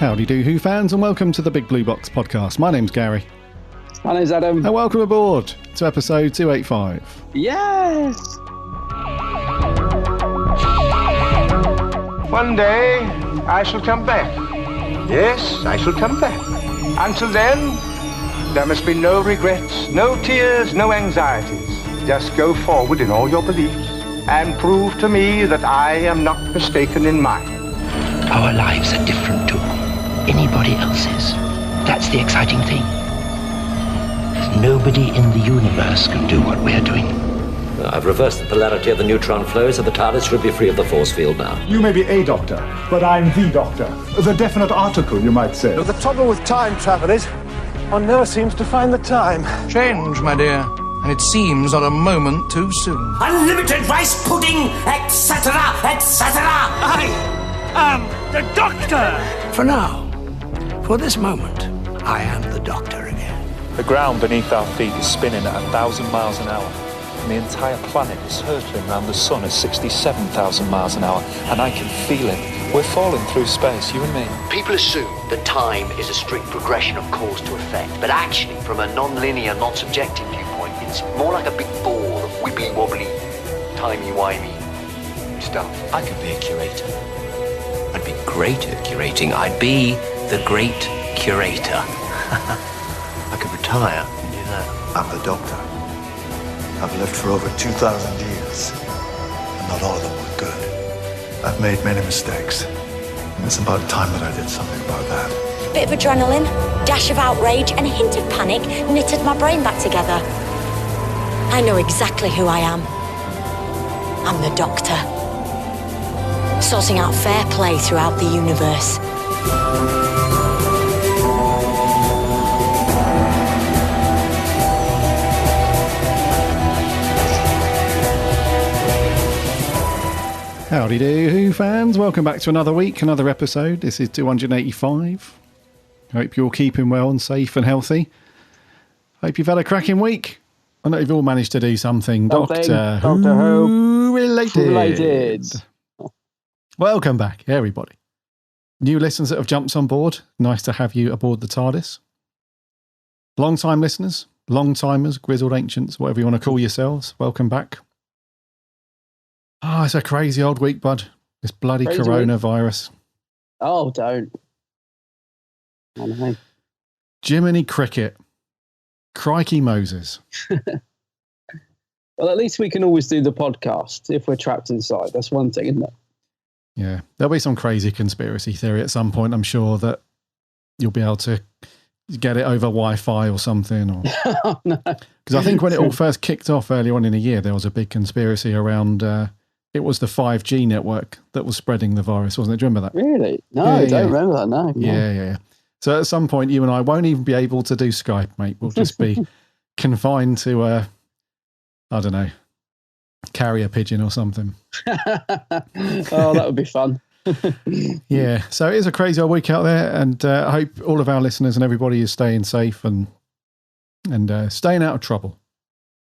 Howdy do Who fans, and welcome to the Big Blue Box podcast. My name's Gary. My name's Adam. And welcome aboard to episode 285. Yes! One day I shall come back. Yes, I shall come back. Until then, there must be no regrets, no tears, no anxieties. Just go forward in all your beliefs and prove to me that I am not mistaken in mine. Our lives are different to anybody else's. That's the exciting thing. Nobody in the universe can do what we're doing. I've reversed the polarity of the neutron flow, so the TARDIS should be free of the force field now. You may be a doctor, but I'm the doctor. The definite article, you might say. The trouble with time travel is, one never seems to find the time. Change, my dear, and it seems not a moment too soon. Unlimited rice pudding, etc., etc. I am the Doctor! For now, for this moment, I am the Doctor again. The ground beneath our feet is spinning at 1,000 miles an hour. And the entire planet is hurtling around the sun at 67,000 miles an hour. And I can feel it. We're falling through space, you and me. People assume that time is a strict progression of cause to effect. But actually, from a non-linear, non-subjective viewpoint, it's more like a big ball of wibbly-wobbly, timey-wimey stuff. I could be a curator. I'd be great at curating. I'd be the great curator. I could retire and do that. I'm the Doctor. I've lived for over 2,000 years, and not all of them were good. I've made many mistakes, and it's about time that I did something about that. Bit of adrenaline, dash of outrage, and a hint of panic knitted my brain back together. I know exactly who I am. I'm the Doctor. Sorting out fair play throughout the universe. Howdy do Who fans, welcome back to another week, another episode. This is 285. Hope you're all keeping well and safe and healthy. Hope you've had a cracking week. I know you've all managed to do something Doctor Who related. Welcome back, everybody. New listeners that have jumped on board, nice to have you aboard the TARDIS. Long-time listeners, long-timers, grizzled ancients, whatever you want to call yourselves, welcome back. Oh, it's a crazy old week, bud. This bloody crazy coronavirus. Week. Oh, don't. I know. Jiminy Cricket. Crikey Moses. Well, at least we can always do the podcast if we're trapped inside. That's one thing, isn't it? Yeah. There'll be some crazy conspiracy theory at some point, I'm sure, that you'll be able to get it over Wi-Fi or something. Or... Oh, no. Because I think when it all first kicked off earlier on in the year, there was a big conspiracy around... it was the 5G network that was spreading the virus, wasn't it? Do you remember that? Really? No, I don't remember that, no. Yeah. So at some point, you and I won't even be able to do Skype, mate. We'll just be confined to, I don't know, carrier pigeon or something. Oh, that would be fun. Yeah, so it is a crazy old week out there, and I hope all of our listeners and everybody is staying safe and staying out of trouble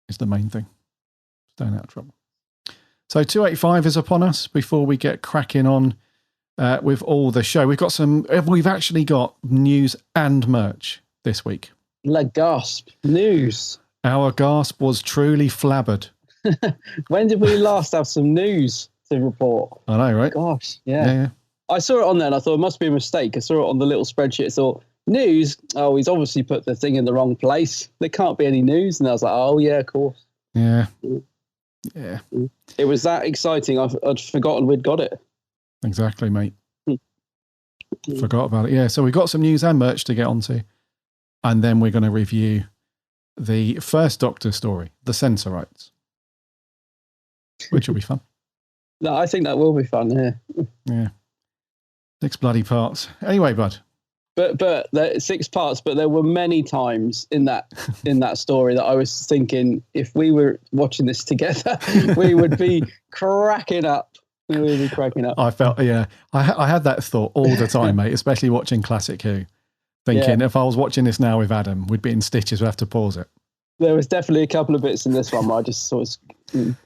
is the main thing. Staying out of trouble. So 285 is upon us before we get cracking on with all the show. We've actually got news and merch this week. Like gasp, news. Our gasp was truly flabbered. When did we last have some news to report? I know, right? Gosh, yeah. I saw it on there and I thought it must be a mistake. I saw it on the little spreadsheet. I thought, news? Oh, he's obviously put the thing in the wrong place. There can't be any news. And I was like, oh, yeah, of course. Yeah. It was that exciting. I'd forgotten we'd got it. Exactly, mate. Forgot about it. Yeah, so we've got some news and merch to get onto. And then we're going to review the first Doctor story, the Sensorites, which will be fun. No, I think that will be fun, Yeah. 6 bloody parts. Anyway, bud. But there 6 parts, but there were many times in that story that I was thinking if we were watching this together, we would be cracking up. I felt, I had that thought all the time, mate, especially watching Classic Who. Thinking if I was watching this now with Adam, we'd be in stitches, we'd have to pause it. There was definitely a couple of bits in this one where I just sort of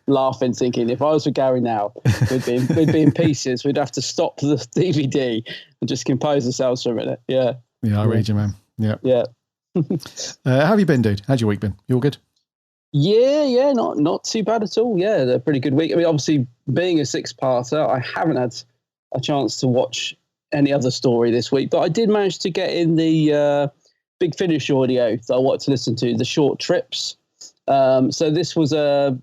laughing, thinking if I was with Gary now, we'd be in pieces. We'd have to stop the DVD and just compose ourselves for a minute. Yeah. Yeah, I read you, man. Yeah. Yeah. How have you been, dude? How's your week been? You all good? Yeah, not too bad at all. Yeah, a pretty good week. I mean, obviously, being a 6-parter, I haven't had a chance to watch any other story this week, but I did manage to get in the Big Finish audio that I wanted to listen to, the short trips. So this was a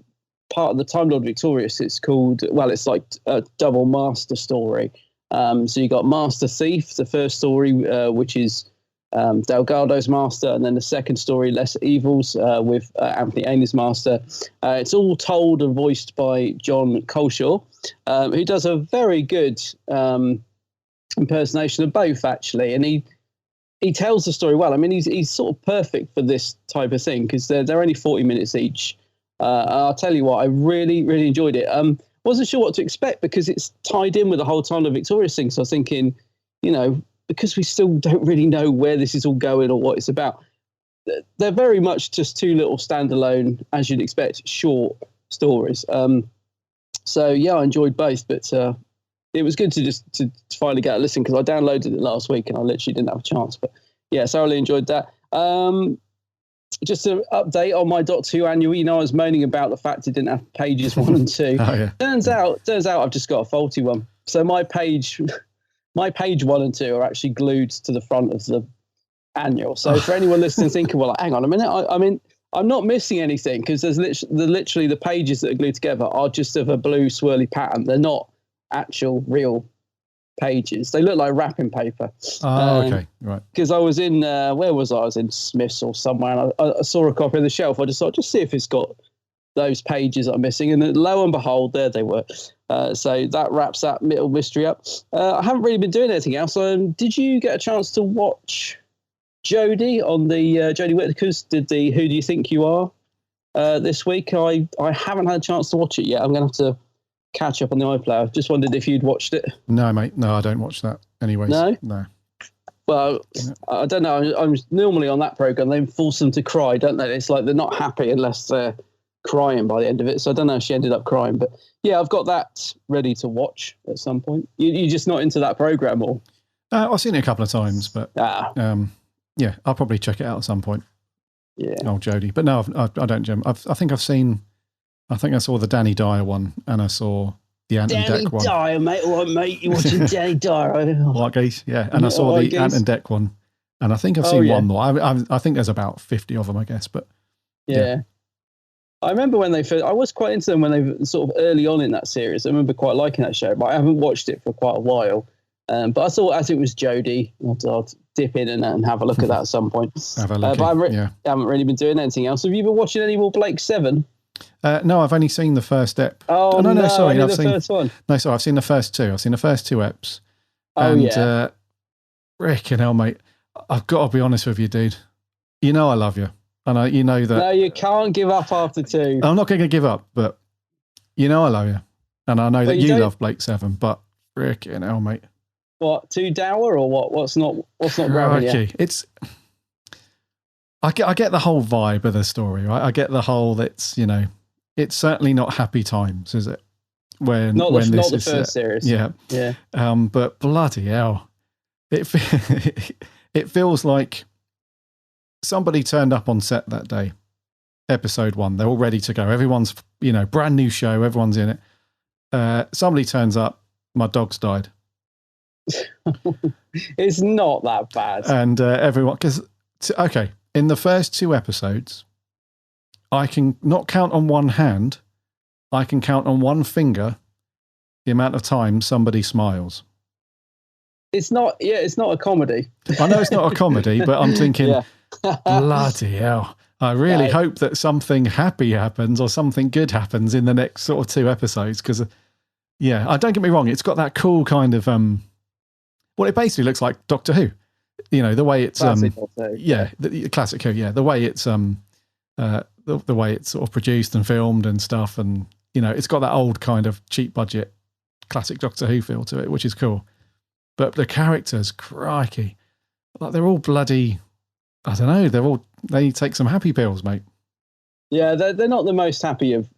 part of the Time Lord Victorious. It's called, well, it's like a double master story. So you got Master Thief, the first story, which is Delgado's master, and then the second story, Lesser Evils, with Anthony Ainley's master. It's all told and voiced by John Coleshaw, who does a very good impersonation of both, actually. And he tells the story well. I mean, he's sort of perfect for this type of thing because they're only 40 minutes each. I'll tell you what, I really, really enjoyed it. Wasn't sure what to expect because it's tied in with the whole Time of Victorious thing. So I was thinking, because we still don't really know where this is all going or what it's about, they're very much just two little standalone, as you'd expect, short stories. So yeah, I enjoyed both, but it was good to finally get a listen because I downloaded it last week and I literally didn't have a chance. But yeah, thoroughly enjoyed that. Just an update on my Doctor Who annual. I was moaning about the fact it didn't have pages 1 and 2. Oh, yeah. Turns out I've just got a faulty one. So my page 1 and 2 are actually glued to the front of the annual. So for anyone listening thinking, well, hang on a minute, I mean, I'm not missing anything because there's literally the pages that are glued together are just of a blue swirly pattern. They're not actual real pages. They look like wrapping paper. Oh, okay, right. Because I was in, where was I? I was in Smith's or somewhere, and I saw a copy of the shelf. I just thought, just see if it's got those pages that I'm missing. And then, lo and behold, there they were. So that wraps that little mystery up. I haven't really been doing anything else. Did you get a chance to watch Jodie on the Jodie Whittaker's did the Who Do You Think You Are this week? I haven't had a chance to watch it yet. I'm going to have to catch up on the iPlayer. Just wondered if you'd watched it. No, mate. No, I don't watch that anyways. No. Well, I don't know. I'm normally on that program. They force them to cry, don't they? It's like they're not happy unless they're crying by the end of it. So I don't know if she ended up crying, but yeah, I've got that ready to watch at some point. You're just not into that program, or? I've seen it a couple of times, but yeah, I'll probably check it out at some point. Yeah. Oh, Jodie. But no, I don't, Jim. I think I saw the Danny Dyer one, and I saw the Ant and Dec one. Danny Dyer, mate. All right, mate. You're watching Danny Dyer. White Geese, yeah. And I saw the Ant and Dec one, and I think I've seen one more. I think there's about 50 of them, I guess. But yeah. I remember when I was quite into them when they sort of early on in that series. I remember quite liking that show, but I haven't watched it for quite a while. But I thought as it was Jodie, I'll dip in and have a look at that at some point. Have a look. But I haven't really been doing anything else. Have you been watching any more Blake 7? No, I've only seen the first ep. Oh, no, sorry. I've seen the first one. No, sorry, I've seen the first two. I've seen the first two eps. Oh, and, yeah. Frickin' hell, mate. I've got to be honest with you, dude. You know I love you. And you know that. No, you can't give up after 2. I'm not going to give up, but you know I love you. And I know that you love Blake 7, but frickin' hell, mate. What, too dour or what? What's not grabbing you? It's... I get the whole vibe of the story, right? I get the whole, it's certainly not happy times, is it? Not the first series. Yeah. Yeah. But bloody hell. It feels like somebody turned up on set that day, episode 1. They're all ready to go. Everyone's, brand new show. Everyone's in it. Somebody turns up. My dog's died. It's not that bad. And everyone, okay, in the first 2 episodes, I can not count on one hand, I can count on one finger the amount of time somebody smiles. It's not a comedy. I know it's not a comedy, but I'm thinking, bloody hell. I really hope that something happy happens or something good happens in the next sort of 2 episodes. Because, don't get me wrong, it's got that cool kind of, it basically looks like Doctor Who. The way it's, classic the classic Who, the way it's, the way it's sort of produced and filmed and stuff. And, it's got that old kind of cheap budget classic Doctor Who feel to it, which is cool. But the characters, crikey, like they're all bloody, I don't know, they take some happy pills, mate. Yeah, they're not the most happy of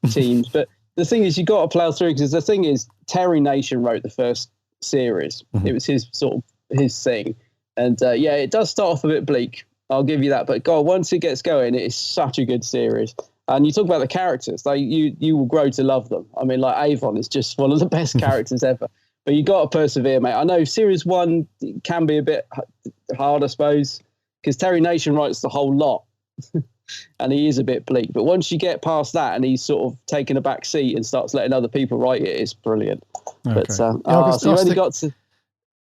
teams, but the thing is, you got to plow through, because the thing is, Terry Nation wrote the first series. It was his thing, and yeah, it does start off a bit bleak. I'll give you that, but God, once it gets going, it is such a good series. And you talk about the characters, like you will grow to love them. I mean, like Avon is just one of the best characters ever. But you got to persevere, mate. I know series 1 can be a bit hard, I suppose, because Terry Nation writes the whole lot. And he is a bit bleak, but once you get past that and he's sort of taking a back seat and starts letting other people write it, it's brilliant. Okay. But so you only got to.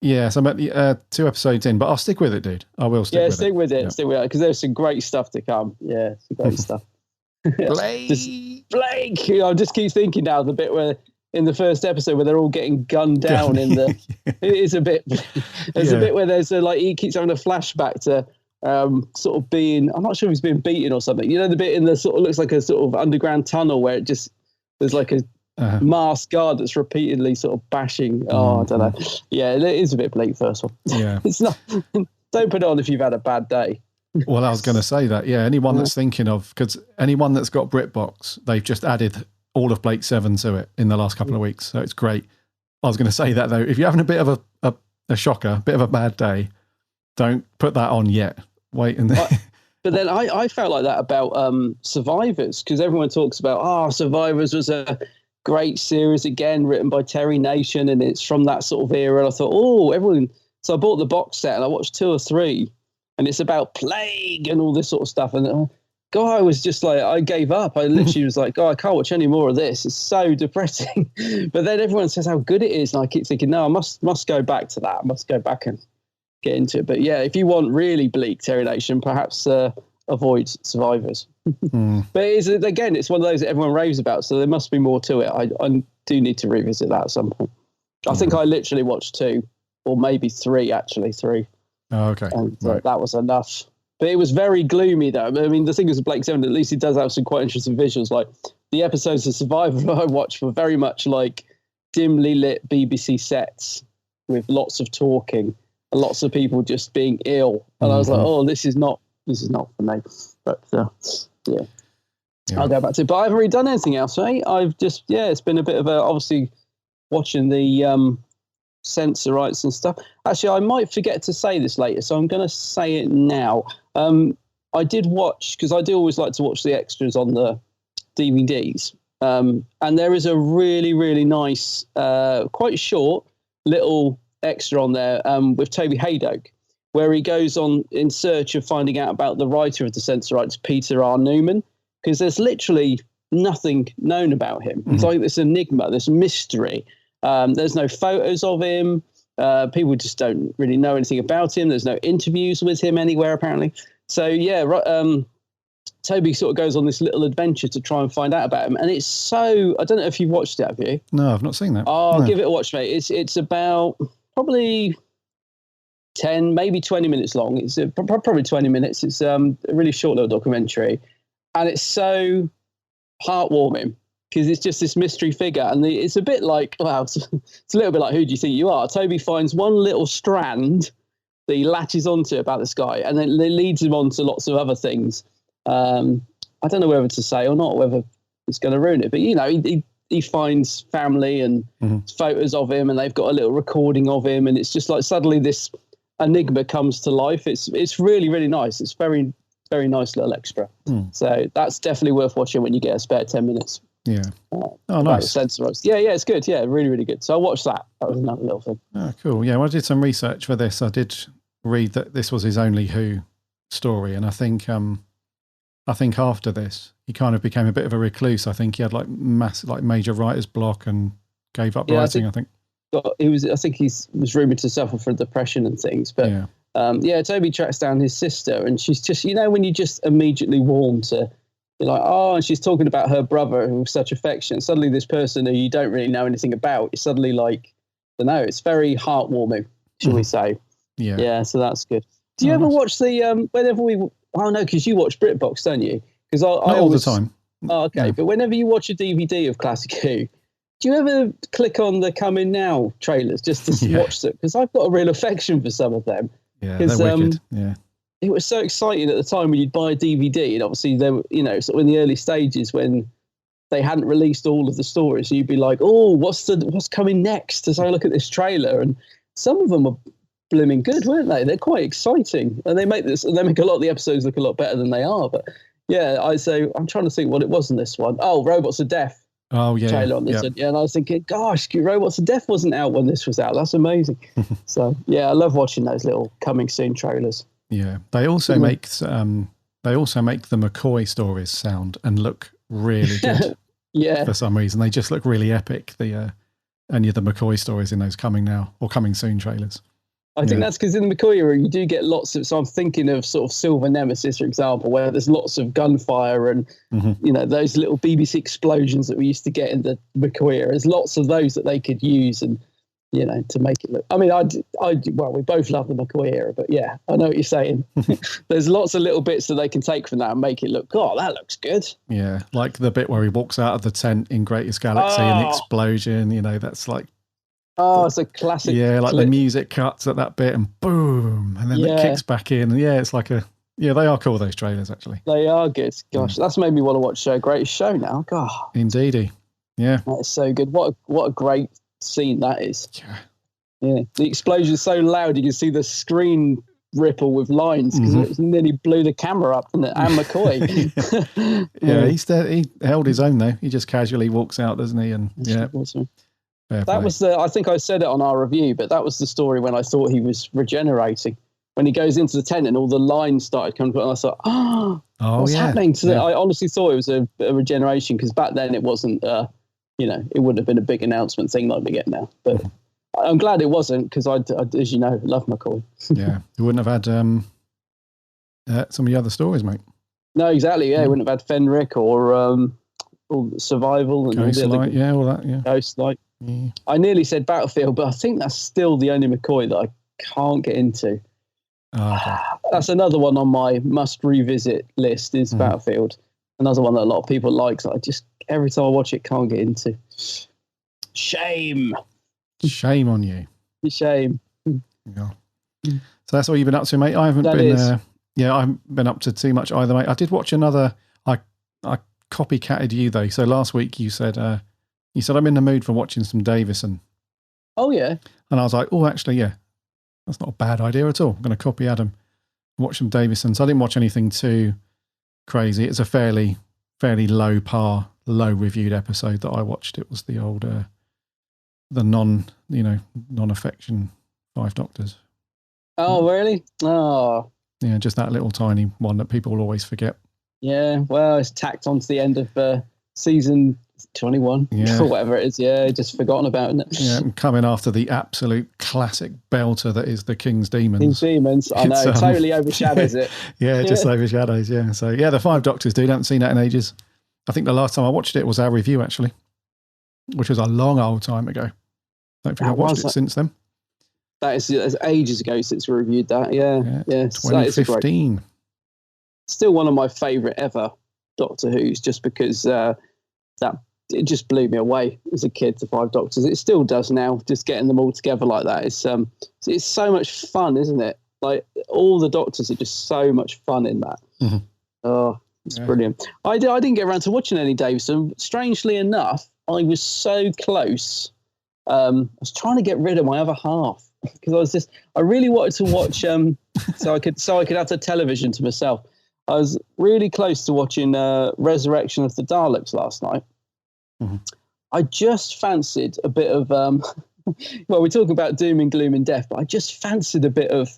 Yeah, so I'm at the 2 episodes in, but I'll stick with it, dude. I will stick with it. Stick with it, stick with it, because there's some great stuff to come. Yeah, some great stuff. Blake! I just keep thinking now the bit where in the first episode where they're all getting gunned down in the. It is a bit. There's a bit where there's he keeps having a flashback to. Sort of being, I'm not sure if he's being beaten or something. You know, the bit in the sort of looks like a sort of underground tunnel where it just there's like a masked guard that's repeatedly sort of bashing. I don't know. Yeah, it is a bit bleak, first one. Yeah, it's not. Don't put it on if you've had a bad day. Well, I was going to say that. Yeah, anyone that's thinking of, because anyone that's got BritBox, they've just added all of Blake 7 to it in the last couple of weeks, so it's great. I was going to say that though, if you're having a bit of a shocker, a bit of a bad day, don't put that on yet. Wait and then. But then I felt like that about Survivors, because everyone talks about Survivors was a great series again, written by Terry Nation, and it's from that sort of era. And I thought, everyone. So I bought the box set and I watched 2 or 3, and it's about plague and all this sort of stuff. And I was just like, I gave up. I literally was like, I can't watch any more of this. It's so depressing. But then everyone says how good it is, and I keep thinking, no, I must go back to that. I must go back and get into it. But yeah, if you want really bleak Terry Nation, perhaps avoid Survivors. But it's one of those that everyone raves about, so there must be more to it. I do need to revisit that at some point. I think I literally watched 2 or maybe 3, actually 3. Oh, okay. And that was enough. But it was very gloomy though. I mean, the thing is with Blake 7, at least he does have some quite interesting visuals. Like the episodes of Survivor I watched were very much like dimly lit BBC sets with lots of talking. Lots of people just being ill, and I was like, this is not for me. But yeah, I'll go back to it. But I haven't really done anything else, right? I've just it's been a bit of obviously watching the Sensorites and stuff. Actually, I might forget to say this later, so I'm going to say it now. I did watch, because I do always like to watch the extras on the DVDs, and there is a really, really nice, quite short little extra on there with Toby Haydock, where he goes on in search of finding out about the writer of the Sensorites, Peter R. Newman, because there's literally nothing known about him. It's like this enigma, this mystery. There's no photos of him. People just don't really know anything about him. There's no interviews with him anywhere, apparently. So, Toby sort of goes on this little adventure to try and find out about him. And it's so... I don't know if you've watched it, have you? No, I've not seen that. Oh, give it a watch, mate. It's about probably 10, maybe 20 minutes long. It's probably 20 minutes. It's a really short little documentary. And it's so heartwarming, because it's just this mystery figure. And it's a bit like, it's a little bit like, who do you think you are? Toby finds one little strand that he latches onto about this guy, and then it leads him on to lots of other things. I don't know whether to say or not, whether it's going to ruin it. But, he finds family and photos of him, and they've got a little recording of him. And it's just like suddenly this enigma comes to life. It's really, really nice. It's very, very nice little extra. So that's definitely worth watching when you get a spare 10 minutes. Yeah. Nice. Yeah, it's good. Yeah, really, really good. So I watched that. That was another little thing. Oh, cool. Yeah, when I did some research for this, I did read that this was his only Who story. And I think after this, he kind of became a bit of a recluse. I think he had major writer's block and gave up writing, I think. He was rumoured to suffer from depression and things. But Toby tracks down his sister, and she's just, when you just immediately warm to, you're like, and she's talking about her brother with such affection. Suddenly this person who you don't really know anything about is suddenly like, I don't know, it's very heartwarming, shall we say. Yeah. Yeah, so that's good. Do you ever watch the, whenever we, no, because you watch BritBox, don't you? Because I all the time. Oh, okay. Yeah. But whenever you watch a DVD of Classic Who, do you ever click on the Come In Now trailers just to watch them? Because I've got a real affection for some of them. Yeah, they're wicked. Yeah. it was so exciting at the time when you'd buy a DVD, and obviously there were, sort of in the early stages when they hadn't released all of the stories, so you'd be like, oh, what's coming next? As I look at this trailer, and some of them are blooming good, weren't they? They're quite exciting, and they make a lot of the episodes look a lot better than they are. But yeah, I'm trying to think what it was in this one. Oh, Robots of Death. Oh yeah, trailer on this one. Yeah, and I was thinking, gosh, Robots of Death wasn't out when this was out. That's amazing. So yeah, I love watching those little coming soon trailers. Yeah, they also make the McCoy stories sound and look really good. Yeah, for some reason they just look really epic. Any of the McCoy stories in those coming soon trailers. I think that's because in the McCoy era you do get lots of. So I'm thinking of sort of Silver Nemesis, for example, where there's lots of gunfire and those little BBC explosions that we used to get in the McCoy era. There's lots of those that they could use and to make it look. I mean, well, we both love the McCoy era, but yeah, I know what you're saying. There's lots of little bits that they can take from that and make it look. God, that looks good. Yeah, like the bit where he walks out of the tent in Greatest Galaxy and the explosion. That's like. Oh, it's a classic. Yeah, like the music cuts at that bit and boom, and then it kicks back in. And yeah, it's like they are cool, those trailers, actually. They are good. Gosh, that's made me want to watch Greatest Show now. God. Indeedy. Yeah. That is so good. What a great scene that is. Yeah. The explosion is so loud you can see the screen ripple with lines because it nearly blew the camera up, and McCoy. He held his own though. He just casually walks out, doesn't he? And awesome. That was I think I said it on our review, but that was the story when I thought he was regenerating. When he goes into the tent and all the lines started coming, and I thought, what's happening? So I honestly thought it was a regeneration, because back then it wasn't, it wouldn't have been a big announcement thing like we get now. But I'm glad it wasn't, because I, as you know, love McCoy. Yeah, you wouldn't have had some of the other stories, mate. No, exactly. Yeah, you wouldn't have had Fenric or Survival and Ghost all the Light, all that. Yeah, Ghost Light. Yeah. I nearly said Battlefield, but I think that's still the only McCoy that I can't get into. Oh, okay. That's another one on my must revisit list is Battlefield. Another one that a lot of people like. So I just, every time I watch it, can't get into. Shame on you. Shame. Yeah. So that's all you've been up to, mate. I haven't I haven't been up to too much either, mate. I did watch another. I copycatted you though. So last week you said I'm in the mood for watching some Davison. Oh yeah. And I was like, oh, actually, yeah, that's not a bad idea at all. I'm going to copy Adam and watch some Davison. So I didn't watch anything too crazy. It's a fairly low reviewed episode that I watched. It was the old, the non-affection Five Doctors. Oh, really? Oh. Yeah, just that little tiny one that people will always forget. Yeah, well, it's tacked onto the end of season 21 or whatever it is. Yeah, just forgotten about it. Yeah, coming after the absolute classic belter that is the King's Demons. King's Demons, I know, totally overshadows it. Yeah, it just overshadows, yeah. So, yeah, the Five Doctors, dude, I haven't seen that in ages. I think the last time I watched it was our review, actually, which was a long old time ago. I don't think I've watched it since then. That is ages ago since we reviewed that, yeah. 2015. Still one of my favourite ever Doctor Who's, just because that it just blew me away as a kid, the Five Doctors. It still does now, just getting them all together like that. It's so much fun, isn't it? Like, all the Doctors are just so much fun in that. Mm-hmm. Oh, it's brilliant. I didn't get around to watching any Davison. Strangely enough, I was so close. I was trying to get rid of my other half, because I really wanted to watch so I could have the television to myself. I was really close to watching Resurrection of the Daleks last night. Mm-hmm. I just fancied a bit of well, we talk about doom and gloom and death, but I just fancied a bit of,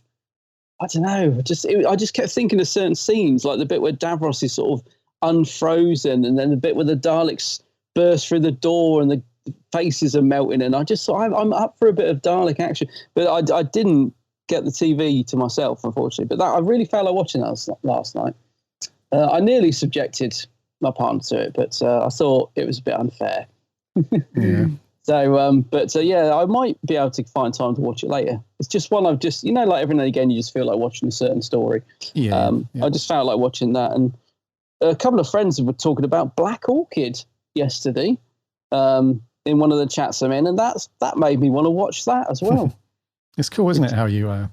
I don't know, I just kept thinking of certain scenes, like the bit where Davros is sort of unfrozen, and then the bit where the Daleks burst through the door and the faces are melting, and I just thought I'm up for a bit of Dalek action, but I didn't get the TV to myself, unfortunately. But I really felt like watching that last night. I nearly subjected my partner to it, but I thought it was a bit unfair. Yeah. So, yeah, I might be able to find time to watch it later. It's just one I've just, like every now and again, you just feel like watching a certain story. Yeah. I just felt like watching that, and a couple of friends were talking about Black Orchid yesterday. In one of the chats I'm in, and that made me want to watch that as well. It's cool, isn't it? How you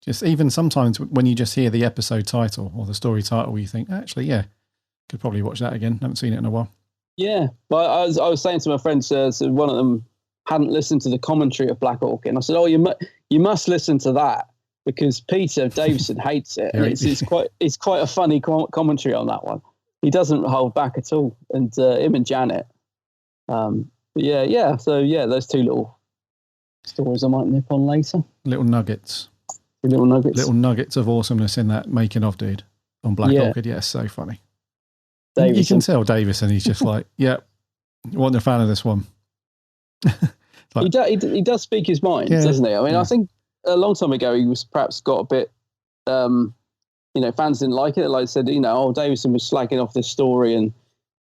Just even sometimes when you just hear the episode title or the story title, you think, actually, yeah, could probably watch that again. Haven't seen it in a while. Yeah, but I was saying to my friends, so one of them hadn't listened to the commentary of Black Orchid, and I said, "Oh, you must listen to that because Peter Davison hates it, and it's quite a funny commentary on that one. He doesn't hold back at all, and him and Janet, but yeah. So yeah, those two little stories I might nip on later. Little nuggets of awesomeness in that making of, dude, on Black Orchid. Yeah, so funny. Davison. You can tell Davison, he's just like, yeah, wasn't a fan of this one. Like, he does speak his mind, doesn't he? I mean, I think a long time ago he was perhaps got a bit, fans didn't like it. Like I said, Davison was slagging off this story, and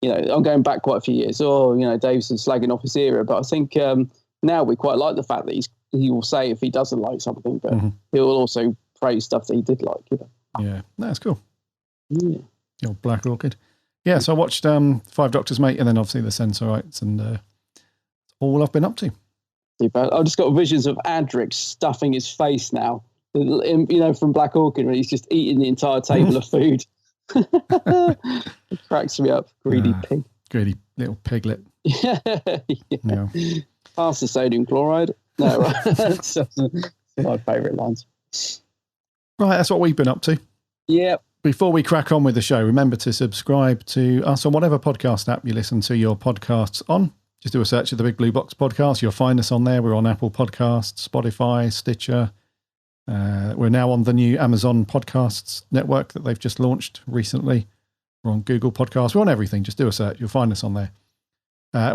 I'm going back quite a few years. Davison's slagging off his era, but I think now we quite like the fact that he will say if he doesn't like something, but he'll also praise stuff that he did like. Yeah, that's cool. Yeah, your Black Orchid. Yeah, so I watched Five Doctors, mate, and then obviously the Sensorites, and all I've been up to. I've just got visions of Adric stuffing his face now, from Black Orchid, when he's just eating the entire table of food. It cracks me up. Greedy pig. Greedy little piglet. Yeah. Pass the sodium chloride. No, right. That's my favourite lines. Right, that's what we've been up to. Yep. Before we crack on with the show, remember to subscribe to us on whatever podcast app you listen to your podcasts on. Just do a search of the Big Blue Box Podcast. You'll find us on there. We're on Apple Podcasts, Spotify, Stitcher. We're now on the new Amazon Podcasts network that they've just launched recently. We're on Google Podcasts. We're on everything. Just do a search. You'll find us on there.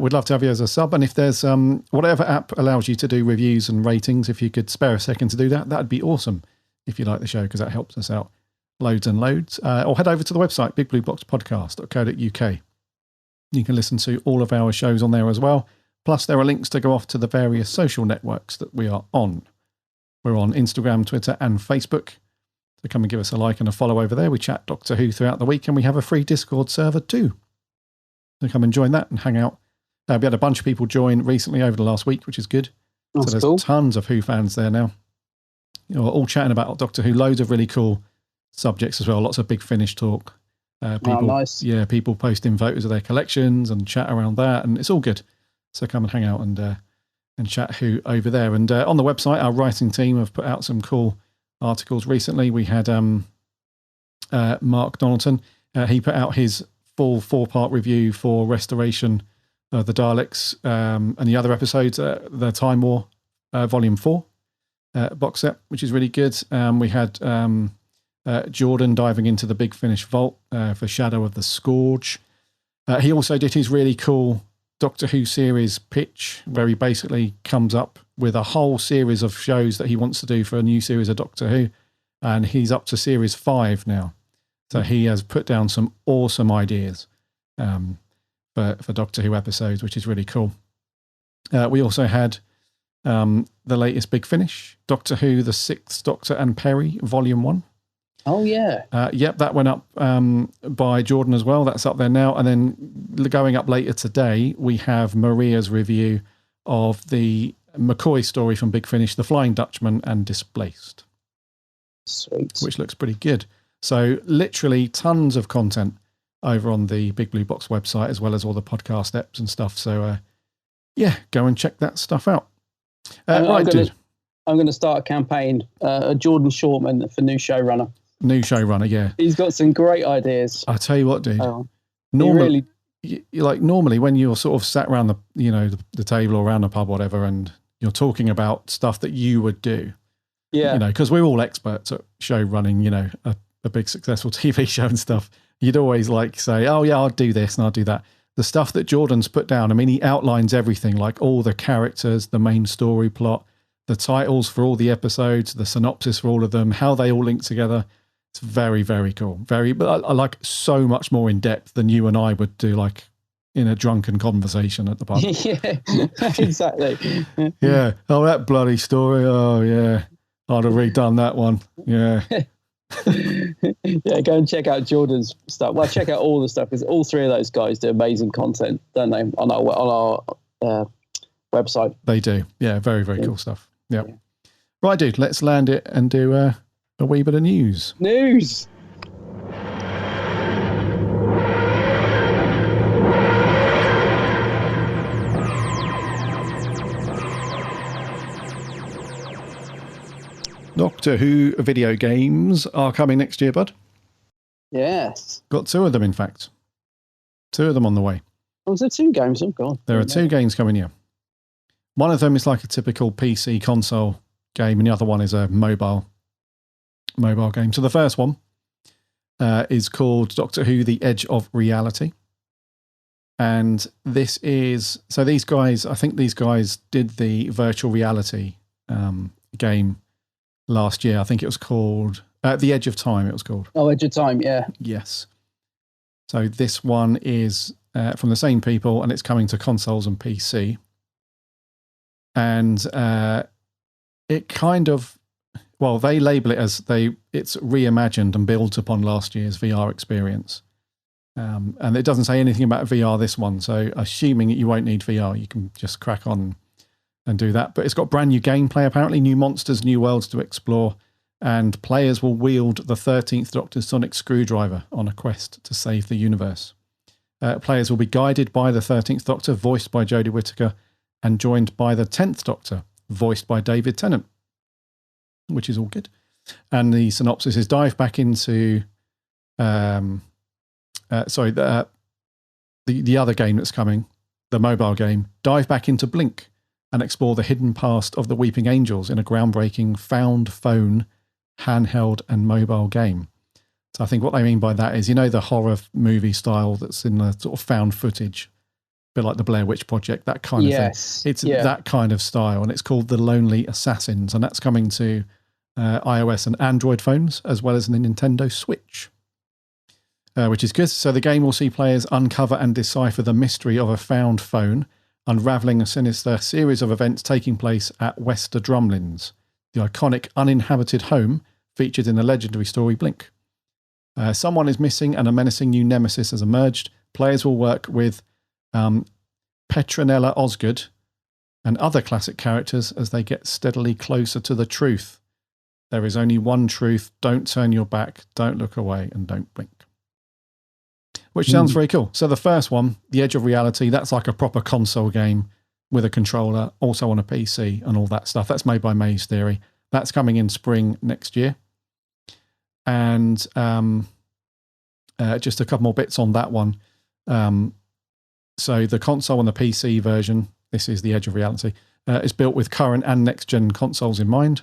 We'd love to have you as a sub. And if there's whatever app allows you to do reviews and ratings, if you could spare a second to do that, that'd be awesome if you like the show, because that helps us out loads and loads. Or head over to the website, bigblueboxpodcast.co.uk. You can listen to all of our shows on there as well. Plus, there are links to go off to the various social networks that we are on. We're on Instagram, Twitter, and Facebook. So come and give us a like and a follow over there. We chat Doctor Who throughout the week, and we have a free Discord server too. So come and join that and hang out. We had a bunch of people join recently over the last week, which is good. That's so there's cool. Tons of Who fans there now. All chatting about Doctor Who. Loads of really cool subjects as well. Lots of Big Finish talk. People, nice. Yeah, people posting photos of their collections and chat around that, and it's all good. So come and hang out and chat Who over there. And on the website, our writing team have put out some cool articles recently. We had Mark Donaldson. He put out his full 4-part review for Restoration of the Daleks and the other episodes, the Time War Volume 4 box set, which is really good. We had Jordan diving into the Big Finish vault for Shadow of the Scourge. He also did his really cool Doctor Who series pitch, where he basically comes up with a whole series of shows that he wants to do for a new series of Doctor Who, and he's up to series 5 now. So he has put down some awesome ideas for Doctor Who episodes, which is really cool. We also had the latest Big Finish, Doctor Who, The Sixth Doctor and Perry, Volume 1. Oh, yeah. Yep, that went up by Jordan as well. That's up there now. And then going up later today, we have Maria's review of the McCoy story from Big Finish, The Flying Dutchman and Displaced. Sweet. Which looks pretty good. So literally tons of content over on the Big Blue Box website, as well as all the podcast apps and stuff. So, go and check that stuff out. I'm going to start a campaign, a Jordan Shortman for new showrunner. New showrunner, yeah. He's got some great ideas. I tell you what, dude. Normally when you're sort of sat around the table or around the pub, or whatever, and you're talking about stuff that you would do. Yeah. Because we're all experts at show running, a big successful TV show and stuff. You'd always say, oh yeah, I'll do this and I'll do that. The stuff that Jordan's put down, I mean, he outlines everything, like all the characters, the main story plot, the titles for all the episodes, the synopsis for all of them, how they all link together. It's very, very cool. But I like so much more in depth than you and I would do, in a drunken conversation at the pub. Yeah, exactly. Yeah. Oh, that bloody story. Oh, yeah. I'd have redone that one. Yeah. Yeah, go and check out Jordan's stuff. Well, check out all the stuff, because all three of those guys do amazing content, don't they, on our website. They do. Yeah, very, very cool stuff. Yep. Right, dude, let's land it and do A wee bit of news. News. Doctor Who video games are coming next year, bud. Yes. Got 2 of them, in fact. 2 of them on the way. Oh, is there 2 games? Oh, God. There are 2 games coming here. One of them is like a typical PC console game, and the other one is a mobile game. So the first one is called Doctor Who: The Edge of Reality. And this is... So these guys, I think these guys did the virtual reality game last year. I think it was called The Edge of Time, it was called. Oh, Edge of Time, yeah. Yes. So this one is from the same people, and it's coming to consoles and PC. And it kind of, well, they label it as it's reimagined and built upon last year's VR experience. And it doesn't say anything about VR, this one. So assuming that you won't need VR, you can just crack on and do that. But it's got brand new gameplay, apparently, new monsters, new worlds to explore, and players will wield the 13th Doctor's sonic screwdriver on a quest to save the universe. Players will be guided by the 13th Doctor, voiced by Jodie Whittaker, and joined by the 10th Doctor, voiced by David Tennant, which is all good. And the synopsis is dive back into... the other game that's coming, the mobile game, dive back into Blink and explore the hidden past of the Weeping Angels in a groundbreaking found phone, handheld and mobile game. So I think what they mean by that is, you know, the horror movie style that's in the sort of found footage, a bit like the Blair Witch Project, that kind of thing. It's that kind of style, and it's called The Lonely Assassins, and that's coming to iOS and Android phones, as well as the Nintendo Switch. Which is good. So the game will see players uncover and decipher the mystery of a found phone, unravelling a sinister series of events taking place at Wester Drumlins, the iconic uninhabited home featured in the legendary story Blink. Someone is missing and a menacing new nemesis has emerged. Players will work with Petronella Osgood and other classic characters as they get steadily closer to the truth. There is only one truth. Don't turn your back, don't look away, and don't blink. Which sounds very cool. So the first one, The Edge of Reality, that's like a proper console game with a controller, also on a PC and all that stuff. That's made by Maze Theory. That's coming in spring next year. And just a couple more bits on that one. So the console and the PC version, this is The Edge of Reality, is built with current and next-gen consoles in mind.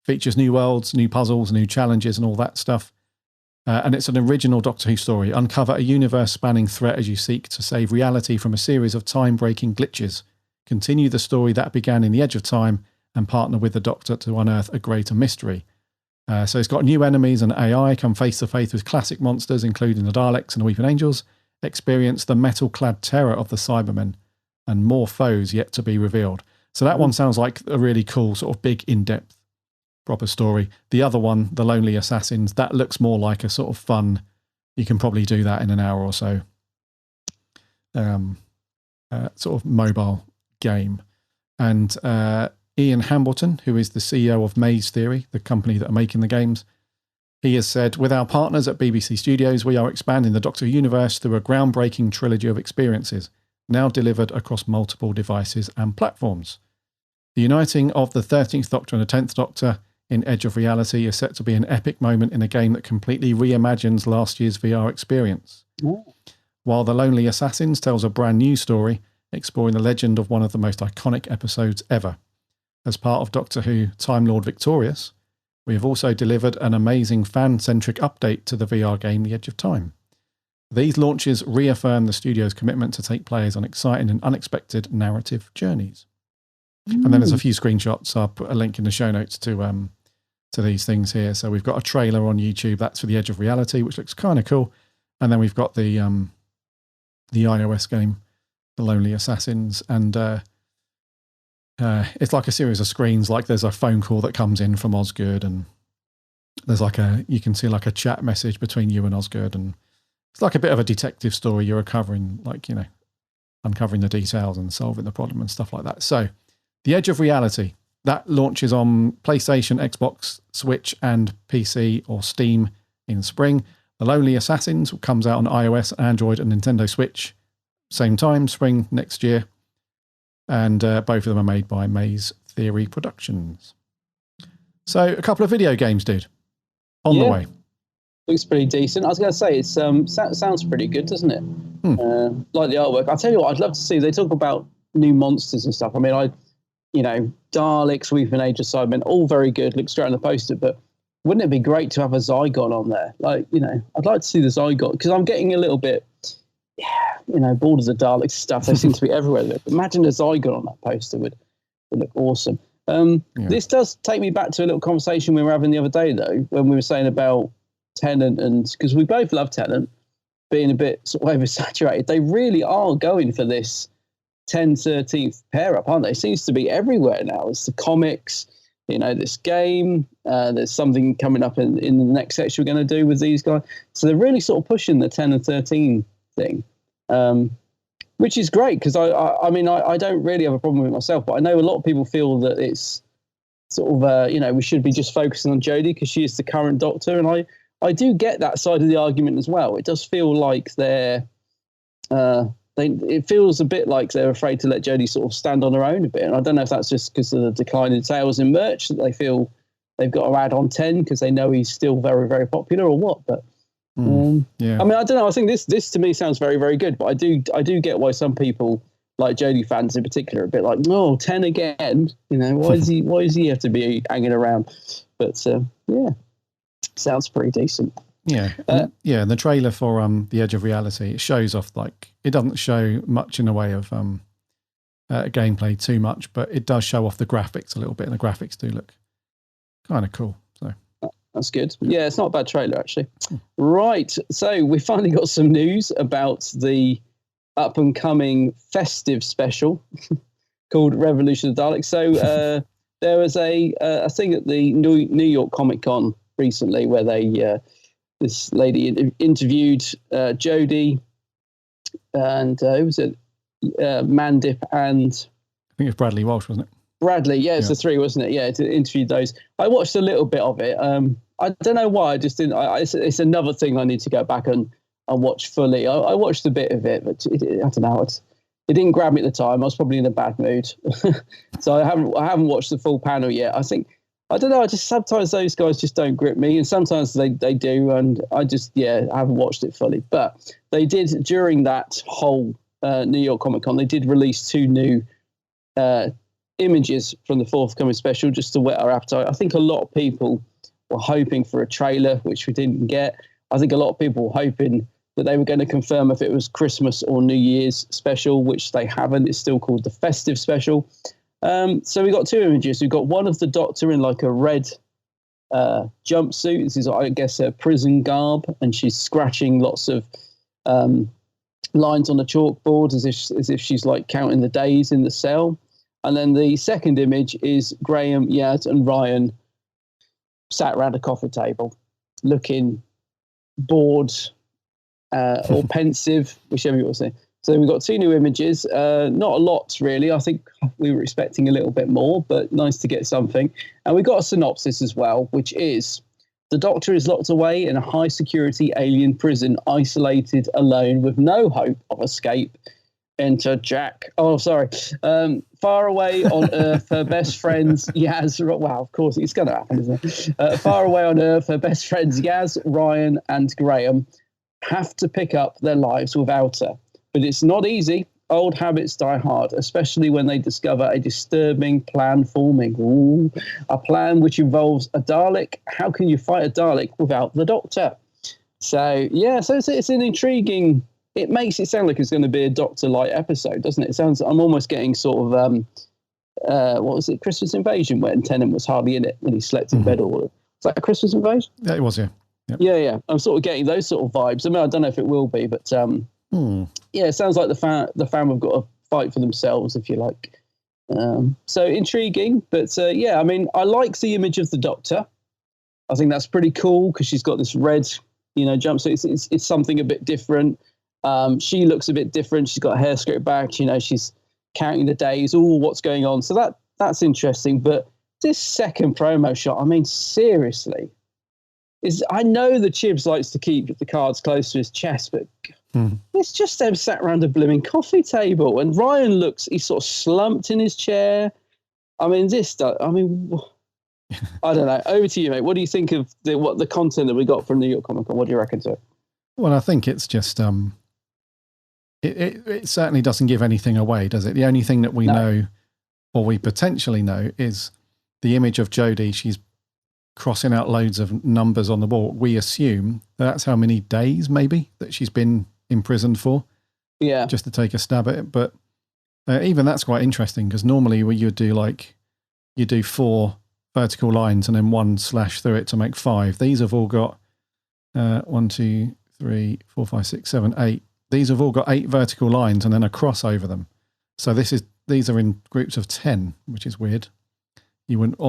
Features new worlds, new puzzles, new challenges and all that stuff. And it's an original Doctor Who story. Uncover a universe-spanning threat as you seek to save reality from a series of time-breaking glitches. Continue the story that began in The Edge of Time and partner with the Doctor to unearth a greater mystery. So it's got new enemies and AI, come face-to-face with classic monsters, including the Daleks and the Weeping Angels. Experience the metal-clad terror of the Cybermen and more foes yet to be revealed. So that one sounds like a really cool, sort of big, in-depth, proper story. The other one, The Lonely Assassins, that looks more like a sort of fun, you can probably do that in an hour or so, sort of mobile game. And Ian Hambleton, who is the CEO of Maze Theory, the company that are making the games, he has said, with our partners at BBC Studios, we are expanding the Doctor Who universe through a groundbreaking trilogy of experiences, now delivered across multiple devices and platforms. The uniting of the 13th Doctor and the 10th Doctor in Edge of Reality is set to be an epic moment in a game that completely reimagines last year's VR experience. Ooh. While The Lonely Assassins tells a brand new story, exploring the legend of one of the most iconic episodes ever. As part of Doctor Who Time Lord Victorious, we have also delivered an amazing fan-centric update to the VR game The Edge of Time. These launches reaffirm the studio's commitment to take players on exciting and unexpected narrative journeys. And then there's a few screenshots. I'll put a link in the show notes to these things here. So we've got a trailer on YouTube. That's for The Edge of Reality, which looks kind of cool. And then we've got the iOS game, The Lonely Assassins. And it's like a series of screens. Like there's a phone call that comes in from Osgood, and there's you can see like a chat message between you and Osgood. And it's like a bit of a detective story. You're uncovering the details and solving the problem and stuff like that. So The Edge of Reality, That launches on PlayStation, Xbox, Switch, and PC or Steam in spring. The Lonely Assassins comes out on iOS, Android, and Nintendo Switch same time, spring next year. And both of them are made by Maze Theory Productions. So a couple of video games, dude, on the way. Looks pretty decent. I was going to say, it sounds pretty good, doesn't it? Like the artwork. I'll tell you what, I'd love to see. They talk about new monsters and stuff. I mean, Daleks, Weeping Age of Cybermen, all very good. Looks great on the poster, but wouldn't it be great to have a Zygon on there? Like, I'd like to see the Zygon, because I'm getting a little bit, bored of the Daleks stuff. They seem to be everywhere. But imagine a Zygon on that poster would look awesome. This does take me back to a little conversation we were having the other day, though, when we were saying about Tennant, and because we both love Tennant being a bit sort of oversaturated. They really are going for this 10/13th pair up, aren't they? It seems to be everywhere now. It's the comics, this game. There's something coming up in the next section we're going to do with these guys. So they're really sort of pushing the 10 and 13 thing, which is great, because I mean, I don't really have a problem with it myself, but I know a lot of people feel that it's sort of, we should be just focusing on Jodie because she is the current Doctor. And I do get that side of the argument as well. It does feel like it feels a bit like they're afraid to let Jodie sort of stand on her own a bit. And I don't know if that's just because of the decline in sales in merch that they feel they've got to add on 10 because they know he's still very, very popular, or what. But I mean, I don't know. I think this to me sounds very, very good. But I do get why some people, like Jodie fans in particular, are a bit like, no, 10 again. Why does he have to be hanging around? But sounds pretty decent. Yeah. And the trailer for The Edge of Reality, it shows off, like, it doesn't show much in the way of gameplay too much, but it does show off the graphics a little bit, and the graphics do look kind of cool. So that's good. Yeah, it's not a bad trailer, actually. Right. So we finally got some news about the up and coming festive special called Revolution of the Daleks. So there was a thing at the New York Comic Con recently where they this lady interviewed Jodie and it was Mandip and I think it's Bradley Walsh, wasn't it? Bradley, it's the three, wasn't it? Yeah, to interview those. I watched a little bit of it. I don't know why. I just didn't. It's another thing I need to go back and watch fully. I watched a bit of it, but I don't know. It didn't grab me at the time. I was probably in a bad mood, so I haven't watched the full panel yet. I don't know. Sometimes those guys just don't grip me, and sometimes they do, and I haven't watched it fully. But they did, during that whole New York Comic Con, they did release 2 new images from the forthcoming special just to whet our appetite. I think a lot of people were hoping for a trailer, which we didn't get. I think a lot of people were hoping that they were going to confirm if it was Christmas or New Year's special, which they haven't. It's still called the festive special. So we got 2 images. We've got one of the Doctor in like a red jumpsuit. This is, I guess, a prison garb, and she's scratching lots of lines on the chalkboard as if she's like counting the days in the cell. And then the second image is Graham, Yaz, and Ryan sat around a coffee table, looking bored or pensive, whichever you want to say. So we've got 2 new images. Not a lot, really. I think we were expecting a little bit more, but nice to get something. And we got a synopsis as well, which is: the Doctor is locked away in a high-security alien prison, isolated, alone, with no hope of escape. Enter Jack. Oh, sorry. Far away on Earth, her best friends Yaz. Wow, of course it's going to happen, isn't it? Far away on Earth, her best friends Yaz, Ryan, and Graham have to pick up their lives without her. But it's not easy. Old habits die hard, especially when they discover a disturbing plan forming. Ooh, a plan which involves a Dalek. How can you fight a Dalek without the Doctor? So, it's an intriguing... It makes it sound like it's going to be a Doctor-like episode, doesn't it? I'm almost getting sort of, what was it, Christmas Invasion, when Tennant was hardly in it, when he slept in bed all. Was that a Christmas Invasion? Yeah, it was, yeah. Yep. Yeah. I'm sort of getting those sort of vibes. I mean, I don't know if it will be, but it sounds like the fan have got to fight for themselves, if you like. So intriguing, but I mean, I like the image of the Doctor. I think that's pretty cool because she's got this red, jumpsuit. It's something a bit different. She looks a bit different. She's got her hair scraped back. She's counting the days. What's going on? So that's interesting. But this second promo shot, I mean, seriously, I know the Chibs likes to keep the cards close to his chest, but it's just them sat around a blooming coffee table, and Ryan he's sort of slumped in his chair. I mean, I don't know. Over to you, mate. What do you think of the content that we got from New York Comic Con? What do you reckon to it? Well, I think it's just it certainly doesn't give anything away, does it? The only thing that we know, or we potentially know, is the image of Jodie. She's crossing out loads of numbers on the wall. We assume that's how many days, maybe, that she's been imprisoned for. Yeah. Just to take a stab at it. But even that's quite interesting, because normally you do 4 vertical lines and then 1 slash through it to make 5. These have all got 1, 2, 3, 4, 5, 6, 7, 8. These have all got 8 vertical lines and then a cross over them. So these are in groups of 10, which is weird. You wouldn't,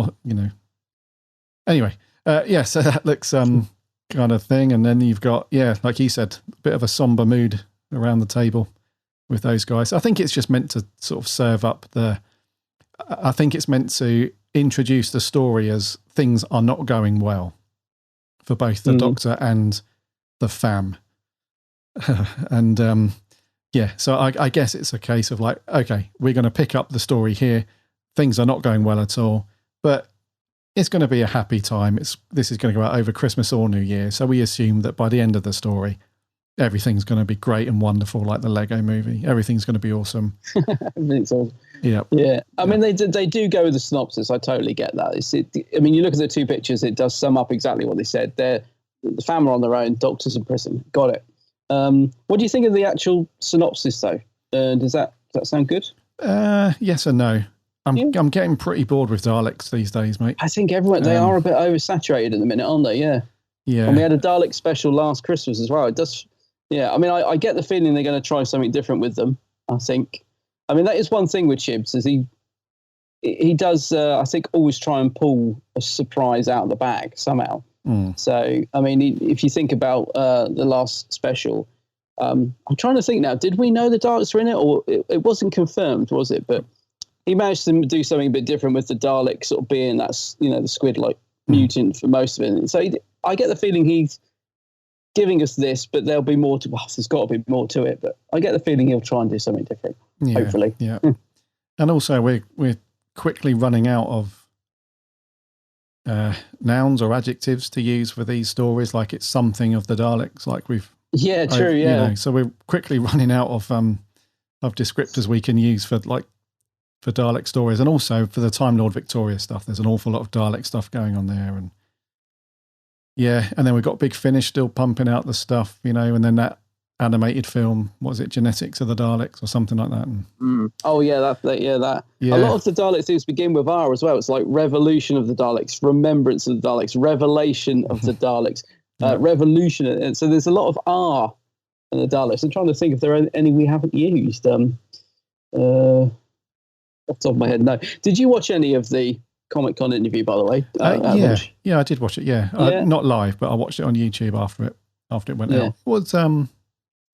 Anyway, so that looks kind of thing. And then you've got, like you said, a bit of a somber mood around the table with those guys. I think it's just meant to sort of serve up I think it's meant to introduce the story as things are not going well for both the Doctor and the fam. And so I guess it's a case of like, okay, we're going to pick up the story here. Things are not going well at all, but it's going to be a happy time. This is going to go out over Christmas or New Year. So we assume that by the end of the story, everything's going to be great and wonderful, like the Lego movie. Everything's going to be awesome. Everything's awesome. Yeah. I mean, they do go with the synopsis. I totally get that. I mean, you look at the 2 pictures, it does sum up exactly what they said. The fam are on their own, Doctor's in prison. Got it. What do you think of the actual synopsis, though? Does that sound good? Yes and no. I'm getting pretty bored with Daleks these days, mate. I think they are a bit oversaturated at the minute, aren't they? Yeah. Yeah. And we had a Dalek special last Christmas as well. It does. Yeah. I mean, I get the feeling they're going to try something different with them. I think. I mean, that is one thing with Chibs, is he does, I think, always try and pull a surprise out of the bag somehow. So, I mean, if you think about the last special, I'm trying to think now, did we know the Daleks were in it, or it wasn't confirmed, was it? But he managed to do something a bit different with the Dalek sort of being that, the squid-like mutant for most of it. So I get the feeling he's giving us this, but there'll be more to. Well, there's got to be more to it, but I get the feeling he'll try and do something different. Hopefully, yeah. And also, we're quickly running out of nouns or adjectives to use for these stories. Like it's something of the Daleks. Like true. Yeah. So we're quickly running out of descriptors we can use for Dalek stories, and also for the Time Lord Victoria stuff. There's an awful lot of Dalek stuff going on there, and then we've got Big Finish still pumping out the stuff, and then that animated film, what was it, Genetics of the Daleks or something like that. Oh yeah, that. A lot of the Dalek things begin with R as well. It's like Revolution of the Daleks, Remembrance of the Daleks, Revelation of the Daleks, Revolution. And so there's a lot of R in the Daleks. I'm trying to think if there are any we haven't used. Off the top of my head, no. Did you watch any of the Comic-Con interview, by the way? Yeah, I did watch it. Not live, but I watched it on YouTube after it went out.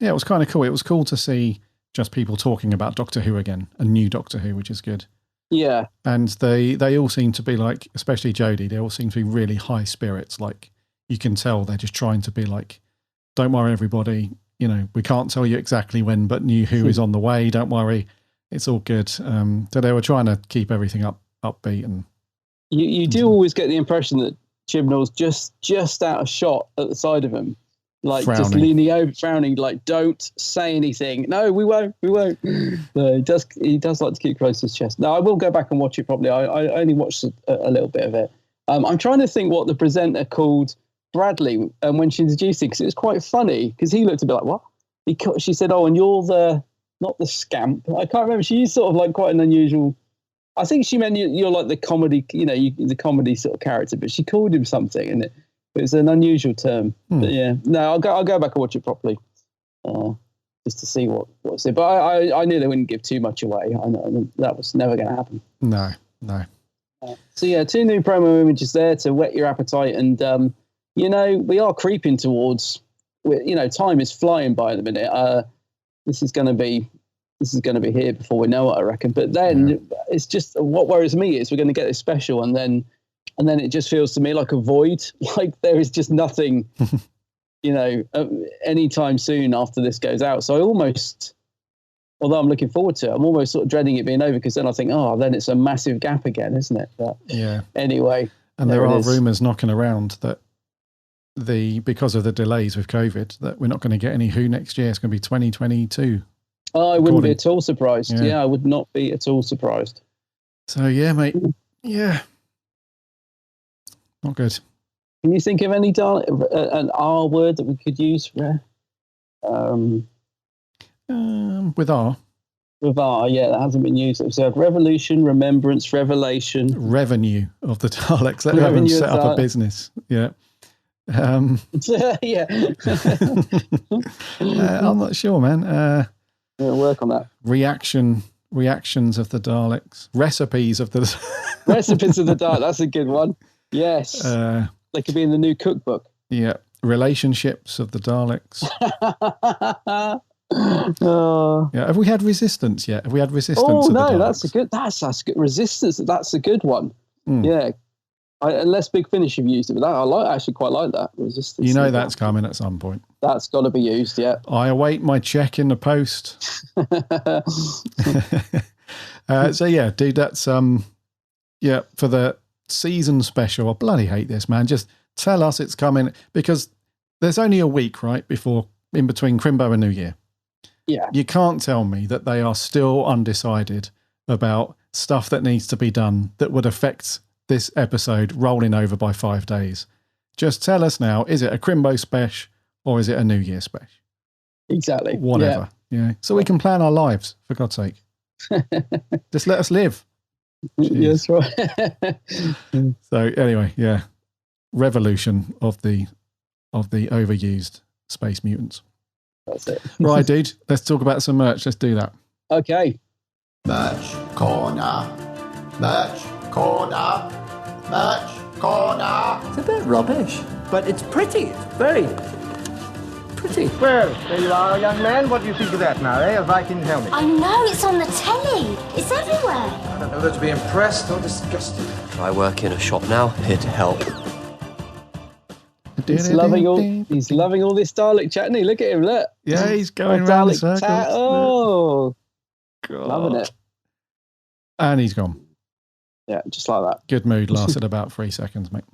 It was kind of cool. It was cool to see just people talking about Doctor Who again, a new Doctor Who, which is good. Yeah, and they all seem to be like, especially Jodie, they all seem to be really high spirits. Like you can tell they're just trying to be like, don't worry, everybody. We can't tell you exactly when, but new Who is on the way. Don't worry, it's all good. So they were trying to keep everything upbeat and. You do always get the impression that Chibnall's just out of shot at the side of him, like frowning. Just leaning over, frowning, like, don't say anything. No, we won't. No, he does like to keep close to his chest. No, I will go back and watch it probably. I only watched a little bit of it. I'm trying to think what the presenter called Bradley when she introduced him, because it was quite funny, because he looked a bit like, what? She said, oh, and you're not the scamp. I can't remember. She used sort of like quite an unusual... I think she meant you're like the comedy, the comedy sort of character, but she called him something, and it was an unusual term. But yeah, no, I'll go back and watch it properly, just to see what's it. But I knew they wouldn't give too much away. I know that was never going to happen. No. So yeah, 2 new promo images there to whet your appetite, and we are creeping towards. Time is flying by at the minute. This is going to be going to be here before we know it, I reckon. But then it's just, what worries me is we're going to get this special, and then it just feels to me like a void. Like there is just nothing, anytime soon after this goes out. So I almost, although I'm looking forward to it, I'm almost sort of dreading it being over, because then I think, then it's a massive gap again, isn't it? But anyway. And there are rumours knocking around that because of the delays with COVID, that we're not going to get any Who next year. It's going to be 2022. Oh, I wouldn't be at all surprised. Yeah, I would not be at all surprised. So, yeah, mate. Yeah. Not good. Can you think of any an R word that we could use for with R? With R, yeah, that hasn't been used. So revolution, remembrance, revelation. Revenue of the Daleks. Let them set up a business. Yeah. Yeah. I'm not sure, man. We'll work on that. Reactions of the Daleks. Recipes of the Recipes of the Daleks. That's a good one. Yes. They could be in the new cookbook. Yeah. Relationships of the Daleks. Yeah. Have we had resistance yet? Have we had resistance? Oh of no, the Daleks? that's good. Resistance. That's a good one. Mm. Yeah. Unless Big Finish have used it, but I actually quite like that. Resistance. That's coming at some point. That's got to be used. Yeah. I await my check in the post. So yeah, dude, that's for the season special. I bloody hate this, man. Just tell us it's coming, because there's only a week, right, in between Crimbo and New Year. Yeah. You can't tell me that they are still undecided about stuff that needs to be done that would affect this episode rolling over by 5 days. Just tell us now, is it a Crimbo special or is it a New Year special? Exactly. Whatever. Yeah. So we can plan our lives, for God's sake. Just let us live. Yes, right. So anyway, yeah. Revolution of the overused space mutants. That's it. Right, dude. Let's talk about some merch. Let's do that. Okay. Merch corner. Merch corner. Merch corner. It's a bit rubbish, but it's pretty. It's very pretty. Well, there you are, young man. What do you think of that now, a Viking helmet? I know, it's on the telly. It's everywhere. I don't know whether to be impressed or disgusted. I work in a shop now, here to help. He's loving all this Dalek chat, isn't he? Look at him, look. Yeah, he's going round the circles. Oh, God. Loving it. And he's gone. Yeah, just like that. Good mood lasted about 3 seconds, mate.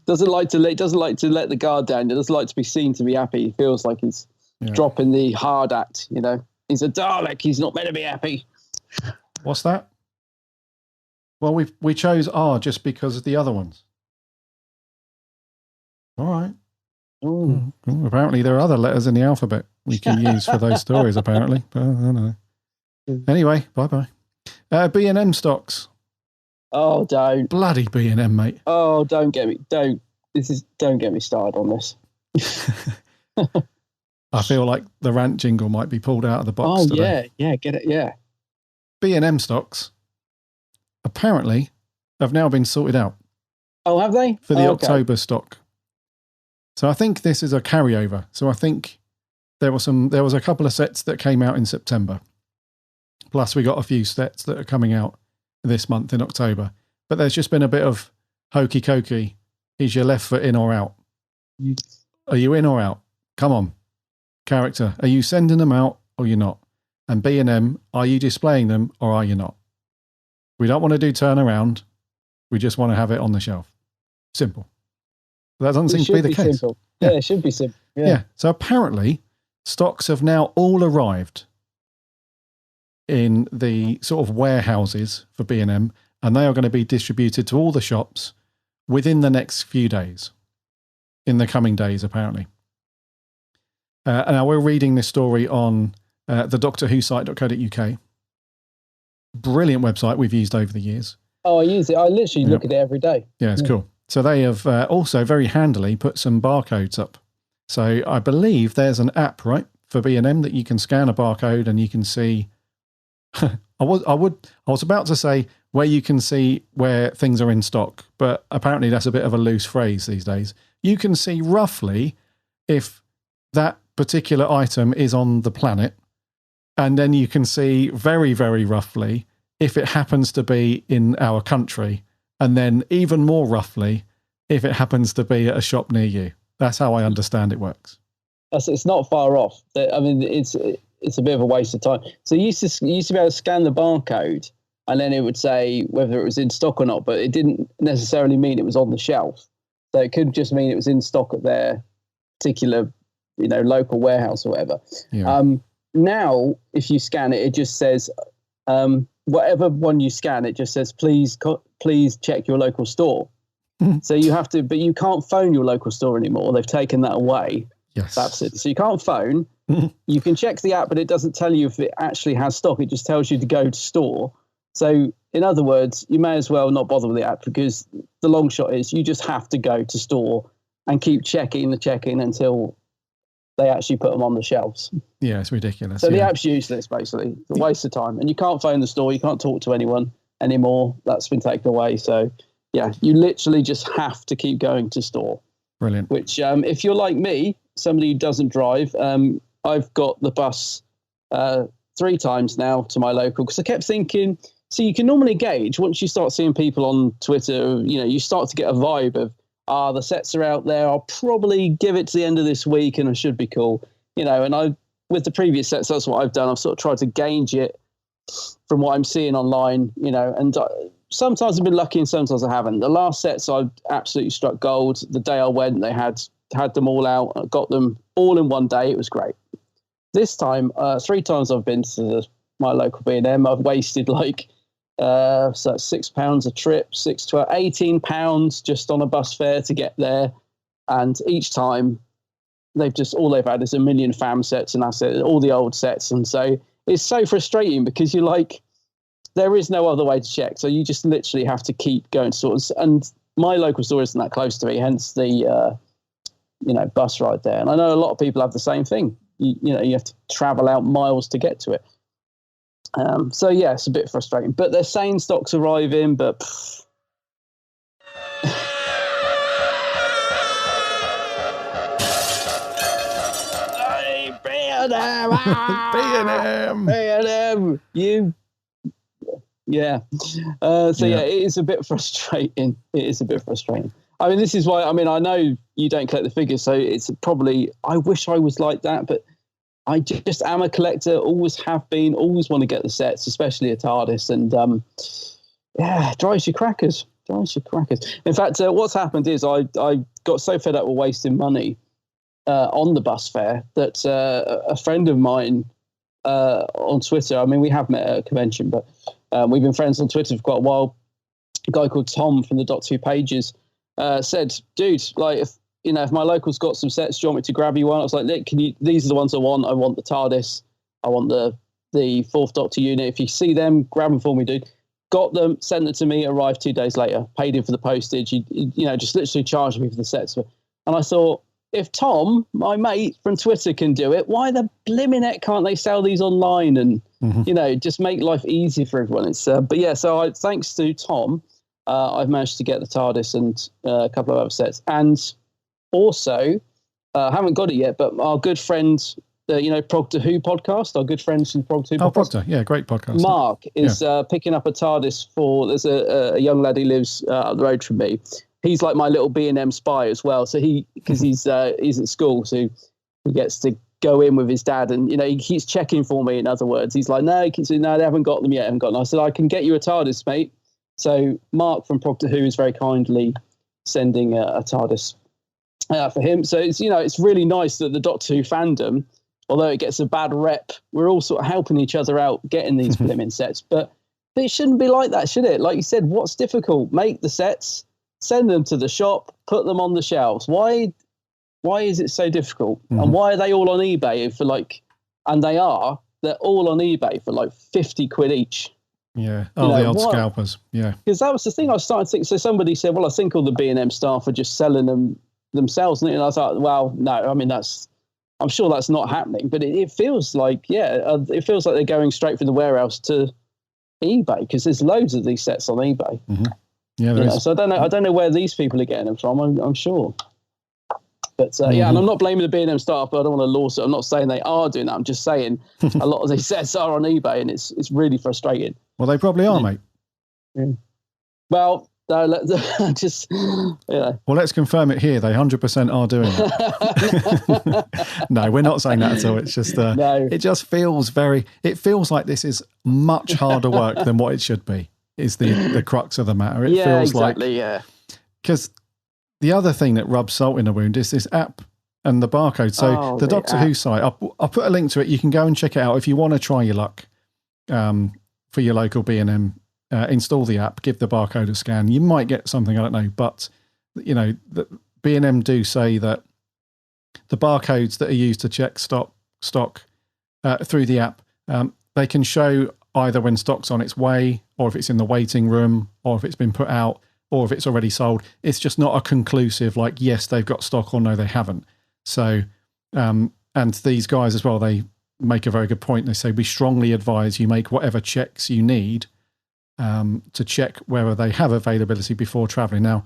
Doesn't like to let the guard down. He doesn't like to be seen to be happy. He feels like he's dropping the hard act. He's a Dalek. He's not meant to be happy. What's that? Well, we chose R just because of the other ones. All right. Apparently, there are other letters in the alphabet we can use for those stories. Apparently, but I don't know. Anyway, bye. B&M stocks. Oh, don't. Bloody B&M, mate. Oh, don't get me started on this. I feel like the rant jingle might be pulled out of the box today. Yeah, get it, yeah. B&M stocks apparently have now been sorted out. Oh, have they? For the October stock. So I think this is a carryover. So I think there was a couple of sets that came out in September. Plus we got a few sets that are coming out this month in October. But there's just been a bit of hokey cokey. Is your left foot in or out? Are you in or out? Come on. Character. Are you sending them out or you're not? And B&M, are you displaying them or are you not? We don't want to do turnaround. We just want to have it on the shelf. Simple. That doesn't seem to be the case. Simple. Yeah, it should be simple. Yeah. So apparently stocks have now all arrived in the sort of warehouses for B&M, and they are going to be distributed to all the shops within the next few days, in the coming days, apparently. And now we're reading this story on the doctorwhosite.co.uk. Brilliant website we've used over the years. Oh, I use it. I literally look at it every day. Yeah, it's cool. So they have also very handily put some barcodes up. So I believe there's an app, right, for B&M that you can scan a barcode and you can see. I was about to say where you can see where things are in stock, but apparently that's a bit of a loose phrase these days. You can see roughly if that particular item is on the planet and then you can see very, very roughly if it happens to be in our country, and then even more roughly if it happens to be at a shop near you. That's how I understand it works. It's not far off. I mean, it's a bit of a waste of time. So you used to be able to scan the barcode, and then it would say whether it was in stock or not, but it didn't necessarily mean it was on the shelf. So it could just mean it was in stock at their particular, local warehouse or whatever. Yeah. Now, if you scan it, it just says, whatever one you scan, it just says, please check your local store. So you have to, but you can't phone your local store anymore. They've taken that away. Yes. That's it. So you can't phone. You can check the app, but it doesn't tell you if it actually has stock. It just tells you to go to store. So in other words, you may as well not bother with the app, because the long shot is you just have to go to store and keep checking until they actually put them on the shelves. Yeah, it's ridiculous. So the app's useless, basically. It's a waste of time. And you can't phone the store. You can't talk to anyone anymore. That's been taken away. So, yeah, you literally just have to keep going to store. Brilliant. Which, if you're like me, somebody who doesn't drive, I've got the bus 3 times now to my local, because I kept thinking, so you can normally gauge once you start seeing people on Twitter, you start to get a vibe of, the sets are out there. I'll probably give it to the end of this week and I should be cool. And with the previous sets, that's what I've done. I've sort of tried to gauge it from what I'm seeing online, and sometimes I've been lucky and sometimes I haven't. The last sets I've absolutely struck gold. The day I went, they had them all out. I got them all in one day. It was great. This time, 3 times I've been to my local B&M. I've wasted so that's £6 a trip, 6, 12, £18 just on a bus fare to get there. And each time all they've had is a million fam sets, and that's it, all the old sets. And so it's so frustrating, because you're like, there is no other way to check. So you just literally have to keep going to stores. And my local store isn't that close to me, hence the, bus ride there. And I know a lot of people have the same thing. You have to travel out miles to get to it. So yeah, it's a bit frustrating, but they're saying stock's arriving, but B&M, yeah. It is a bit frustrating. I mean, this is why, I know you don't collect the figures, so it's probably, I wish I was like that, but I just am a collector, always have been, always want to get the sets, especially a TARDIS, and drives you crackers. In fact, what's happened is I got so fed up with wasting money on the bus fare that a friend of mine on Twitter, we have met at a convention, but we've been friends on Twitter for quite a while, a guy called Tom from the Doctor Who pages, said, dude, if my local's got some sets, do you want me to grab you one? I was like, Nick, these are the ones I want. I want the TARDIS. I want the Fourth Doctor unit. If you see them, grab them for me, dude. Got them, sent them to me, arrived 2 days later, paid him for the postage. He just literally charged me for the sets. And I thought, if Tom, my mate from Twitter, can do it, why the blimmin' heck can't they sell these online and, just make life easy for everyone? So thanks to Tom, I've managed to get the TARDIS and a couple of other sets. And also, I haven't got it yet, but our good friend, Proctor Who podcast, our good friends from Proctor Who podcast. Proctor, yeah, great podcast. Mark is picking up a TARDIS there's a young lad who lives up the road from me. He's like my little B&M spy as well. So because he's at school, so he gets to go in with his dad, and he keeps checking for me. In other words, he's like, no, they haven't got them yet. I said, I can get you a TARDIS, mate. So Mark from Proctor Who is very kindly sending a TARDIS for him. So it's really nice that the Doctor Who fandom, although it gets a bad rep, we're all sort of helping each other out getting these blimmin' sets. But it shouldn't be like that, should it? Like you said, what's difficult? Make the sets, send them to the shop, put them on the shelves. Why is it so difficult? And why are they all on eBay for they're all on eBay for like 50 quid each? Yeah. The old scalpers. Yeah. Because that was the thing I was starting to think. So somebody said, well, I think all the B&M staff are just selling them themselves. And I was like, well, no, I'm sure that's not happening, but it feels like, it feels like they're going straight from the warehouse to eBay, because there's loads of these sets on eBay. Yeah, there is. So I don't know where these people are getting them from. I'm sure. But yeah, and I'm not blaming the B&M staff, but I don't want to lawsuit. I'm not saying they are doing that. I'm just saying a lot of these sets are on eBay, and it's really frustrating. Well, they probably are, mate. Yeah. Well, no, let's just yeah. Well, let's confirm it here. They 100% are doing it. No, we're not saying that at all. It's just No. it just feels very. It feels like this is much harder work than what it should be. Is the crux of the matter? It feels exactly, like yeah. Because the other thing that rubs salt in the wound is this app and the barcode. So the Doctor Who site, I'll put a link to it. You can go and check it out if you want to try your luck for your local B&M. Install the app, give the barcode a scan. You might get something, I don't know. But, you know, the B&M do say that the barcodes that are used to check stock through the app, they can show either when stock's on its way, or if it's in the waiting room, or if it's been put out, or if it's already sold. It's just not a conclusive, like, yes, they've got stock, or no, they haven't. So, and these guys as well, they make a very good point. They say, we strongly advise you make whatever checks you need to check whether they have availability before travelling. Now,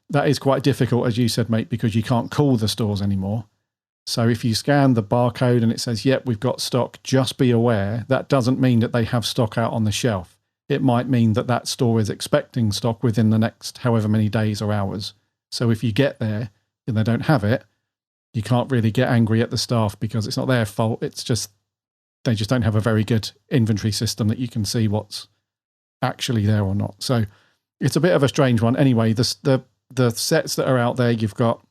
that is quite difficult, as you said, mate, because you can't call the stores anymore. So if you scan the barcode and it says, yep, we've got stock, just be aware that doesn't mean that they have stock out on the shelf. It might mean that that store is expecting stock within the next however many days or hours. So if you get there and they don't have it, you can't really get angry at the staff because it's not their fault. It's just, they just don't have a very good inventory system that you can see what's actually there or not. So it's a bit of a strange one. Anyway, the sets that are out there, you've got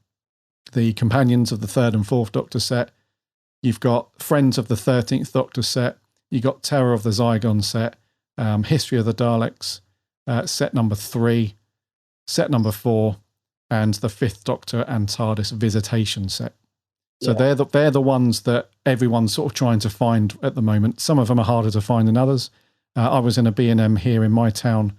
the Companions of the 3rd and 4th Doctor set, you've got Friends of the 13th Doctor set, you've got Terror of the Zygon set, History of the Daleks, set number 3, set number 4, and the 5th Doctor and TARDIS Visitation set. So they're the ones that everyone's sort of trying to find at the moment. Some of them are harder to find than others. I was in a B&M here in my town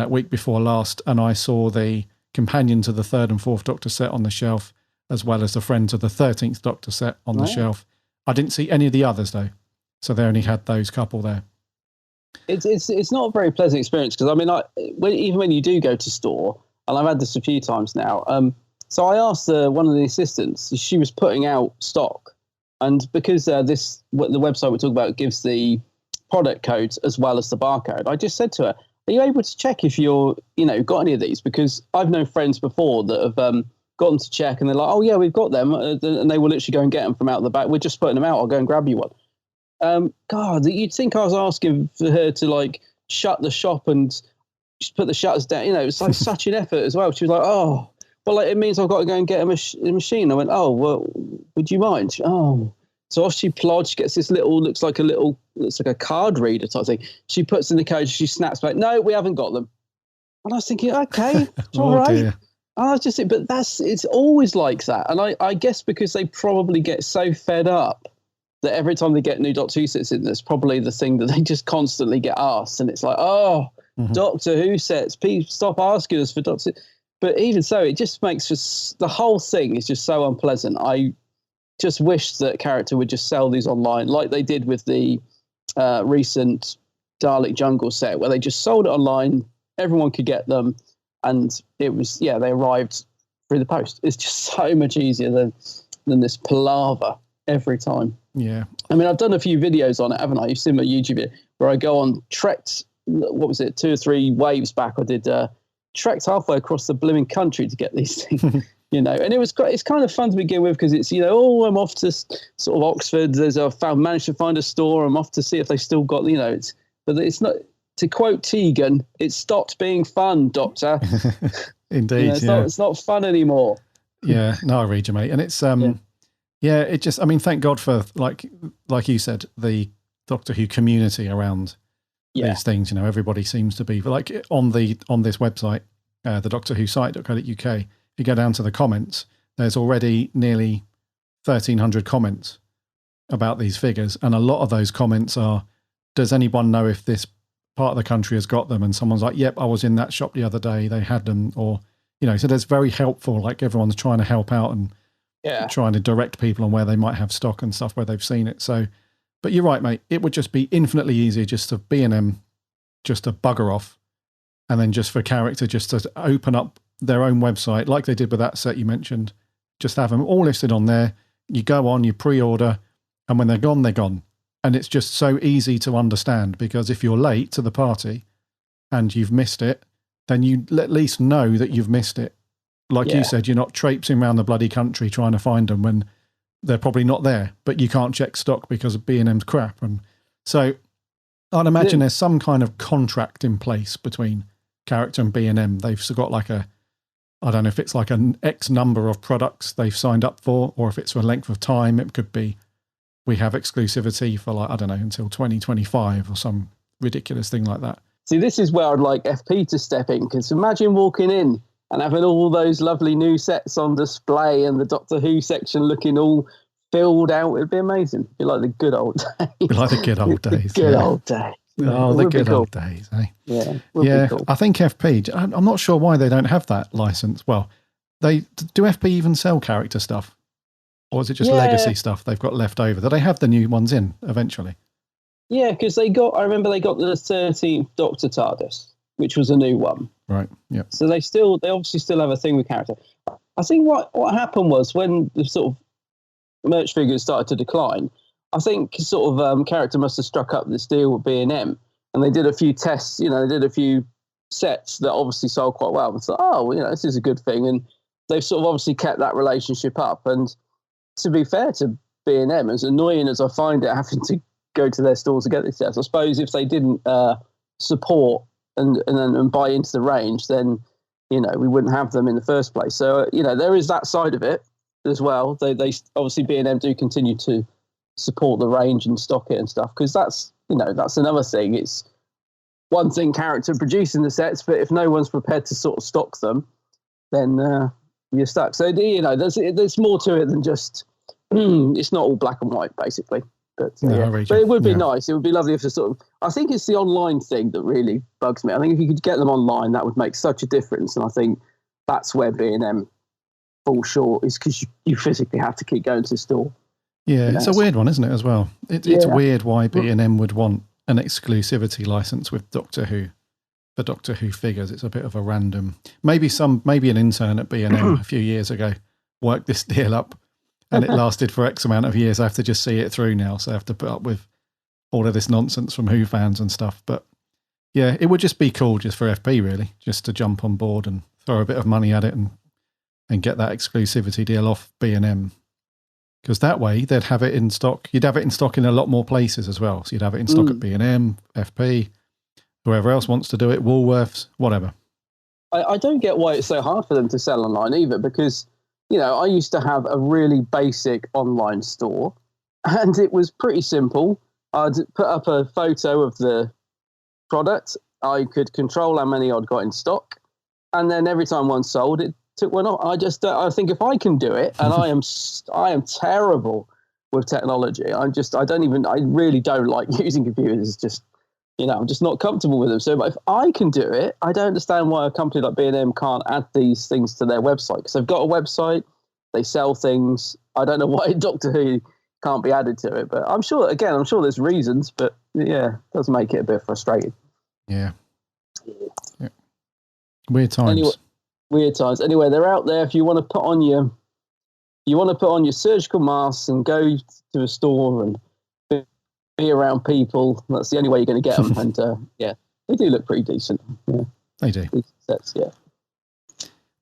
week before last, and I saw the Companions of the 3rd and 4th Doctor set on the shelf, as well as the Friends of the 13th Doctor set on the shelf. I didn't see any of the others, though. So they only had those couple there. It's not a very pleasant experience, because, I mean, even when you do go to store, and I've had this a few times now, so I asked one of the assistants, she was putting out stock, and because the website we talk about gives the product codes as well as the barcode, I just said to her, are you able to check if you're, got any of these? Because I've known friends before that have gotten to check and they're like, oh yeah, we've got them. And they will literally go and get them from out the back. We're just putting them out. I'll go and grab you one. God, you'd think I was asking for her to like shut the shop and just put the shutters down. It's like such an effort as well. She was like, oh, well, like, it means I've got to go and get a machine. I went, oh, well, would you mind? Oh. So off she plods, she gets this looks like a card reader type thing. She puts in the code, she snaps back, no, we haven't got them. And I was thinking, okay, it's all right. Dear. And I was just, but it's always like that. And I guess because they probably get so fed up that every time they get new Doctor Who sets in, that's probably the thing that they just constantly get asked. And it's like, Doctor Who sets, please stop asking us for Doctor Who. But even so, it just makes the whole thing is just so unpleasant. I just wish that character would just sell these online like they did with the recent Dalek Jungle set, where they just sold it online, everyone could get them, and it was, they arrived through the post. It's just so much easier than this palaver every time. Yeah. I mean, I've done a few videos on it, haven't I? You've seen my YouTube video where I go on trekked, what was it, 2 or 3 waves back, I did trekked halfway across the blooming country to get these things. And it's kind of fun to begin with, because it's, I'm off to sort of Oxford. Managed to find a store. I'm off to see if they still got, but it's not, to quote Tegan, it stopped being fun, Doctor. Indeed. It's not fun anymore. Yeah, no, I read you, mate. And it's, it just, I mean, thank God for, like you said, the Doctor Who community around these things. Everybody seems to be, like, on this website, the Doctor Who site.co.uk, you go down to the comments, there's already nearly 1,300 comments about these figures. And a lot of those comments are, does anyone know if this part of the country has got them? And someone's like, yep, I was in that shop the other day, they had them. Or, so there's very helpful, like everyone's trying to help out and trying to direct people on where they might have stock and stuff where they've seen it. So, but you're right, mate. It would just be infinitely easier just to B&M, just to bugger off, and then just for character, just to open up their own website, like they did with that set you mentioned, just have them all listed on there. You go on, you pre-order, and when they're gone, they're gone. And it's just so easy to understand, because if you're late to the party and you've missed it, then you at least know that you've missed it. Like you said, you're not traipsing around the bloody country trying to find them when they're probably not there, but you can't check stock because of B&M's crap. And so I'd imagine there's some kind of contract in place between character and B&M. They've got like I don't know if it's like an X number of products they've signed up for, or if it's for a length of time. It could be, we have exclusivity for like, I don't know, until 2025 or some ridiculous thing like that. See, this is where I'd like FP to step in, because imagine walking in and having all those lovely new sets on display and the Doctor Who section looking all filled out. It'd be amazing. It'd be like the good old days. Like the good old days. Good old days. Oh, the good old days, eh? Yeah. Cool. I think FP, I'm not sure why they don't have that license. Well, do FP even sell character stuff? Or is it just legacy stuff they've got left over? Do they have the new ones in eventually? Yeah, because I remember they got the 13th Doctor TARDIS, which was a new one. Right, yeah. So they obviously still have a thing with character. I think what happened was when the sort of merch figures started to decline, I think sort of character must have struck up this deal with B&M, and they did a few tests, they did a few sets that obviously sold quite well. And thought, this is a good thing. And they've sort of obviously kept that relationship up. And to be fair to B&M, as annoying as I find it having to go to their store to get these sets, I suppose if they didn't support and buy into the range, then, we wouldn't have them in the first place. So, there is that side of it as well. They obviously B&M do continue to support the range and stock it and stuff, because that's another thing. It's one thing character producing the sets, but if no one's prepared to sort of stock them, then you're stuck. So, there's more to it than just, it's not all black and white, basically. But it would be nice. It would be lovely if I think it's the online thing that really bugs me. I think if you could get them online, that would make such a difference. And I think that's where B&M falls short, is because you physically have to keep going to the store. Yeah, it's a weird one, isn't it, as well? It's weird why B&M would want an exclusivity license with Doctor Who, for Doctor Who figures. It's a bit of a random... Maybe an intern at B&M a few years ago worked this deal up, and it lasted for X amount of years. I have to just see it through now, so I have to put up with all of this nonsense from Who fans and stuff. But yeah, it would just be cool just for FP, really, just to jump on board and throw a bit of money at it and get that exclusivity deal off B&M. Because that way they'd have it in stock. You'd have it in stock in a lot more places as well. So you'd have it in stock at B&M, FP, whoever else wants to do it, Woolworths, whatever. I don't get why it's so hard for them to sell online either, because, I used to have a really basic online store and it was pretty simple. I'd put up a photo of the product. I could control how many I'd got in stock. And then every time one sold, it took one off. I think if I can do it, and I am terrible with technology. I really don't like using computers. It's just, I'm just not comfortable with them. So if I can do it, I don't understand why a company like B&M can't add these things to their website, because they've got a website, they sell things. I don't know why Doctor Who can't be added to it, but I'm sure there's reasons, but yeah, it does make it a bit frustrating. Yeah. Weird times. Weird times. Anyway, they're out there. If you want to put on your surgical masks and go to a store and be around people, that's the only way you're going to get them. And they do look pretty decent. Yeah, they do. Sets, yeah.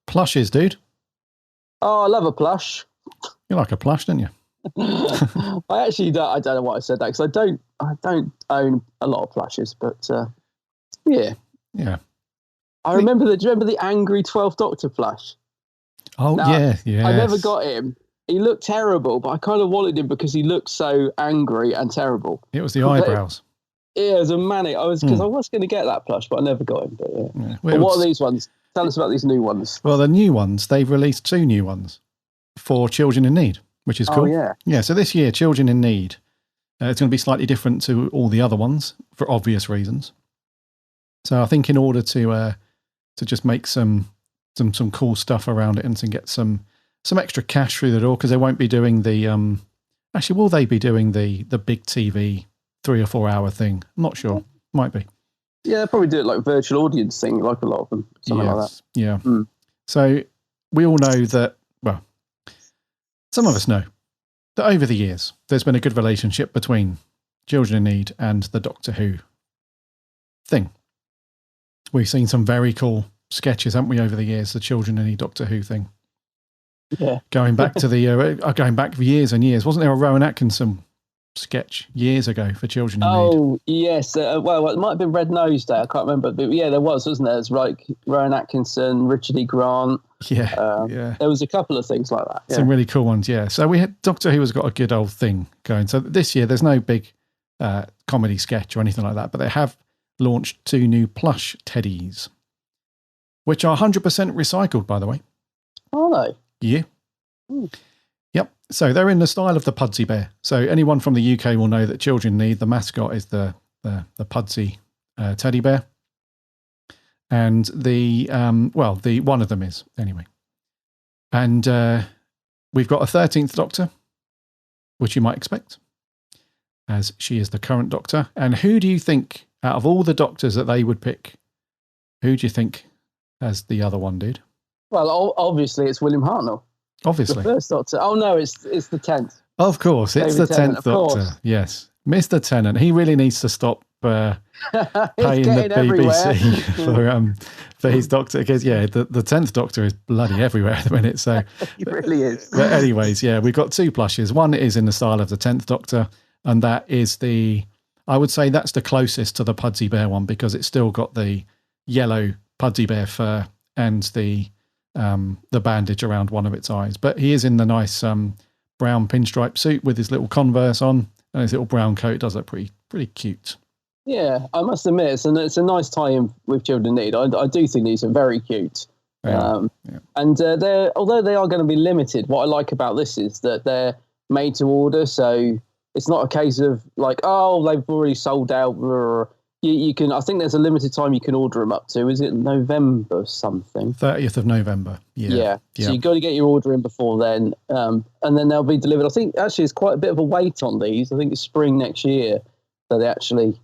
Plushes, dude. Oh, I love a plush. You like a plush, don't you? I actually don't. I don't know why I said that, because I don't own a lot of plushes, but yeah. Do you remember the angry 12th Doctor plush? Oh, yeah. I never got him. He looked terrible, but I kind of wanted him because he looked so angry and terrible. It was the eyebrows. Yeah, it was a manic. I was going to get that plush, but I never got him. But yeah. But what are these ones? Tell us about these new ones. Well, the new ones, they've released 2 new ones for Children in Need, which is cool. Oh, yeah. Yeah, so this year, Children in Need, it's going to be slightly different to all the other ones for obvious reasons. So I think in order to just make some cool stuff around it and to get some extra cash through the door, because they won't be doing the actually, will they be doing the big TV 3 or 4 hour thing? I'm not sure. Might be. Yeah, they'll probably do it like virtual audience thing, like a lot of them, something like that. Yeah. So we all know that, well, Some of us know that over the years, there's been a good relationship between Children in Need and the Doctor Who thing. We've seen some very cool sketches, haven't we, over the years, the Children in Need Doctor Who thing. Yeah. Going back to the, going back for years and years. Wasn't there a Rowan Atkinson sketch years ago for Children in Need? Oh, yes. Well, it might have been Red Nose Day. I can't remember. But yeah, there was, wasn't there? It's like Rowan Atkinson, Richard E. Grant. Yeah, yeah. There was a couple of things like that. Yeah. Some really cool ones, yeah. So we had Doctor Who has got a good old thing going. So this year, there's no big comedy sketch or anything like that, but they have launched 2 new plush teddies, which are 100% recycled, by the way. Are they? Yeah. Yep. So they're in the style of the Pudsey Bear. So anyone from the UK will know that Children Need, the mascot is the Pudsey teddy bear. And the one of them is, anyway. And we've got a 13th Doctor, which you might expect, as she is the current Doctor. And who do you think, out of all the Doctors that they would pick, who do you think as the other one did? Well, obviously it's William Hartnell. Obviously. The first Doctor. Oh, no, it's the 10th. Of course, it's David the Tennant, 10th of Doctor. course. Yes. Mr. Tennant. He really needs to stop paying the BBC for his Doctor. Because, yeah, the 10th Doctor is bloody everywhere at the minute. So He really is. But anyways, yeah, we've got 2 plushes. One is in the style of the 10th Doctor, and that is I would say that's the closest to the Pudsey Bear one, because it's still got the yellow Pudsey Bear fur and the bandage around one of its eyes. But he is in the nice brown pinstripe suit with his little Converse on and his little brown coat. Does look pretty cute. Yeah, I must admit, it's a nice tie-in with Children in Need. I do think these are very cute. And although they are going to be limited, what I like about this is that they're made to order, so it's not a case of like, oh, they've already sold out. You can. I think there's a limited time you can order them up to. Is it November something? 30th of November. Yeah. So you've got to get your order in before then, and then they'll be delivered. I think actually it's quite a bit of a wait on these. I think it's spring next year that they actually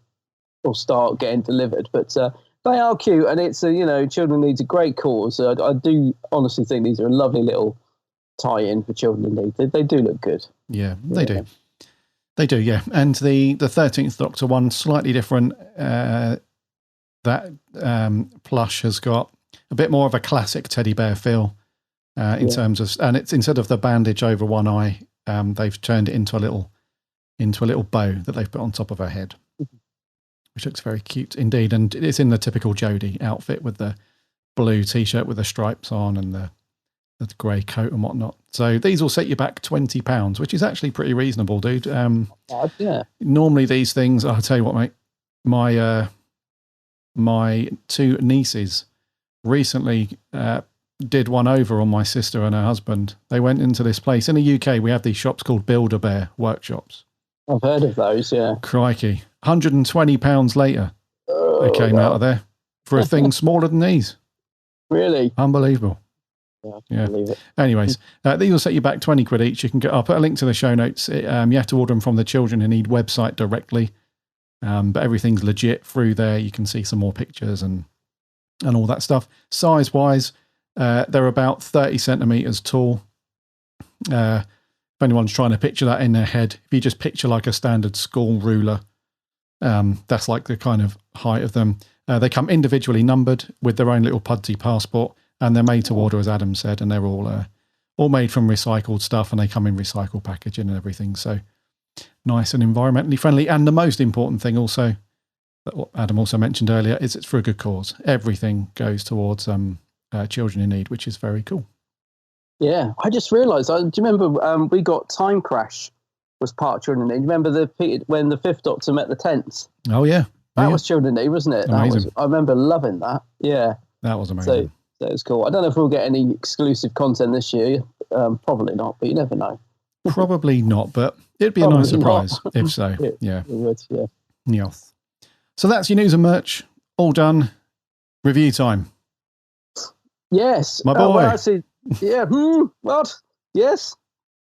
will start getting delivered. But they are cute, and it's Children Needs a great cause. I do honestly think these are a lovely little tie-in for Children in Need. They do look good. Yeah, they do. They do, yeah. And the 13th Doctor one, slightly different. That plush has got a bit more of a classic teddy bear feel in terms of, and it's instead of the bandage over one eye, they've turned it into a little bow that they've put on top of her head, which looks very cute indeed. And it's in the typical Jodie outfit with the blue T-shirt with the stripes on and the grey coat and whatnot. So these will set you back £20, which is actually pretty reasonable, dude. Yeah. Normally these things, I'll tell you what, mate, my 2 nieces recently did one over on my sister and her husband. They went into this place. In the UK, we have these shops called Build-A-Bear workshops. I've heard of those, yeah. Crikey. £120 later, they came out of there for a thing smaller than these. Really? Unbelievable. Yeah. Believe it. Anyways, these will set you back £20 each. I'll put a link to the show notes. You have to order them from the Children in Need website directly, but everything's legit through there. You can see some more pictures and all that stuff. Size wise, they're about 30 centimeters tall. If anyone's trying to picture that in their head, if you just picture like a standard school ruler, that's like the kind of height of them. They come individually numbered with their own little Pudsey passport. And they're made to order, as Adam said, and they're all made from recycled stuff, and they come in recycled packaging and everything. So nice and environmentally friendly. And the most important thing also, that what Adam also mentioned earlier, is it's for a good cause. Everything goes towards Children in Need, which is very cool. Yeah, I just realised. Do you remember we got Time Crash was part of Children in Need? Remember when the 5th Doctor met the 10th? Oh, yeah. That was Children in Need, wasn't it? Amazing. I remember loving that. Yeah. That was amazing. So, that was cool. I don't know if we'll get any exclusive content this year. Probably not, but you never know. Probably not, but it'd be a nice surprise if so. Yeah. It would, yeah. Yes. So that's your news and merch. All done. Review time. Yes. My boy. Well, actually, yeah. What? Yes.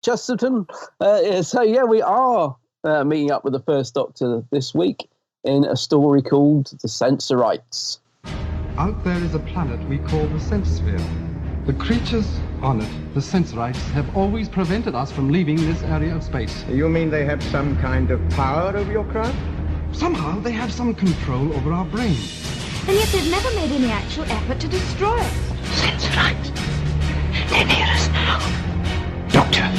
Chesterton. So, yeah, we are meeting up with the First Doctor this week in a story called The Sensorites. Out there is a planet we call the Sense Sphere. The creatures on it, the Sensorites, have always prevented us from leaving this area of space. You mean they have some kind of power over your craft? Somehow they have some control over our brains. And yet they've never made any actual effort to destroy us. Sensorites. They're near us now. Doctor.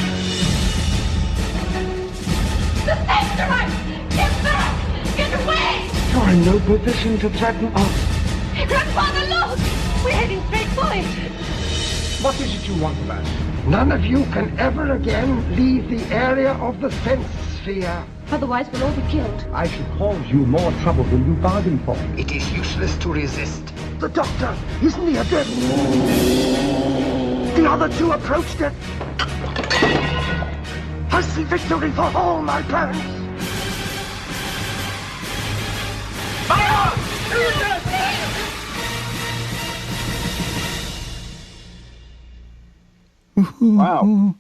The Sensorites! Get back! Get away! You're in no position to threaten us. Grandfather, look! We're heading straight for it. What is it you want, lad? None of you can ever again leave the area of the sense sphere. Otherwise, we'll all be killed. I should cause you more trouble than you bargained for. It is useless to resist. The doctor, isn't he a dead? The other two approached it. I see victory for all my plans. Fire! Wow.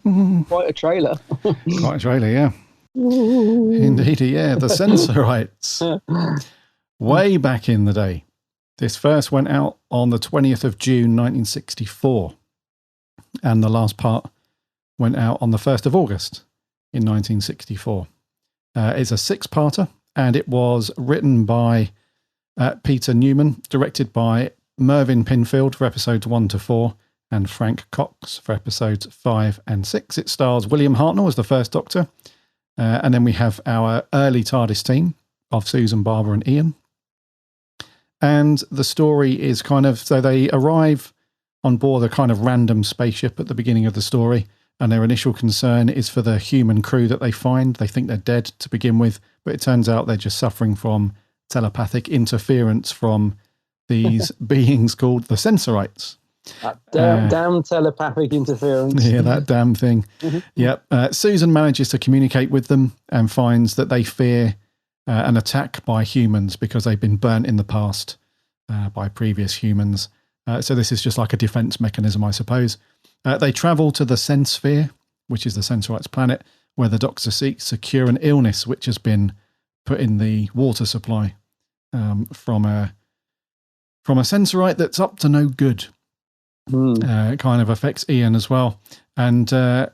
Quite a trailer. Quite a trailer, yeah. Indeed, yeah. The Sensorites. Way back in the day. This first went out on the 20th of June, 1964. And the last part went out on the 1st of August in 1964. It's a six-parter, and it was written by Peter Newman, directed by Mervyn Pinfield for episodes 1 to 4, and Frank Cox for episodes 5 and 6. It stars William Hartnell as the first Doctor. And then we have our early TARDIS team of Susan, Barbara and Ian. And the story is kind of, so they arrive on board a kind of random spaceship at the beginning of the story, and their initial concern is for the human crew that they find. They think they're dead to begin with, but it turns out they're just suffering from telepathic interference from these beings called the Sensorites. Damn telepathic interference. Yeah, that damn thing. Yep. Susan manages to communicate with them and finds that they fear an attack by humans because they've been burnt in the past by previous humans. So this is just like a defense mechanism, I suppose. They travel to the Sensphere, which is the Sensorites planet, where the Doctor seeks to cure an illness which has been put in the water supply from a Sensorite that's up to no good. It kind of affects Ian as well. And and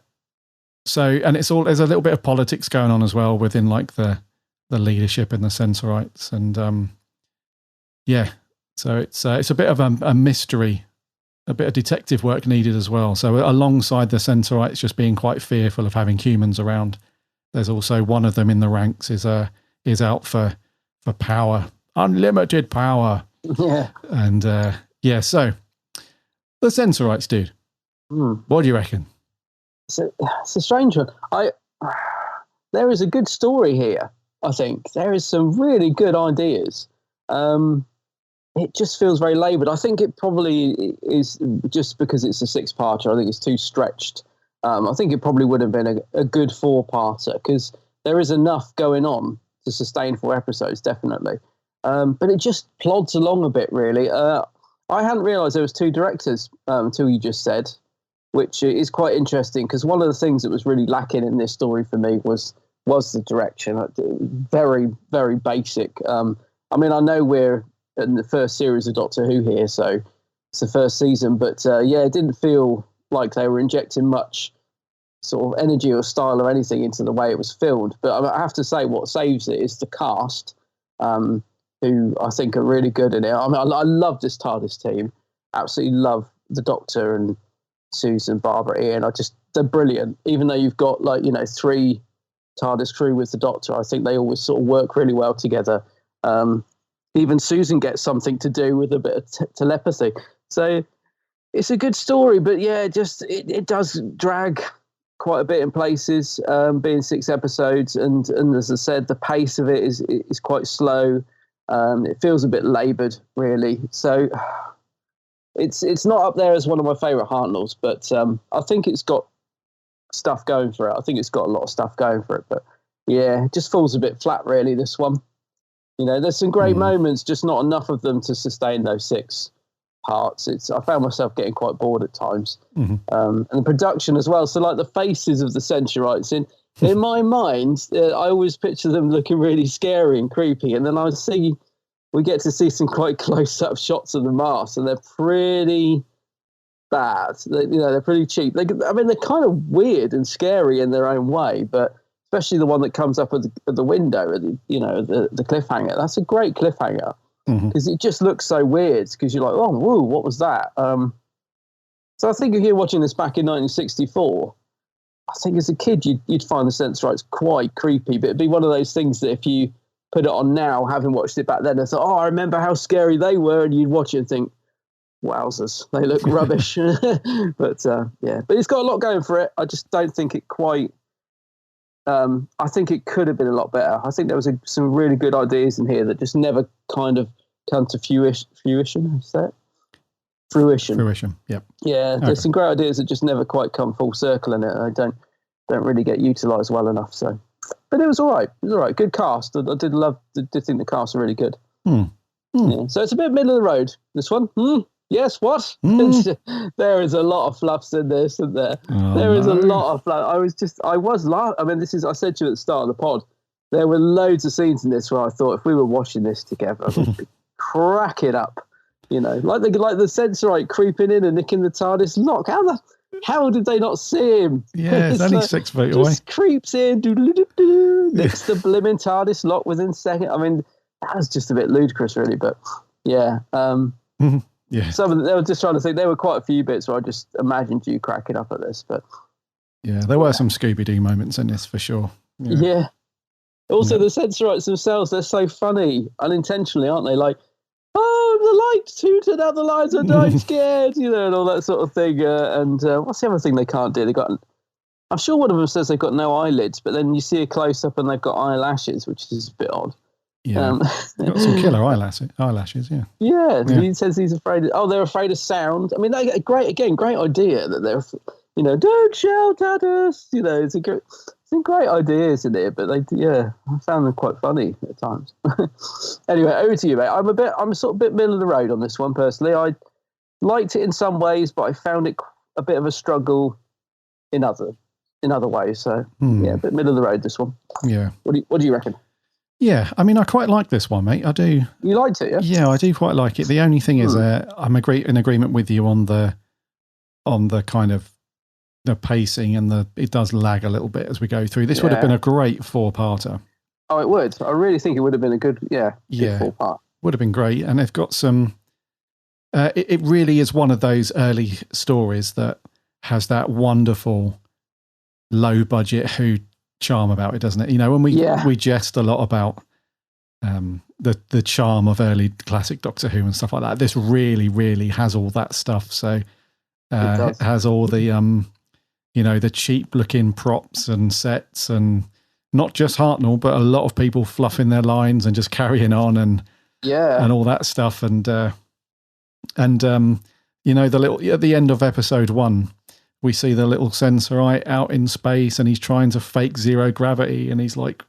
it's all, there's a little bit of politics going on as well within like the leadership in the Sensorites. And yeah, so it's a bit of a mystery, a bit of detective work needed as well. So alongside the Sensorites just being quite fearful of having humans around, there's also one of them in the ranks is out for power, unlimited power. Yeah. And yeah, so the Sensorites, dude. What do you reckon? It's a strange one. There is a good story here, I think. There is some really good ideas. It just feels very laboured. I think it probably is just because it's a six-parter. I think it's too stretched. I think it probably would have been a good four-parter because there is enough going on to sustain 4 episodes, definitely. But it just plods along a bit, really. I hadn't realised there was 2 directors until you just said, which is quite interesting because one of the things that was really lacking in this story for me was the direction. Very, very basic. I mean, I know we're in the first series of Doctor Who here, so it's the first season, but yeah, it didn't feel like they were injecting much sort of energy or style or anything into the way it was filmed. But I have to say what saves it is the cast, who I think are really good in it. I mean, I love this TARDIS team. Absolutely love the Doctor and Susan, Barbara, Ian. They're brilliant. Even though you've got 3 TARDIS crew with the Doctor, I think they always sort of work really well together. Even Susan gets something to do with a bit of telepathy. So it's a good story, but yeah, it does drag quite a bit in places, being 6 episodes. And as I said, the pace of it is quite slow. It feels a bit laboured, really. So it's not up there as one of my favourite Hartnells, but I think it's got stuff going for it. I think it's got a lot of stuff going for it. But yeah, it just falls a bit flat, really, this one. There's some great moments, just not enough of them to sustain those 6 parts. I found myself getting quite bored at times. And the production as well. So like the faces of the Sensorites in my mind, I always picture them looking really scary and creepy. And then we get to see some quite close-up shots of the masks, and they're pretty bad. They're pretty cheap. They're kind of weird and scary in their own way, but especially the one that comes up at the window, the cliffhanger. That's a great cliffhanger because it just looks so weird because you're like, oh, whoa, what was that? So I think if you're watching this back in 1964, I think as a kid you'd find the Sensorites quite creepy, but it'd be one of those things that if you put it on now, having watched it back then, I thought, oh, I remember how scary they were, and you'd watch it and think, wowzers, they look rubbish. But it's got a lot going for it. I just don't think it quite. I think it could have been a lot better. I think there was some really good ideas in here that just never kind of come to fruition. Is that? Fruition. Yep. Yeah, there's some great ideas that just never quite come full circle in it. And I don't really get utilised well enough. So, but it was all right. It was all right. Good cast. I did think the cast were really good. Yeah. So it's a bit middle of the road. This one. Yes. What? There is a lot of fluffs in this, isn't there? There is a lot of fluff. I was laughing. I mean, I said to you at the start of the pod. There were loads of scenes in this where I thought if we were watching this together, we'd be cracking up. Like the Sensorite creeping in and nicking the TARDIS lock. How did they not see him? Yeah, it's only 6 feet away. Just creeps in, nicks the blimmin' TARDIS lock within seconds. I mean, that was just a bit ludicrous, really. But yeah, yeah. Some of them, they were just trying to think. There were quite a few bits where I just imagined you cracking up at this. But yeah, there were some Scooby-Doo moments in this for sure. Yeah. Also, the Sensorites themselves, they're so funny unintentionally, aren't they? Like, oh, the light tooted out the lights and I'm scared, and all that sort of thing. And what's the other thing they can't do? I'm sure one of them says they've got no eyelids, but then you see a close-up and they've got eyelashes, which is a bit odd. Yeah, got some killer eyelashes, yeah. Yeah, he says he's afraid they're afraid of sound. I mean, great idea that they're, don't shout at us, some great ideas in there, but I found them quite funny at times. Anyway, over to you, mate. I'm sort of a bit middle of the road on this one, personally. I liked it in some ways, but I found it a bit of a struggle in other ways. So, yeah, a bit middle of the road, this one. Yeah. What do you reckon? Yeah, I mean, I quite like this one, mate. I do. You liked it, yeah? Yeah, I do quite like it. The only thing is, I'm in agreement with you on the kind of the pacing and it does lag a little bit as we go through. This would have been a great 4-parter. Oh, it would. I really think it would have been a good 4-part. Would have been great, and they've got some. It really is one of those early stories that has that wonderful low budget Who charm about it, doesn't it? When we jest a lot about the charm of early classic Doctor Who and stuff like that. This really, really has all that stuff. So it has all the the cheap looking props and sets, and not just Hartnell, but a lot of people fluffing their lines and just carrying on and all that stuff. And the little at the end of episode 1. We see the little Sensorite out in space and he's trying to fake zero gravity and he's like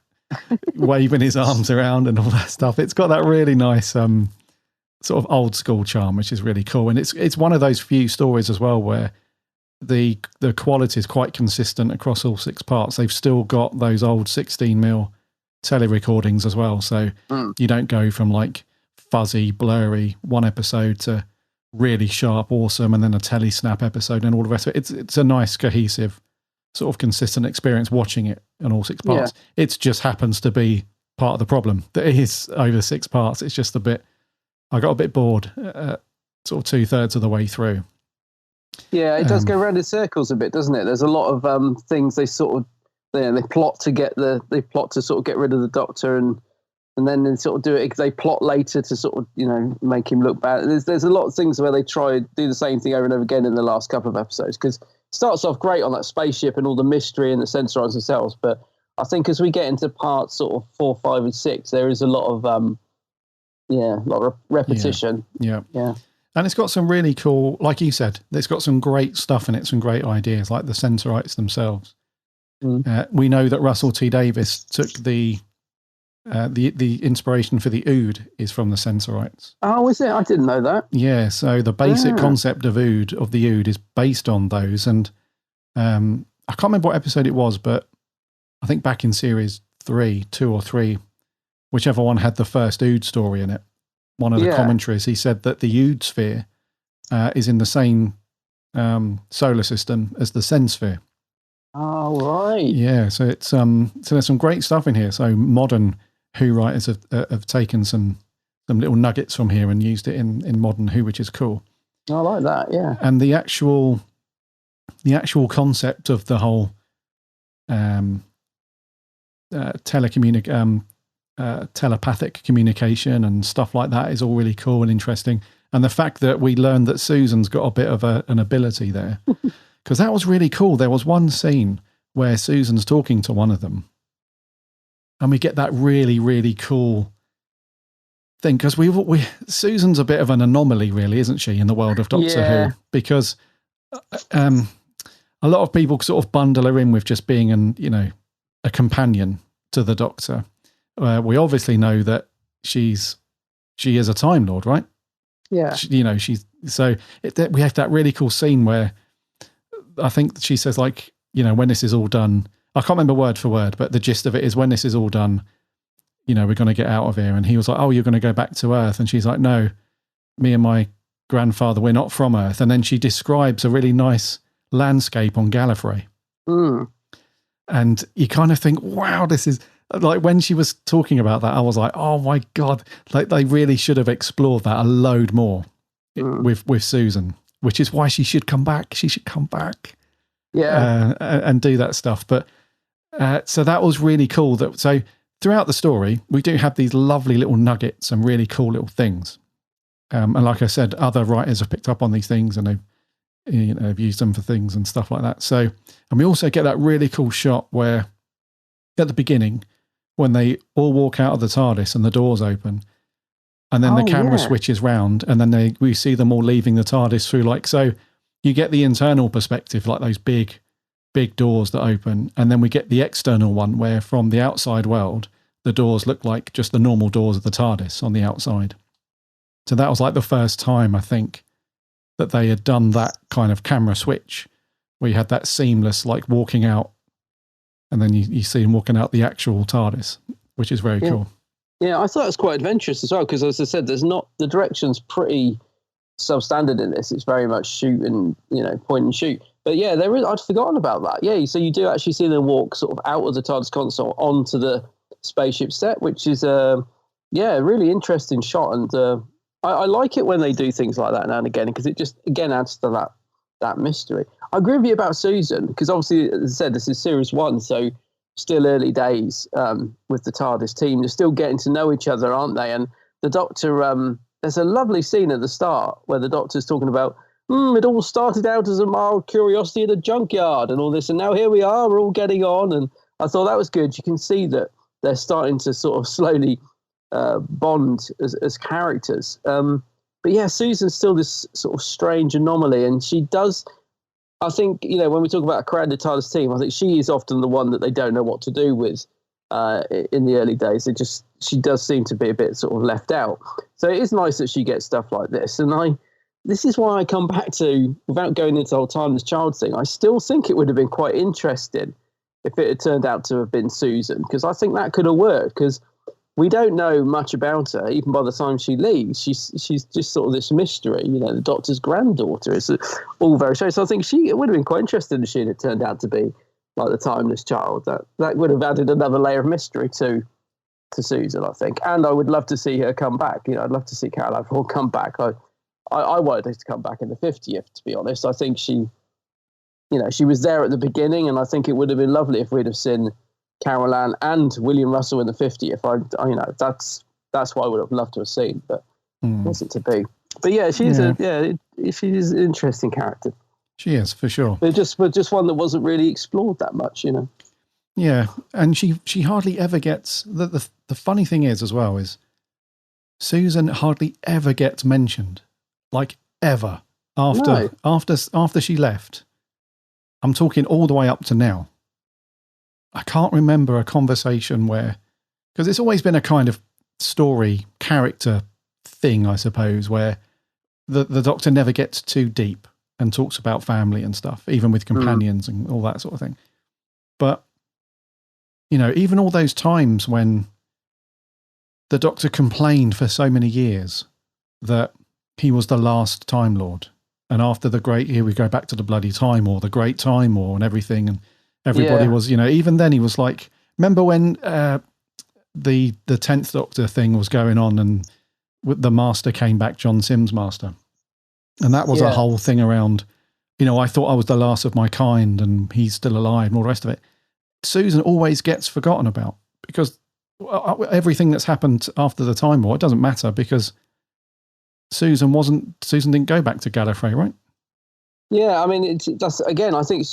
waving his arms around and all that stuff. It's got that really nice sort of old school charm, which is really cool. And it's one of those few stories as well where the quality is quite consistent across all 6 parts. They've still got those old 16mm tele-recordings as well. So you don't go from like fuzzy, blurry one episode to really sharp, awesome, and then a telesnap episode and all the rest of it. It's a nice, cohesive, sort of consistent experience watching it in all 6 parts. Yeah. It just happens to be part of the problem that it is over 6 parts. It's just I got a bit bored sort of 2/3 of the way through. Yeah, it does go around in circles a bit, doesn't it? There's a lot of things they sort of they plot to sort of get rid of the Doctor and then they sort of do it. They plot later to sort of make him look bad. There's a lot of things where they try to do the same thing over and over again in the last couple of episodes, because it starts off great on that spaceship and all the mystery and the Sensorites themselves. But I think as we get into parts sort of 4, 5, and 6, there is a lot of repetition. Yeah. And it's got some really cool, like you said, it's got some great stuff in it, some great ideas, like the Sensorites themselves. We know that Russell T Davies took the inspiration for the Ood is from the Sensorites. Oh, is it? I didn't know that. Yeah, so the basic concept of the Ood is based on those. And I can't remember what episode it was, but I think back in series 2 or 3, whichever one had the first Ood story in it, one of the commentaries, he said that the Ood sphere is in the same solar system as the Sensphere. Oh, right. Yeah, so it's so there's some great stuff in here. So modern Who writers have taken some little nuggets from here and used it in modern Who, which is cool. I like that, yeah. And the actual concept of the whole telepathic communication and stuff like that is all really cool and interesting. And the fact that we learned that Susan's got a bit of an ability there, because that was really cool. There was one scene where Susan's talking to one of them, and we get that really, really cool thing, because Susan's a bit of an anomaly, really, isn't she, in the world of Doctor Who? Because a lot of people sort of bundle her in with just being a companion to the Doctor. We obviously know that she is a Time Lord, right? Yeah. We have that really cool scene where I think she says, like, when this is all done, I can't remember word for word, but the gist of it is, when this is all done, we're going to get out of here. And he was like, oh, you're going to go back to Earth. And she's like, no, me and my grandfather, we're not from Earth. And then she describes a really nice landscape on Gallifrey. Mm. And you kind of think, wow, this is... Like, when she was talking about that, I was like, oh my God, like they really should have explored that a load more with Susan, which is why she should come back. She should come back. Yeah. And do that stuff. But so that was really cool. So throughout the story, we do have these lovely little nuggets and really cool little things. And like I said, other writers have picked up on these things and they've used them for things and stuff like that. So, and we also get that really cool shot where at the beginning, when they all walk out of the TARDIS and the doors open, and then the camera switches round, and then we see them all leaving the TARDIS through, like, so you get the internal perspective, like those big doors that open, and then we get the external one where from the outside world, the doors look like just the normal doors of the TARDIS on the outside. So that was like the first time, I think, that they had done that kind of camera switch, where you had that seamless, like, walking out, and then you see him walking out the actual TARDIS, which is very cool. Yeah, I thought it was quite adventurous as well, because as I said, the direction's pretty substandard in this. It's very much shoot and, point and shoot. But yeah, I'd forgotten about that. Yeah, so you do actually see them walk sort of out of the TARDIS console onto the spaceship set, which is a really interesting shot. And I like it when they do things like that now and again, because it just, again, adds to that mystery. I agree with you about Susan, because obviously, as I said, this is series 1, so still early days with the TARDIS team. They're still getting to know each other, aren't they? And the Doctor, there's a lovely scene at the start where the Doctor's talking about, it all started out as a mild curiosity at a junkyard and all this, and now here we are, we're all getting on. And I thought that was good. You can see that they're starting to sort of slowly bond as characters. But yeah, Susan's still this sort of strange anomaly, and she does... I think, when we talk about a crowded TARDIS team, I think she is often the one that they don't know what to do with in the early days. She does seem to be a bit sort of left out. So it is nice that she gets stuff like this. And this is why I come back to, without going into the whole Timeless Child thing, I still think it would have been quite interesting if it had turned out to have been Susan, because I think that could have worked, because we don't know much about her, even by the time she leaves. She's just sort of this mystery, the Doctor's granddaughter. It's all very strange. So I think it would have been quite interesting if she had turned out to be like the Timeless Child. That would have added another layer of mystery to Susan, I think. And I would love to see her come back. I'd love to see Carol Averill come back. I wanted her to come back in the 50th, to be honest. I think she was there at the beginning, and I think it would have been lovely if we'd have seen Carol Ann and William Russell in the 50th. That's what I would have loved to have seen, but wasn't to be. But yeah, she's she's an interesting character. She is, for sure. But just one that wasn't really explored that much, Yeah, and she hardly ever gets... The funny thing is, as well, is Susan hardly ever gets mentioned. Like, ever. After she left. I'm talking all the way up to now. I can't remember a conversation where... Because it's always been a kind of story, character thing, I suppose, where the Doctor never gets too deep and talks about family and stuff, even with companions and all that sort of thing. But, even all those times when the Doctor complained for so many years that he was the last Time Lord, And after the great, here we go back to the bloody Time War, the Great Time War and everything. And everybody was, even then he was like, remember when the 10th Doctor thing was going on and the Master came back, John Sims Master. And that was a whole thing around, I thought I was the last of my kind and he's still alive and all the rest of it. Susan always gets forgotten about because everything that's happened after the Time War, it doesn't matter because Susan didn't go back to Gallifrey, right? Yeah, I mean, I think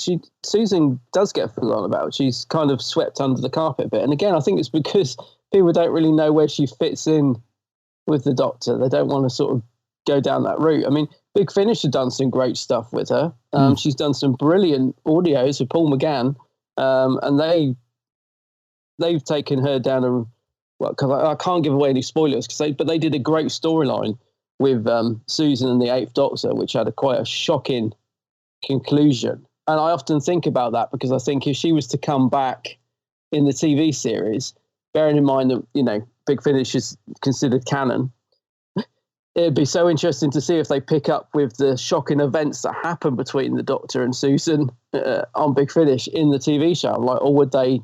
Susan does get forgotten about. She's kind of swept under the carpet a bit. And again, I think it's because people don't really know where she fits in with the Doctor. They don't want to sort of go down that route. I mean, Big Finish has done some great stuff with her. She's done some brilliant audios with Paul McGann, and they've taken her down because I can't give away any spoilers, but they did a great storyline with Susan and the Eighth Doctor, which had quite a shocking conclusion. And I often think about that because I think if she was to come back in the TV series, bearing in mind that, Big Finish is considered canon, it'd be so interesting to see if they pick up with the shocking events that happen between the Doctor and Susan on Big Finish in the TV show, or would they,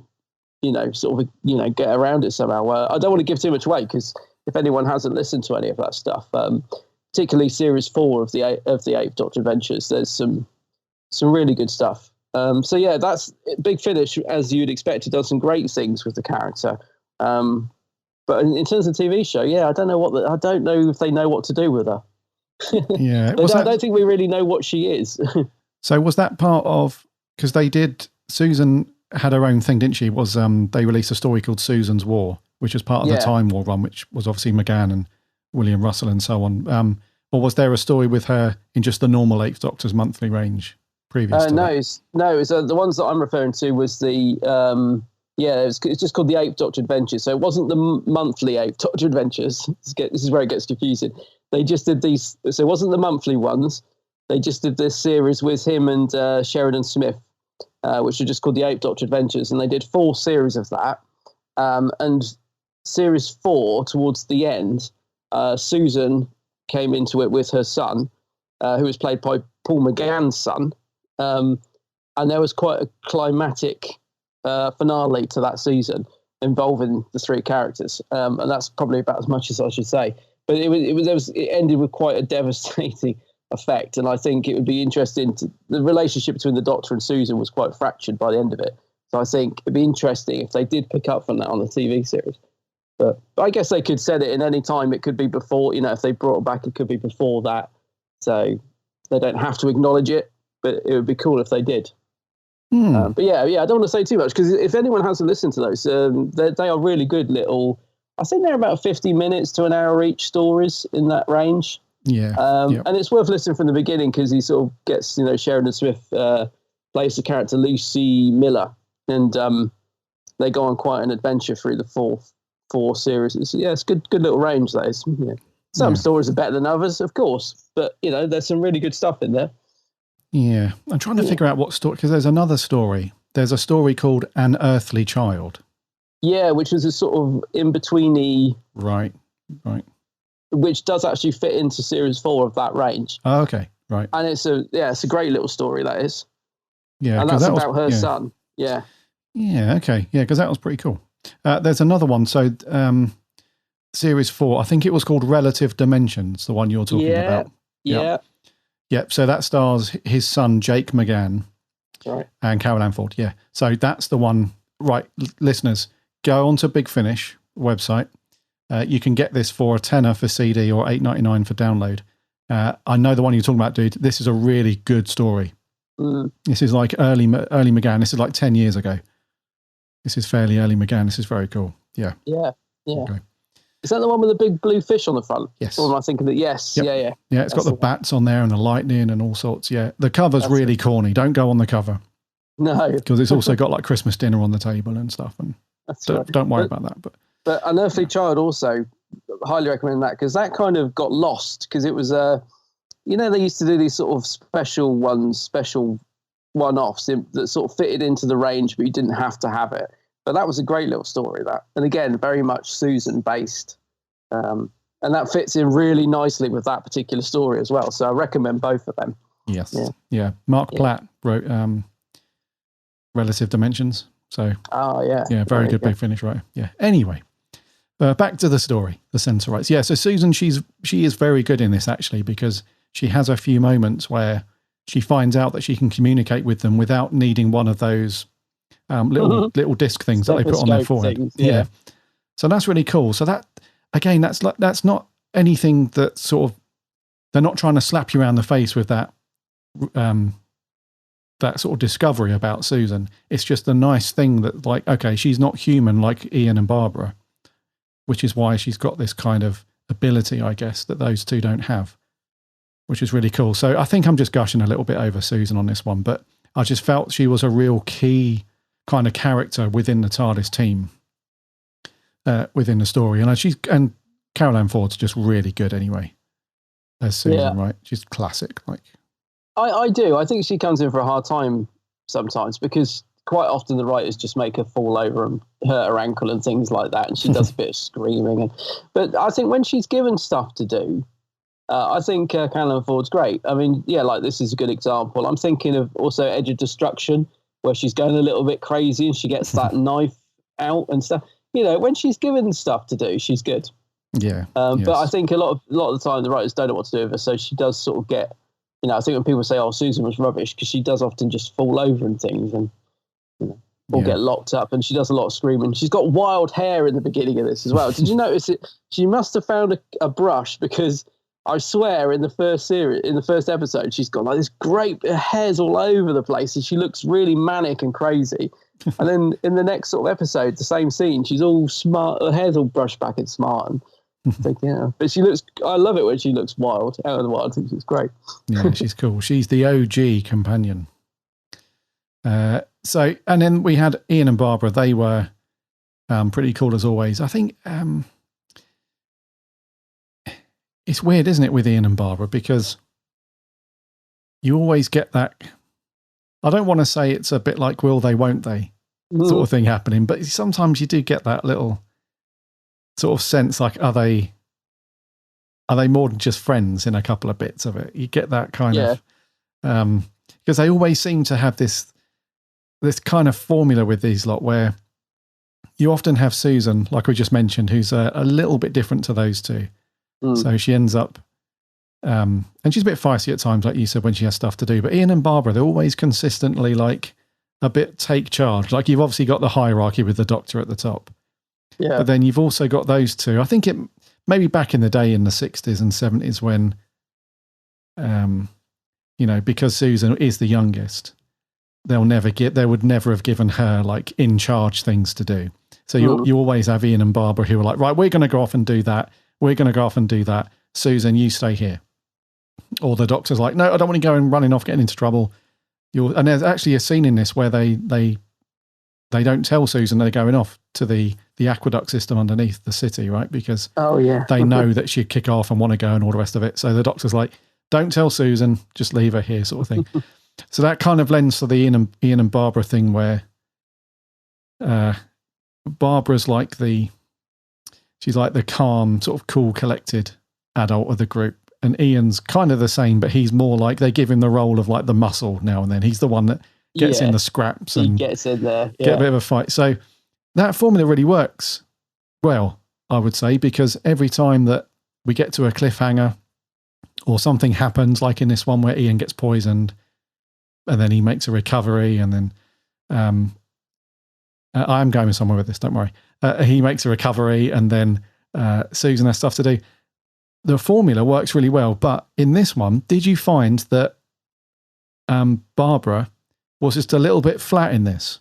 get around it somehow? I don't want to give too much away because if anyone hasn't listened to any of that stuff, particularly Series 4 of the Eighth Doctor Adventures, there's some really good stuff. That's Big Finish, as you'd expect. It does some great things with the character. But in terms of TV show, I don't know I don't know if they know what to do with her. Yeah, I don't think we really know what she is. So was that part of, because Susan had her own thing, didn't she? Was they released a story called Susan's War, which was part of the Time War run, which was obviously McGann and William Russell and so on. Or was there a story with her in just the normal Eighth Doctor's monthly range previous to that? No, it's the ones that I'm referring to was the... it's just called the Eighth Doctor Adventures. So it wasn't the monthly Eighth Doctor Adventures. This is where it gets confusing. They just did these. So it wasn't the monthly ones. They just did this series with him and Sheridan Smith, which are just called the Eighth Doctor Adventures. And they did 4 series of that. And series 4, towards the end, Susan came into it with her son, who was played by Paul McGann's son. And there was quite a climatic finale to that season involving the 3 characters, and that's probably about as much as I should say. But it ended with quite a devastating effect, and I think it would be interesting. The relationship between the Doctor and Susan was quite fractured by the end of it, so I think it'd be interesting if they did pick up from that on the TV series. But I guess they could set it in any time. It could be before, if they brought it back, it could be before that, so they don't have to acknowledge it. But it would be cool if they did. But I don't want to say too much because if anyone hasn't listened to those, they are really good little. I think they're about 50 minutes to an hour each stories in that range. Yeah, and it's worth listening from the beginning because he sort of gets, Sheridan Smith plays the character Lucy Miller, and they go on quite an adventure through the four series. It's good little range. That is. Yeah. Some stories are better than others, of course, but there's some really good stuff in there. Yeah, I'm trying to figure out what story, because there's another story. There's a story called An Earthly Child. Yeah, which is a sort of in-betweeny... Right. Which does actually fit into Series 4 of that range. Oh, okay, right. And it's a great little story, that is. Yeah, and that's about her son. Yeah. Yeah, okay. Yeah, because that was pretty cool. There's another one. So, Series 4, I think it was called Relative Dimensions, the one you're talking about. Yeah. Yep, so that stars his son, Jake McGann, and Carol Ann Ford. Yeah, so that's the one. Right, listeners, go on to Big Finish website. You can get this for $10 for CD or $8.99 for download. I know the one you're talking about, dude. This is a really good story. This is like early McGann. This is like 10 years ago. This is fairly early McGann. This is very cool. Yeah. Yeah. Okay. Is that the one with the big blue fish on the front? Yes. Or am I thinking that? Yes. Yep. Yeah. Yeah, it's got the bats on there and the lightning and all sorts. Yeah. The cover's really corny. Don't go on the cover. No. Because it's also got like Christmas dinner on the table and stuff. And don't worry about that. But An Earthly Child also, highly recommend that because that kind of got lost because it was, they used to do these sort of special one-offs that sort of fitted into the range, but you didn't have to have it. But that was a great little story, that. And again, very much Susan-based. And that fits in really nicely with that particular story as well. So I recommend both of them. Yes. Yeah. Mark Platt wrote Relative Dimensions. So, yeah, very good Big Finish writer. Yeah. Anyway, back to the story, the Sensorites. Yeah. So Susan, she is very good in this actually, because she has a few moments where she finds out that she can communicate with them without needing one of those little disc things that they put on their forehead. Things, yeah. So that's really cool. So that, again, that's not anything that sort of, they're not trying to slap you around the face with that that sort of discovery about Susan. It's just a nice thing that, like, okay, she's not human like Ian and Barbara, which is why she's got this kind of ability, I guess, that those two don't have, which is really cool. So I think I'm just gushing a little bit over Susan on this one, but I just felt she was a real key kind of character within the TARDIS team, within the story. And Carol Ann Ford's just really good anyway as Susan, right? She's classic. Like, I do. I think she comes in for a hard time sometimes, because quite often the writers just make her fall over and hurt her ankle and things like that, and she does a bit of screaming. But I think when she's given stuff to do, I think Carol Ann Ford's great. I mean, like this is a good example. I'm thinking of also Edge of Destruction, where she's going a little bit crazy and she gets that knife out and stuff. When she's given stuff to do, she's good. Yeah. But I think a lot of the time the writers don't know what to do with her, so she does sort of get, I think when people say, "Oh, Susan was rubbish," because she does often just fall over and things, and or get locked up, and she does a lot of screaming. She's got wild hair in the beginning of this as well. Did you notice it? She must have found a brush, because I swear in the first episode, she's got like this great hairs all over the place, and she looks really manic and crazy. And then in the next sort of episode, the same scene, she's all smart, her hair's all brushed back and smart, and but she looks, I love it when she looks wild, out of the wild. I think she's great. Yeah, she's cool. She's the OG companion. So, and then we had Ian and Barbara. They were pretty cool as always. I think it's weird, isn't it, with Ian and Barbara, because you always get that, I don't want to say it's a bit like will they, won't they sort of thing happening, but sometimes you do get that little sort of sense, like, are they more than just friends in a couple of bits of it? You get that kind of, because they always seem to have this kind of formula with these lot, where you often have Susan, like we just mentioned, who's a little bit different to those two. So she ends up, and she's a bit feisty at times, like you said, when she has stuff to do. But Ian and Barbara, they're always consistently like a bit take charge. Like, you've obviously got the hierarchy with the Doctor at the top. Yeah. But then you've also got those two. I think it maybe back in the day in the 60s and 70s when, because Susan is the youngest, they would never have given her like in charge things to do. So you always have Ian and Barbara who are like, right, we're going to go off and do that. We're going to go off and do that. Susan, you stay here. Or the Doctor's like, no, I don't want to go and running off, getting into trouble. And there's actually a scene in this where they don't tell Susan they're going off to the aqueduct system underneath the city, right? Because they know that she'd kick off and want to go and all the rest of it. So the Doctor's like, don't tell Susan, just leave her here, sort of thing. So that kind of lends to the Ian and Barbara thing, where Barbara's like she's like the calm, sort of cool, collected adult of the group. And Ian's kind of the same, but he's more like, they give him the role of like the muscle now and then. He's the one that gets in the scraps and gets in there. Get a bit of a fight. So that formula really works well, I would say, because every time that we get to a cliffhanger or something happens, like in this one where Ian gets poisoned and then he makes a recovery, and then I'm going somewhere with this, don't worry. He makes a recovery, and then Susan has stuff to do. The formula works really well. But in this one, did you find that Barbara was just a little bit flat in this?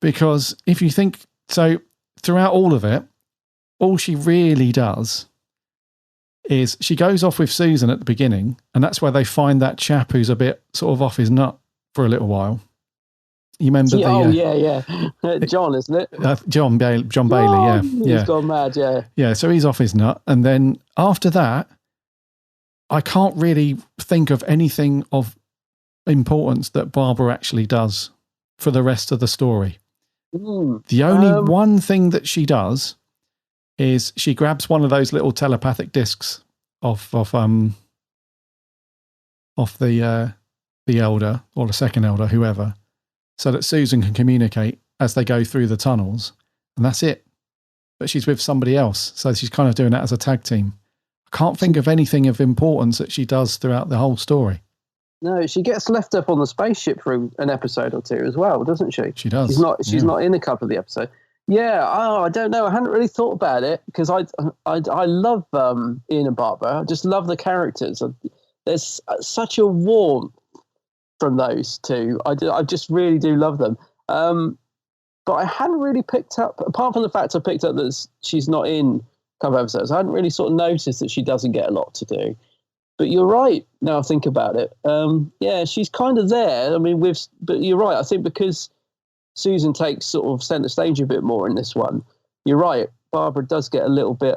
Because if you think, so throughout all of it, all she really does is she goes off with Susan at the beginning, and that's where they find that chap who's a bit sort of off his nut for a little while. You remember John, isn't it? John Bailey, He's gone mad, Yeah, so he's off his nut. And then after that, I can't really think of anything of importance that Barbara actually does for the rest of the story. The only one thing that she does is she grabs one of those little telepathic discs off the elder or the second elder, whoever, so that Susan can communicate as they go through the tunnels, and that's it. But she's with somebody else, so she's kind of doing that as a tag team. I can't think of anything of importance that she does throughout the whole story. No, she gets left up on the spaceship for an episode or two as well, doesn't she? She does. She's not in a couple of the episodes. Yeah, I don't know. I hadn't really thought about it because I love Ian and Barbara. I just love the characters. There's such a warmth from those two. I just really do love them. But I hadn't really picked up, apart from the fact I picked up that she's not in a couple of episodes, I hadn't really sort of noticed that she doesn't get a lot to do. But you're right, now I think about it. Yeah, she's kind of there. I mean, but you're right. I think because Susan takes sort of centre stage a bit more in this one, you're right. Barbara does get a little bit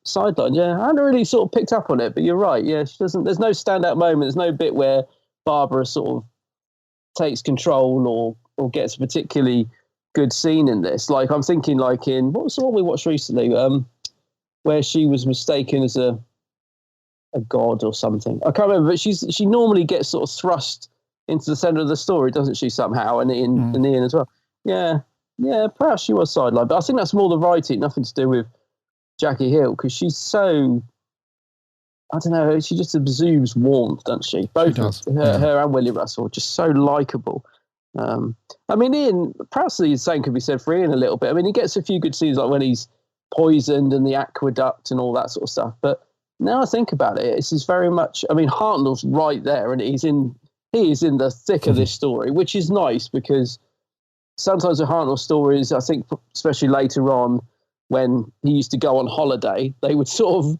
sidelined. Yeah, I hadn't really sort of picked up on it, but you're right. Yeah, she doesn't. There's no standout moment. There's no bit where Barbara sort of takes control or gets a particularly good scene in this. Like I'm thinking, like in what was the one we watched recently, where she was mistaken as a god or something. I can't remember, but she normally gets sort of thrust into the centre of the story, doesn't she, somehow, and Ian as well. Yeah, perhaps she was sidelined, but I think that's more the writing, nothing to do with Jackie Hill, because she's so, I don't know, she just exudes warmth, doesn't she? Both her and William Russell, just so likeable. I mean, Ian, perhaps the same could be said for Ian a little bit. I mean, he gets a few good scenes, like when he's poisoned and the aqueduct and all that sort of stuff, but now I think about it, this is very much, I mean, Hartnell's right there, and he is in the thick of this story, which is nice, because sometimes with Hartnell stories, I think, especially later on, when he used to go on holiday, they would sort of,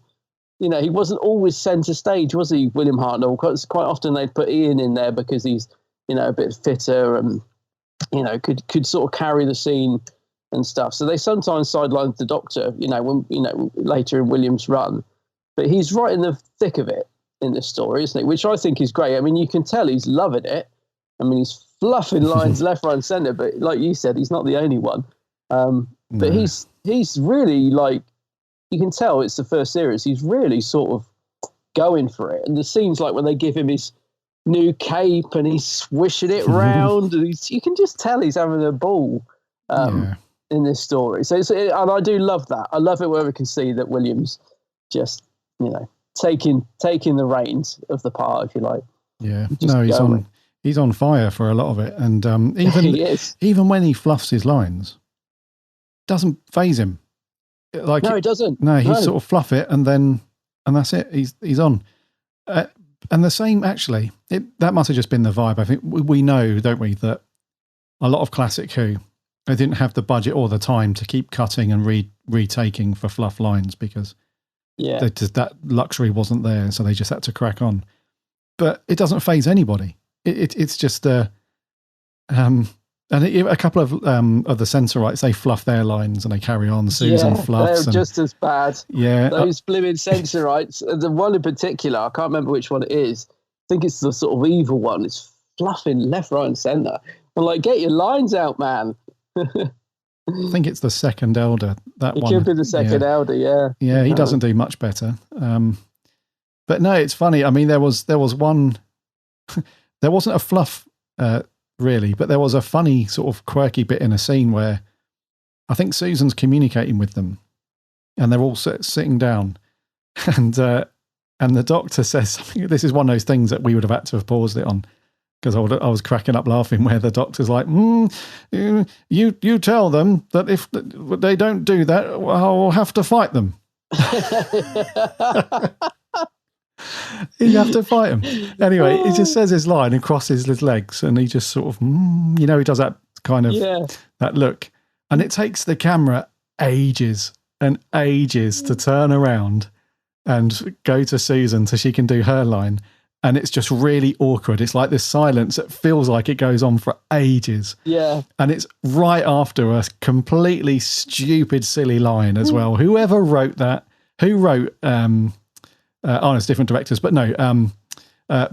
he wasn't always centre stage, was he, William Hartnell? Quite often they'd put Ian in there because he's, a bit fitter and, could sort of carry the scene and stuff. So they sometimes sidelined the Doctor, when, later in William's run. But he's right in the thick of it in this story, isn't he? Which I think is great. I mean, you can tell he's loving it. I mean, he's fluffing lines left, right, and centre. But like you said, he's not the only one. But he's really, like, you can tell it's the first series. He's really sort of going for it. And the scenes like when they give him his new cape and he's swishing it round, and you can just tell he's having a ball in this story. So and I do love that. I love it where we can see that William's just, taking the reins of the part, if you like. Yeah, he's on fire for a lot of it, and even when he fluffs his lines, doesn't faze him. Like, no, it doesn't. No, he sort of fluff it, and that's it. He's on. And the same, actually, that must have just been the vibe. I think we know, don't we, that a lot of classic Who, they didn't have the budget or the time to keep cutting and retaking for fluff lines, because that luxury wasn't there, so they just had to crack on. But it doesn't faze anybody. It's just and a couple of the Sensorites, they fluff their lines and they carry on. Susan fluffs. They're just as bad. Yeah, those blooming Sensorites. The one in particular, I can't remember which one it is. I think it's the sort of evil one. It's fluffing left, right, and centre. I'm like, get your lines out, man. I think it's the second elder. That one. It could be the second elder, yeah. Yeah, he doesn't do much better. But no, it's funny. I mean, there was one. There wasn't a fluff, really, but there was a funny sort of quirky bit in a scene where I think Susan's communicating with them, and they're all sitting down, and the Doctor says something. This is one of those things that we would have had to have paused it on, because I was cracking up laughing, where the Doctor's like, you tell them that if they don't do that, I'll have to fight them. You have to fight him. Anyway, he just says his line and crosses his legs, and he just sort of, he does that kind of, that look. And it takes the camera ages and ages to turn around and go to Susan so she can do her line. And it's just really awkward. It's like this silence that feels like it goes on for ages. Yeah. And it's right after a completely stupid, silly line as well. Whoever wrote that, who wrote, it's different directors, but no,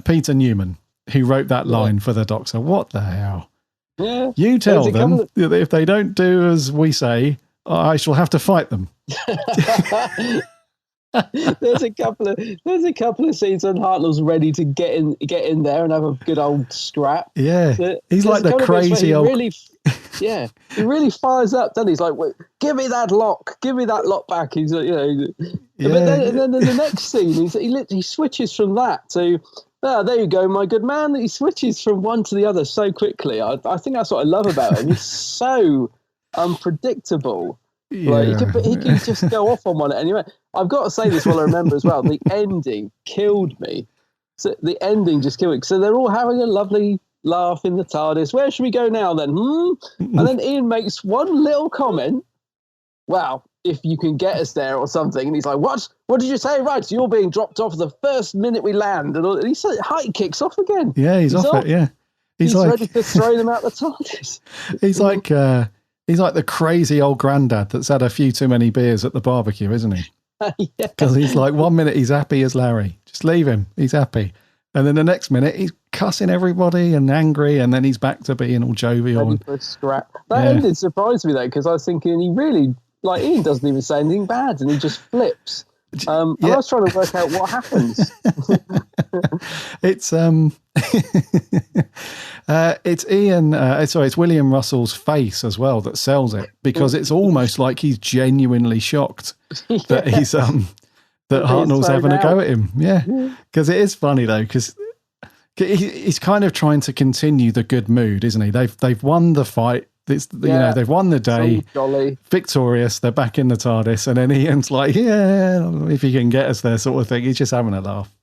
Peter Newman, who wrote that line for the Doctor. What the hell? Yeah. You tell them that if they don't do as we say, I shall have to fight them. There's a couple of scenes when Hartnell's ready to get in there and have a good old scrap. Yeah, he's like the crazy old. He really fires up. Then he's like, "Wait, give me that lock back." He's like, But then in the next scene, he switches from that to, there you go, my good man. He switches from one to the other so quickly. I think that's what I love about him. He's so unpredictable. Like he can just go off on one. Anyway, I've got to say this while I remember as well. The ending killed me. So the ending just killed me. So they're all having a lovely laugh in the TARDIS. Where should we go now then? And then Ian makes one little comment. Well, if you can get us there or something. And he's like, what? What did you say? Right, so you're being dropped off the first minute we land. And he kicks off again. Yeah, he's off it, yeah. He's like, ready to throw them out the TARDIS. He's like the crazy old granddad that's had a few too many beers at the barbecue, isn't he? Because he's like, 1 minute he's happy as Larry. Just leave him. He's happy. And then the next minute he's cussing everybody and angry, and then he's back to being all jovial. Ready for a scrap. That ended surprised me though, because I was thinking he really, like, Ian doesn't even say anything bad and he just flips. And I was trying to work out what happens. It's it's William Russell's face as well that sells it, because it's almost like he's genuinely shocked that he's that Hartnell's having a go at him. Yeah, because it is funny though, because he's kind of trying to continue the good mood, isn't he? They've won the fight. They've won the day, victorious. They're back in the TARDIS, and then Ian's like, "Yeah, if you can get us there," sort of thing. He's just having a laugh.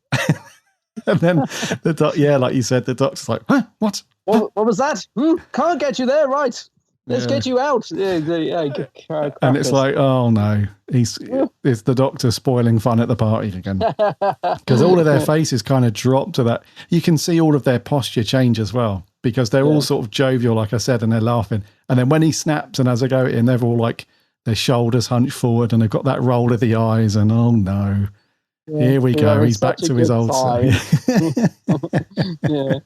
And then like you said, the doctor's like, "Huh? What was that? Can't get you there, right? Let's get you out." And it's like, oh no, it's the doctor spoiling fun at the party again, because all of their faces kind of drop to that. You can see all of their posture change as well, because they're all sort of jovial, like I said, and they're laughing. And then when he snaps and has a go at him, they're all like their shoulders hunched forward and they've got that roll of the eyes. And oh no, here we go. He's back to his old self. Yeah.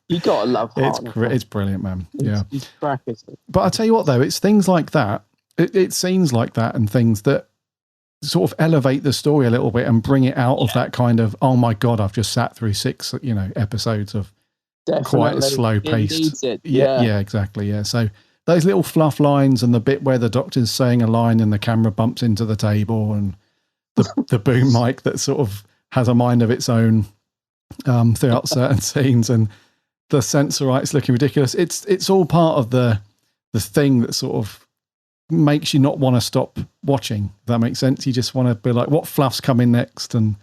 You gotta love Hartnell. It's brilliant, man. He's cracking. But I tell you what, though, it's things like that. It's scenes like that and things that sort of elevate the story a little bit and bring it out of that kind of, oh my God, I've just sat through 6, episodes of quite a slow paced. Yeah, exactly. Yeah. So those little fluff lines and the bit where the doctor's saying a line and the camera bumps into the table and the boom mic that sort of has a mind of its own throughout certain scenes, and the Sensorites looking ridiculous. It's all part of the thing that sort of makes you not want to stop watching. If that makes sense. You just want to be like, what fluff's coming next? And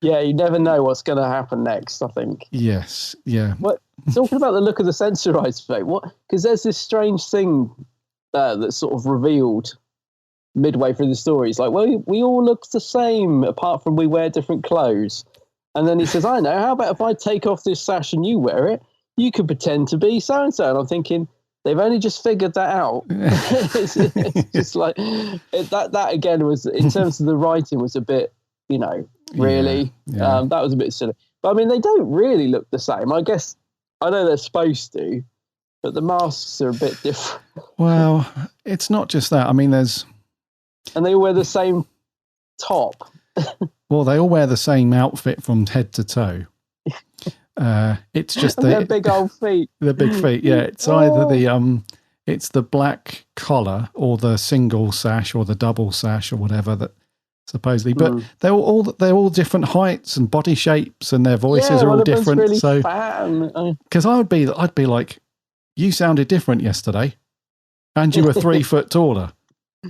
you never know what's going to happen next, I think. Yes, yeah. What, talking about the look of the Sensorites, because there's this strange thing that's sort of revealed midway through the story. It's like, well, we all look the same apart from we wear different clothes. And then he says, I know, how about if I take off this sash and you wear it? You could pretend to be so-and-so. And I'm thinking, they've only just figured that out. It's just like, that again was, in terms of the writing, was a bit, really. Yeah. That was a bit silly. But I mean, they don't really look the same. I guess, I know they're supposed to, but the masks are a bit different. Well, it's not just that. I mean, and they all wear the same top. Well, they all wear the same outfit from head to toe. It's just their big old feet. The big feet, yeah. It's either it's the black collar or the single sash or the double sash or whatever that supposedly. But they're all different heights and body shapes, and their voices are all different. Really so, because I'd be like, you sounded different yesterday, and you were 3 foot taller.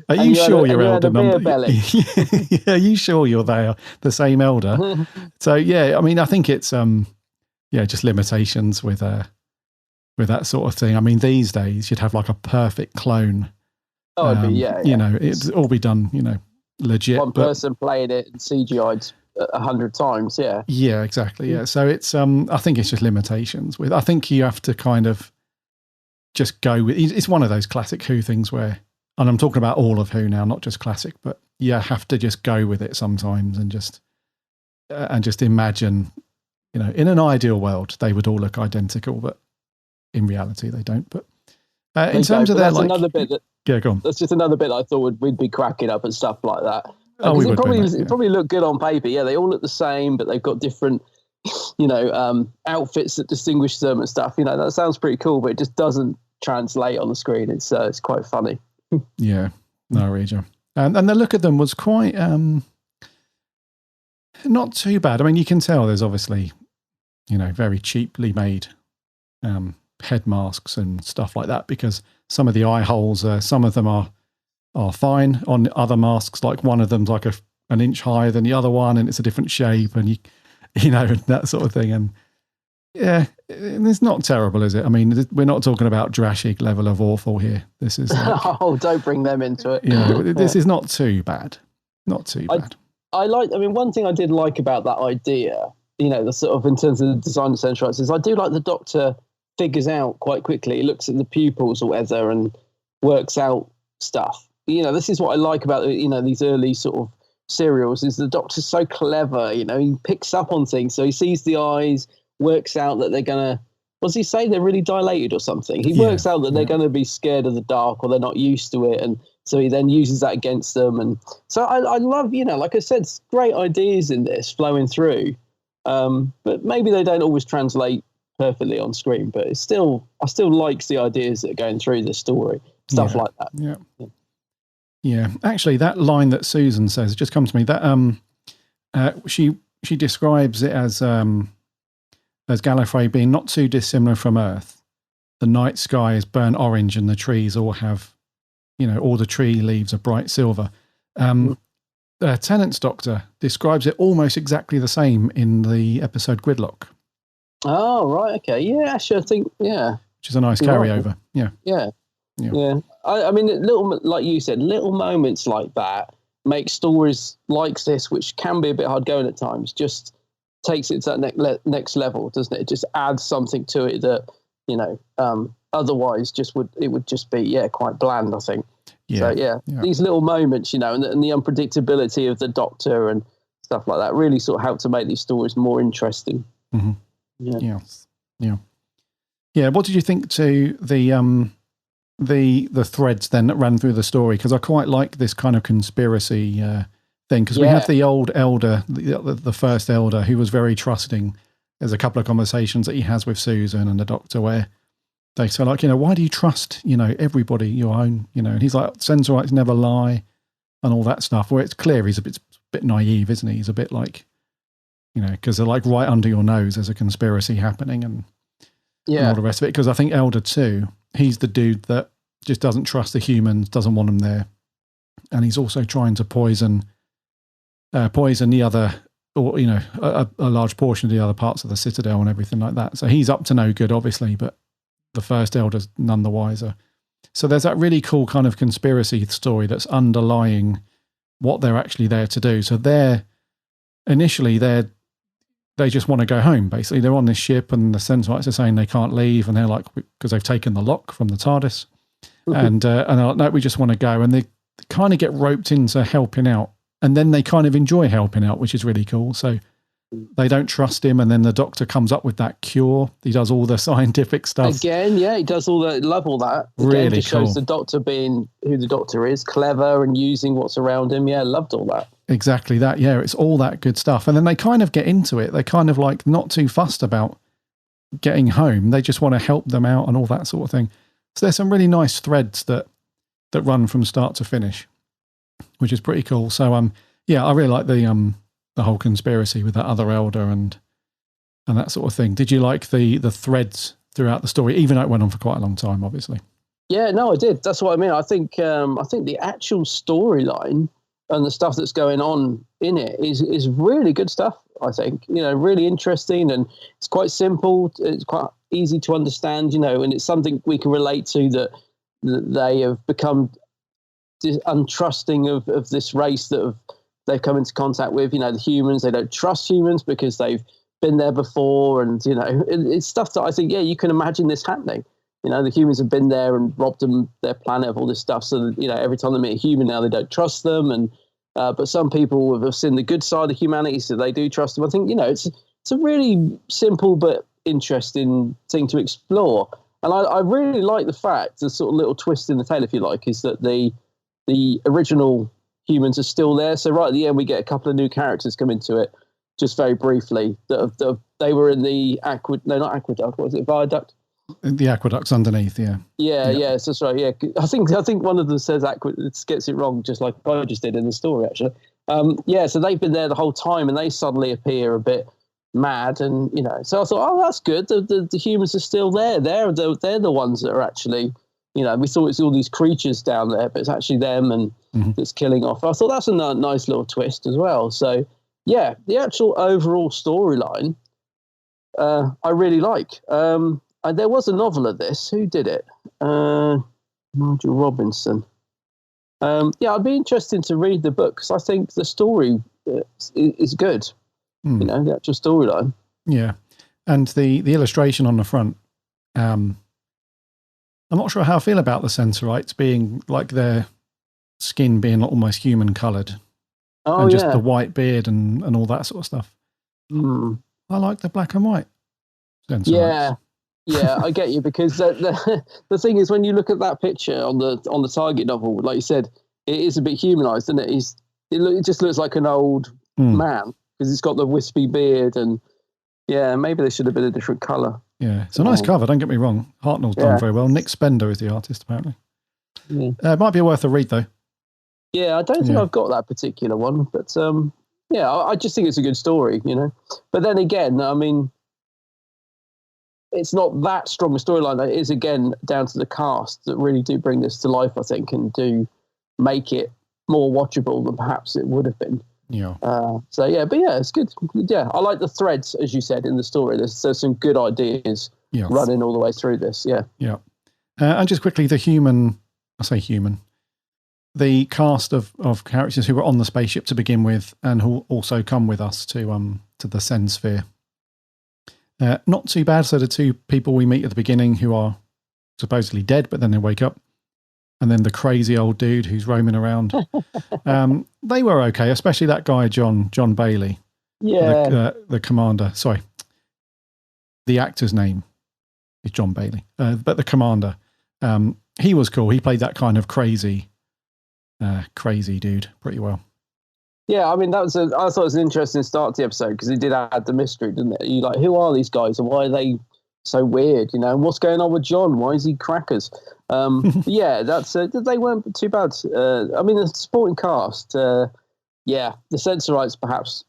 Are you sure you're elder number? Are you sure you're the same elder? So yeah, I mean, I think it's just limitations with that sort of thing. I mean, these days you'd have like a perfect clone. Oh, it'd be, it'd all be done, legit. One person played it and CGI'd 100 times. Yeah. Yeah, exactly. Yeah. So it's I think it's just limitations with. I think you have to kind of just go with. It's one of those classic Who things where. And I'm talking about all of Who now, not just classic, but you have to just go with it sometimes and just imagine, in an ideal world, they would all look identical, but in reality they don't. But in terms of their, another bit Yeah, go on. That's just another bit that I thought we'd be cracking up and stuff like that. Oh, it probably look good on paper. Yeah, they all look the same, but they've got different, outfits that distinguish them and stuff. That sounds pretty cool, but it just doesn't translate on the screen. It's quite funny. Yeah, no, Rhys. And the look of them was quite not too bad. I mean, you can tell there's obviously, very cheaply made head masks and stuff like that, because some of the eye holes, some of them are fine on other masks. Like one of them's like an inch higher than the other one, and it's a different shape, and that sort of thing. And yeah, it's not terrible, is it? I mean, we're not talking about Jurassic level of awful here. This is oh, don't bring them into it. This is not too bad. Not too bad. One thing I did like about that idea, the sort of in terms of the design of Sensorites, is I do like the Doctor figures out quite quickly. He looks at the pupils or whatever and works out stuff. This is what I like about these early sort of serials, is the Doctor's so clever. He picks up on things, so he sees the eyes, works out that they're gonna. What does he say? They're really dilated or something. He works out that they're going to be scared of the dark, or they're not used to it, and so he then uses that against them. And so I love, like I said, great ideas in this flowing through, but maybe they don't always translate perfectly on screen. But I still like the ideas that are going through the story, stuff like that. Yeah. Actually, that line that Susan says just comes to me. That she describes it as Gallifrey being not too dissimilar from Earth. The night sky is burnt orange, and the trees all have, all the tree leaves are bright silver. Tennant's Doctor describes it almost exactly the same in the episode Gridlock. Oh, right. Okay. Yeah, actually, I think, which is a nice carryover. Yeah. I mean, like you said, little moments like that make stories like this, which can be a bit hard going at times, just takes it to that next level, doesn't it? It just adds something to it that, otherwise it would just be, quite bland, I think. These little moments, and the unpredictability of the Doctor and stuff like that really sort of help to make these stories more interesting. Mm-hmm. Yeah. What did you think to the threads then that ran through the story? Because I quite like this kind of conspiracy thing, because we have the old elder, the first elder, who was very trusting. There's a couple of conversations that he has with Susan and the Doctor where they say, like, why do you trust, everybody you own, and he's like, Sensorites never lie and all that stuff, where it's clear he's a bit naive, isn't he? He's a bit like, because they're like right under your nose, there's a conspiracy happening and all the rest of it. Because I think Elder 2, he's the dude that just doesn't trust the humans, doesn't want them there. And he's also trying to poison the other, or, a large portion of the other parts of the Citadel and everything like that. So he's up to no good, obviously, but the first Elder's none the wiser. So there's that really cool kind of conspiracy story that's underlying what they're actually there to do. So initially they just want to go home, basically. They're on this ship and the Sensorites are saying they can't leave, and they're like, because they've taken the lock from the TARDIS. And they're like, no, we just want to go. And they kind of get roped into helping out. And then they kind of enjoy helping out, which is really cool. So they don't trust him, and then the Doctor comes up with that cure. He does all the scientific stuff. Again, he does all that. Love all that. Again, really just shows the Doctor being who the Doctor is, clever and using what's around him. Yeah, loved all that. Exactly that. Yeah, it's all that good stuff. And then they kind of get into it. They're kind of like not too fussed about getting home. They just want to help them out and all that sort of thing. So there's some really nice threads that run from start to finish, which is pretty cool. So I really like the whole conspiracy with that other elder and that sort of thing. Did you like the threads throughout the story, even though it went on for quite a long time, obviously? Yeah, no, I did. That's what I mean. I think the actual storyline and the stuff that's going on in it is really good stuff, I think. Really interesting, and it's quite simple. It's quite easy to understand, and it's something we can relate to, that they have become untrusting of this race that they've come into contact with. The humans, they don't trust humans because they've been there before, and it's stuff that I think you can imagine this happening. The humans have been there and robbed them their planet of all this stuff, so that, every time they meet a human now, they don't trust them. And but some people have seen the good side of humanity, so they do trust them. I think it's a really simple but interesting thing to explore. And I really like the fact, the sort of little twist in the tale, if you like, is that the original humans are still there. So right at the end, we get a couple of new characters come into it, just very briefly. They were in the not aqueduct. What was it? Viaduct. The aqueducts underneath. Yeah. Yeah. So that's right. Yeah, I think one of them says gets it wrong, just like I just did in the story, actually. So they've been there the whole time, and they suddenly appear a bit mad, and so I thought, oh, that's good. The humans are still there. They're the ones that are actually, we thought it's all these creatures down there, but it's actually them, and that's killing off. I thought that's a nice little twist as well. So yeah, the actual overall storyline, I really like. There was a novel of this. Who did it? Nigel Robinson. I'd be interested to read the book because I think the story is good. The actual storyline. Yeah, and the illustration on the front. I'm not sure how I feel about the Sensorites being like their skin being almost human coloured. Oh, and just the white beard and all that sort of stuff. I like the black and white Sensorites. Yeah, I get you, because the thing is, when you look at that picture on the Target novel, like you said, it is a bit humanised, isn't it? It just looks like an old man, because it's got the wispy beard, and maybe they should have been a different colour. Yeah, it's a nice cover, don't get me wrong. Hartnell's done very well. Nick Spender is the artist, apparently. It might be worth a read, though. Yeah, I don't think I've got that particular one, but I just think it's a good story, But then again, I mean, it's not that strong a storyline. It is, again, down to the cast that really do bring this to life, I think, and do make it more watchable than perhaps it would have been. Yeah. It's good. Yeah, I like the threads, as you said, in the story. There's some good ideas running all the way through this. Yeah. Yeah. And just quickly, the cast of characters who were on the spaceship to begin with and who also come with us to the Sensphere. Not too bad. So the two people we meet at the beginning who are supposedly dead, but then they wake up. And then the crazy old dude who's roaming around. They were okay, especially that guy, John Bailey. Yeah. The commander. Sorry. The actor's name is John Bailey. But the commander, he was cool. He played that kind of crazy dude pretty well. Yeah, I mean, I thought it was an interesting start to the episode because it did add the mystery, didn't it? You like, who are these guys and why are they so weird? And what's going on with John? Why is he crackers? That's they weren't too bad. I mean, the supporting cast, the Sensorites perhaps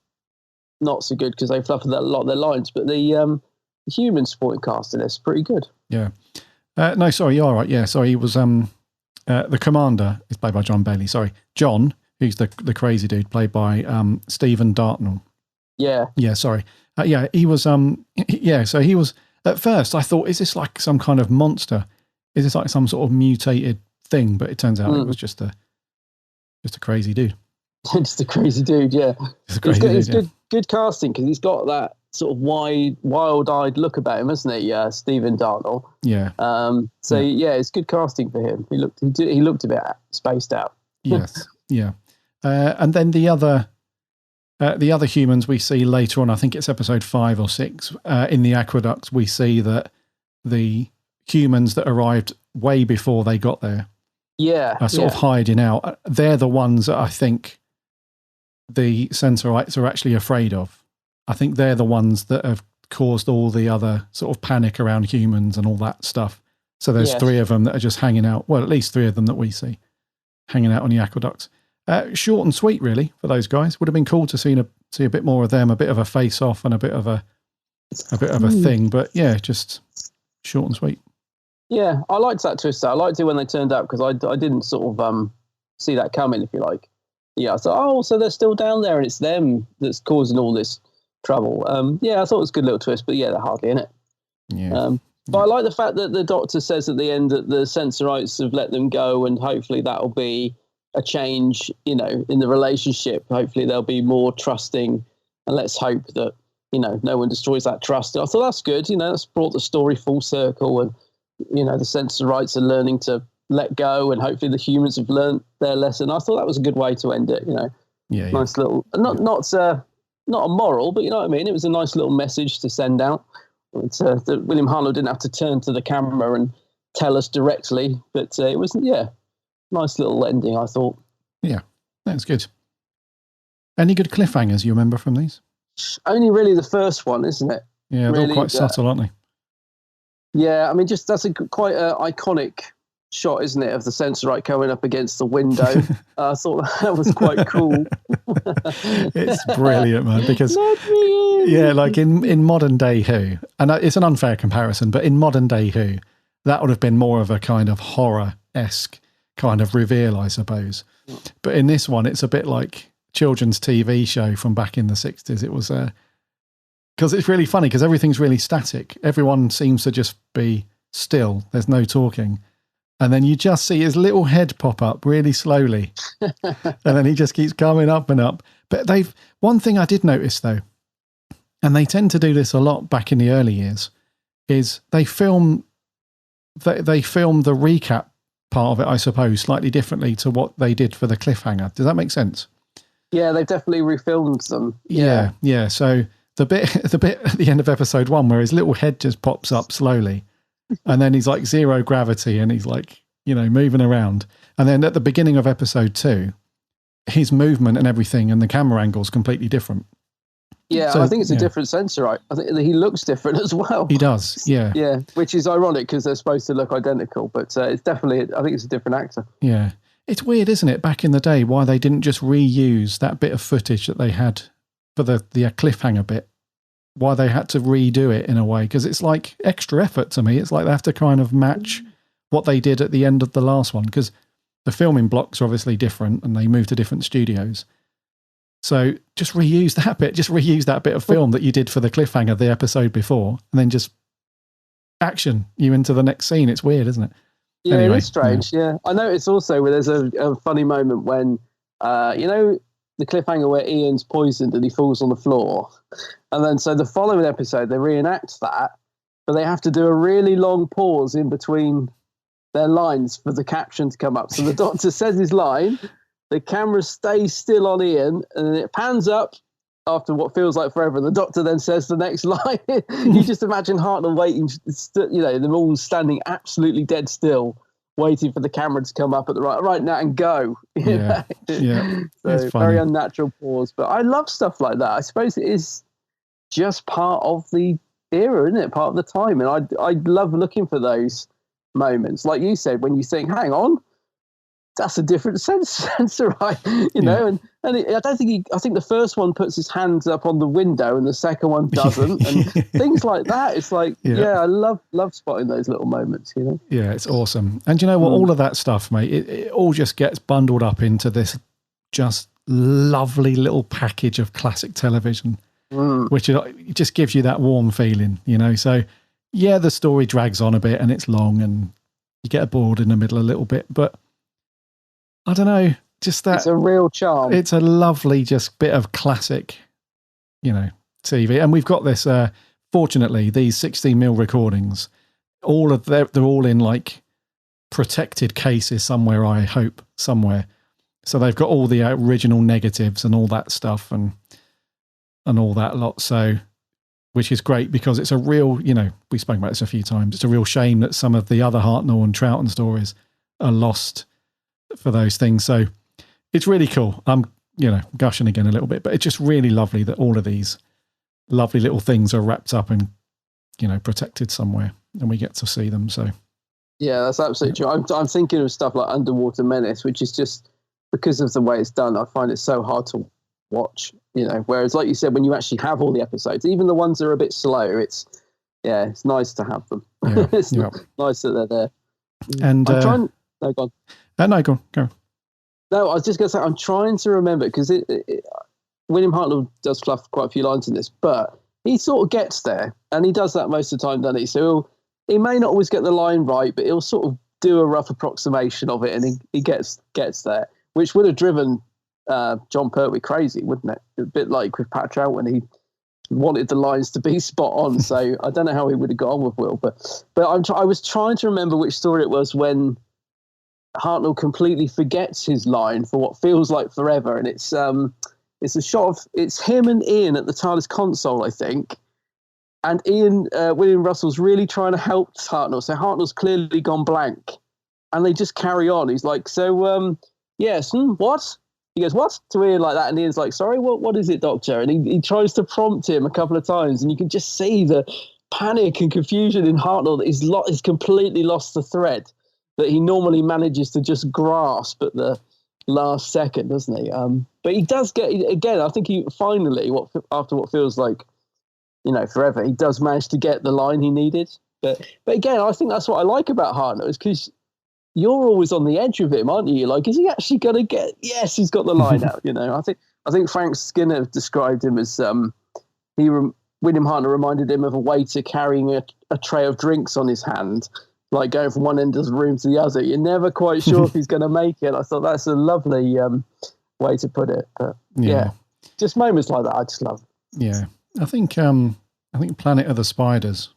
not so good because they fluffed a lot of their lines, but the human supporting cast in this is pretty good. Yeah. No, sorry, you're all right. Yeah, sorry, he was the commander is played by John Bailey. Sorry, John, who's the crazy dude, played by Stephen Dartnell. Yeah. Yeah, sorry. He was so he was, at first I thought, is this like some kind of monster? Is this like some sort of mutated thing? But it turns out it was just a crazy dude. Just a crazy dude, yeah. It's good casting because he's got that sort of wild-eyed look about him, hasn't he? Stephen Dartnell. Yeah. It's good casting for him. He looked a bit spaced out. Yes. Yeah. And then the other humans we see later on, I think it's episode 5 or 6, in the aqueducts, we see that the humans that arrived way before they got there are sort of hiding out. They're the ones that I think the Sensorites are actually afraid of. I think they're the ones that have caused all the other sort of panic around humans and all that stuff. So there's 3 of them that are just hanging out. Well, at least 3 of them that we see hanging out on the aqueducts. Short and sweet, really, for those guys. Would have been cool to see a bit more of them, a bit of a face-off and a bit of a thing. But yeah, just short and sweet. Yeah, I liked that twist. I liked it when they turned up because I didn't sort of see that coming, if you like. Yeah, I thought, so they're still down there and it's them that's causing all this trouble. I thought it was a good little twist, but yeah, they're hardly in it. Yeah. But I like the fact that the Doctor says at the end that the Sensorites have let them go, and hopefully that'll be a change, in the relationship. Hopefully they'll be more trusting, and let's hope that, no one destroys that trust. I thought that's good. That's brought the story full circle, and, the Sensorites are learning to let go, and hopefully the humans have learned their lesson. I thought that was a good way to end it, Nice little, not a moral, but you know what I mean? It was a nice little message to send out. It's that William Hartnell didn't have to turn to the camera and tell us directly, but it was nice little ending, I thought. Yeah, that's good. Any good cliffhangers you remember from these? Only really the first one, isn't it? Yeah, they're all quite subtle, aren't they? Yeah, I mean, just that's quite an iconic shot, isn't it, of the Sensorite going up against the window. I thought that was quite cool. It's brilliant, man, because yeah, like in modern day Who, and it's an unfair comparison, but in modern day Who, that would have been more of a kind of horror-esque kind of reveal, I suppose. But in this one, it's a bit like children's TV show from back in the 60s. It was because it's really funny because everything's really static. Everyone seems to just be still. There's no talking. And then you just see his little head pop up really slowly. And then he just keeps coming up and up. But one thing I did notice though, and they tend to do this a lot back in the early years, is they film the recap part of it, I suppose, slightly differently to what they did for the cliffhanger. Does that make sense? Yeah, they've definitely refilmed them. Yeah. So the bit at the end of episode 1 where his little head just pops up slowly, and then he's like zero gravity and he's like, moving around. And then at the beginning of episode 2, his movement and everything and the camera angle is completely different. Yeah, so, I think it's a different Sensorite. I think he looks different as well. He does, yeah. Yeah, which is ironic because they're supposed to look identical, but it's definitely, I think it's a different actor. Yeah. It's weird, isn't it, back in the day, why they didn't just reuse that bit of footage that they had for the cliffhanger bit, why they had to redo it in a way, because it's like extra effort to me. It's like they have to kind of match what they did at the end of the last one, because the filming blocks are obviously different and they moved to different studios. So just reuse that bit of film that you did for the cliffhanger the episode before, and then just action you into the next scene. It's weird, isn't it? Yeah, anyway, it is strange. Yeah. I noticed also where there's a funny moment when, the cliffhanger where Ian's poisoned and he falls on the floor. And then so the following episode, they reenact that, but they have to do a really long pause in between their lines for the caption to come up. So the doctor says his line, the camera stays still on Ian, and then it pans up after what feels like forever. And the doctor then says the next line. You just imagine Hartnell waiting, them all standing absolutely dead still, waiting for the camera to come up at the right now and go. Yeah. So very unnatural pause. But I love stuff like that. I suppose it is just part of the era, isn't it? Part of the time. And I love looking for those moments. Like you said, when you think, hang on, that's a different Sensorite, know, and I think the first one puts his hands up on the window and the second one doesn't, and things like that. It's like, I love spotting those little moments, Yeah, it's awesome. And you know what? All of that stuff, mate, it all just gets bundled up into this just lovely little package of classic television, which it just gives you that warm feeling, So, yeah, the story drags on a bit and it's long and you get bored in the middle a little bit, but I don't know, just that. It's a real charm. It's a lovely just bit of classic, TV. And we've got this, fortunately, these 16mm recordings, they're all in like protected cases somewhere, I hope, somewhere. So they've got all the original negatives and all that stuff and all that lot. So, which is great because it's a real, we spoke about this a few times. It's a real shame that some of the other Hartnell and Troughton stories are lost for those things. So it's really cool. I'm, gushing again a little bit, but it's just really lovely that all of these lovely little things are wrapped up and, protected somewhere and we get to see them. So yeah, that's absolutely true. I'm thinking of stuff like Underwater Menace, which is just because of the way it's done. I find it so hard to watch, whereas like you said, when you actually have all the episodes, even the ones that are a bit slow, it's nice to have them. It's nice that they're there. And I'm trying. No, go on. No, go. No, I was just going to say, I'm trying to remember, because William Hartnell does fluff quite a few lines in this, but he sort of gets there, and he does that most of the time, doesn't he? So he may not always get the line right, but he'll sort of do a rough approximation of it, and he gets there, which would have driven John Pertwee crazy, wouldn't it? A bit like with Pat Trout when he wanted the lines to be spot on. So I don't know how he would have got on with Will, but I was trying to remember which story it was when Hartnell completely forgets his line for what feels like forever, and it's a shot of it's him and Ian at the TARDIS console, I think, And William Russell's really trying to help Hartnell. So Hartnell's clearly gone blank. And they just carry on. He's like, so, yes, what? He goes, what? To Ian like that. And Ian's like, sorry, what is it, Doctor? And he tries to prompt him a couple of times. And you can just see the panic and confusion in Hartnell. He's completely lost the thread that he normally manages to just grasp at the last second, doesn't he? But he does get, again, I think he finally, after what feels like, forever, he does manage to get the line he needed. But again, I think that's what I like about Hartnell, is because you're always on the edge of him, aren't you? Like, is he actually going to get? Yes, he's got the line out. I think Frank Skinner described him as William Hartnell reminded him of a waiter carrying a tray of drinks on his hand, like going from one end of the room to the other. You're never quite sure if he's going to make it. I thought that's a lovely way to put it. But yeah, just moments like that, I just love. Yeah, I think Planet of the Spiders.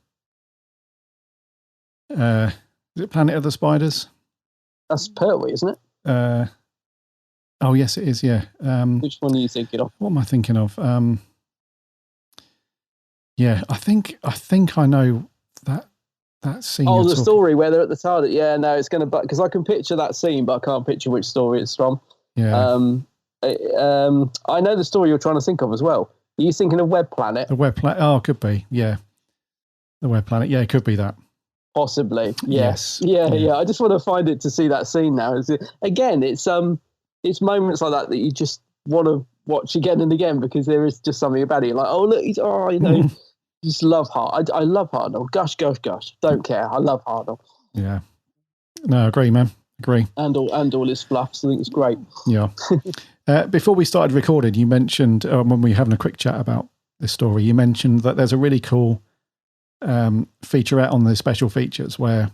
Is it Planet of the Spiders? That's Pertwee, isn't it? Oh yes, it is. Yeah. Which one are you thinking of? What am I thinking of? Yeah, I think I know that scene. Oh, the story where they're at the TARDIS. Yeah, no, it's going to, because I can picture that scene, but I can't picture which story it's from. Yeah. I know the story you're trying to think of as well. Are you thinking of Web Planet? The Web Planet. Oh, it could be. Yeah. The Web Planet. Yeah, it could be that. Possibly. Yes. Yeah. I just want to find it to see that scene now. Again, it's moments like that you just want to watch again and again, because there is just something about it. You're like, oh look, just love Hart. I love Hartnell. Gosh. Don't care. I love Hartnell. Yeah. No, agree, man. Agree. And all his fluffs. I think it's great. Yeah. Before we started recording, you mentioned when we were having a quick chat about this story, you mentioned that there's a really cool featurette on the special features where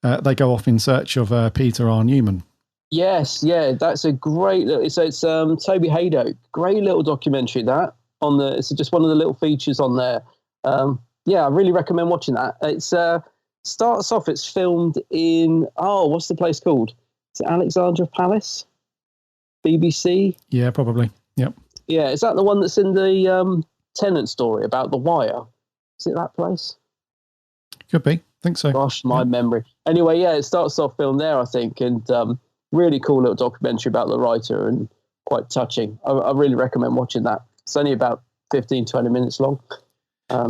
they go off in search of Peter R. Newman. Yes, yeah, that's a great little. So it's Toby Haydock, great little documentary that on the. It's just one of the little features on there. Yeah, I really recommend watching that. It's starts off. It's filmed in what's the place called? Is it Alexandra Palace? BBC. Yeah, probably. Yep. Yeah, is that the one that's in the Tennant story about the wire? Is it that place? Could be. Think so. Gosh, my memory. Anyway, yeah, it starts off filmed there, I think, and really cool little documentary about the writer and quite touching. I really recommend watching that. It's only about 15, 20 minutes long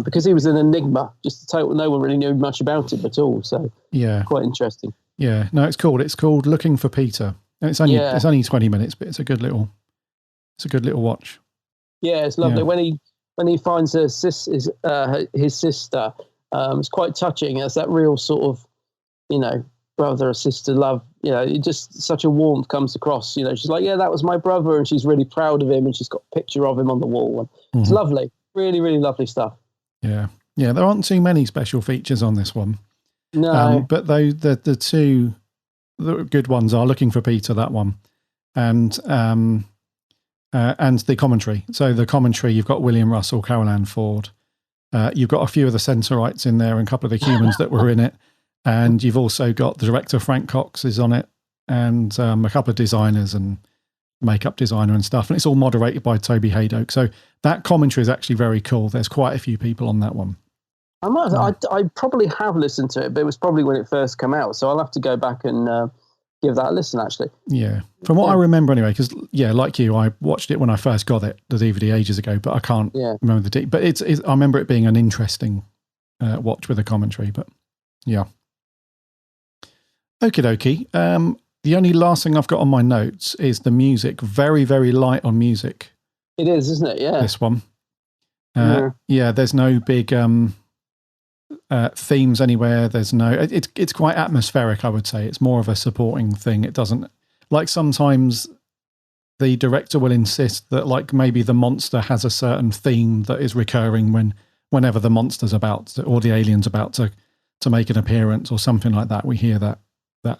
because he was an enigma. Just total, no one really knew much about him at all. So yeah, quite interesting. Yeah, no, it's called Looking for Peter. And it's only 20 minutes, but it's a good little watch. Yeah, it's lovely. Yeah. When he finds his sister, it's quite touching. It's that real sort of, brother or sister love. Just such a warmth comes across. She's like, yeah, that was my brother, and she's really proud of him, and she's got a picture of him on the wall. And it's lovely, really, really lovely stuff. Yeah, yeah. There aren't too many special features on this one. No, but the two good ones are Looking for Peter, that one, and the commentary. So the commentary, you've got William Russell, Carol Ann Ford. You've got a few of the Sensorites in there and a couple of the humans that were in it. And you've also got the director, Frank Cox, is on it, and a couple of designers and makeup designer and stuff. And it's all moderated by Toby Haydock. So that commentary is actually very cool. There's quite a few people on that one. I probably have listened to it, but it was probably when it first came out. So I'll have to go back and give that a listen, actually. Yeah. From what I remember anyway, because, like you, I watched it when I first got it, the DVD ages ago, but I can't remember the But I remember it being an interesting watch with a commentary, but yeah. Okie dokie. The only last thing I've got on my notes is the music. Very, very light on music. It is, isn't it? Yeah. This one. Yeah, there's no big themes anywhere. There's no. It's quite atmospheric, I would say. It's more of a supporting thing. It doesn't, like, sometimes the director will insist that, like, maybe the monster has a certain theme that is recurring whenever the monster's about to, or the alien's about to make an appearance or something like that. We hear that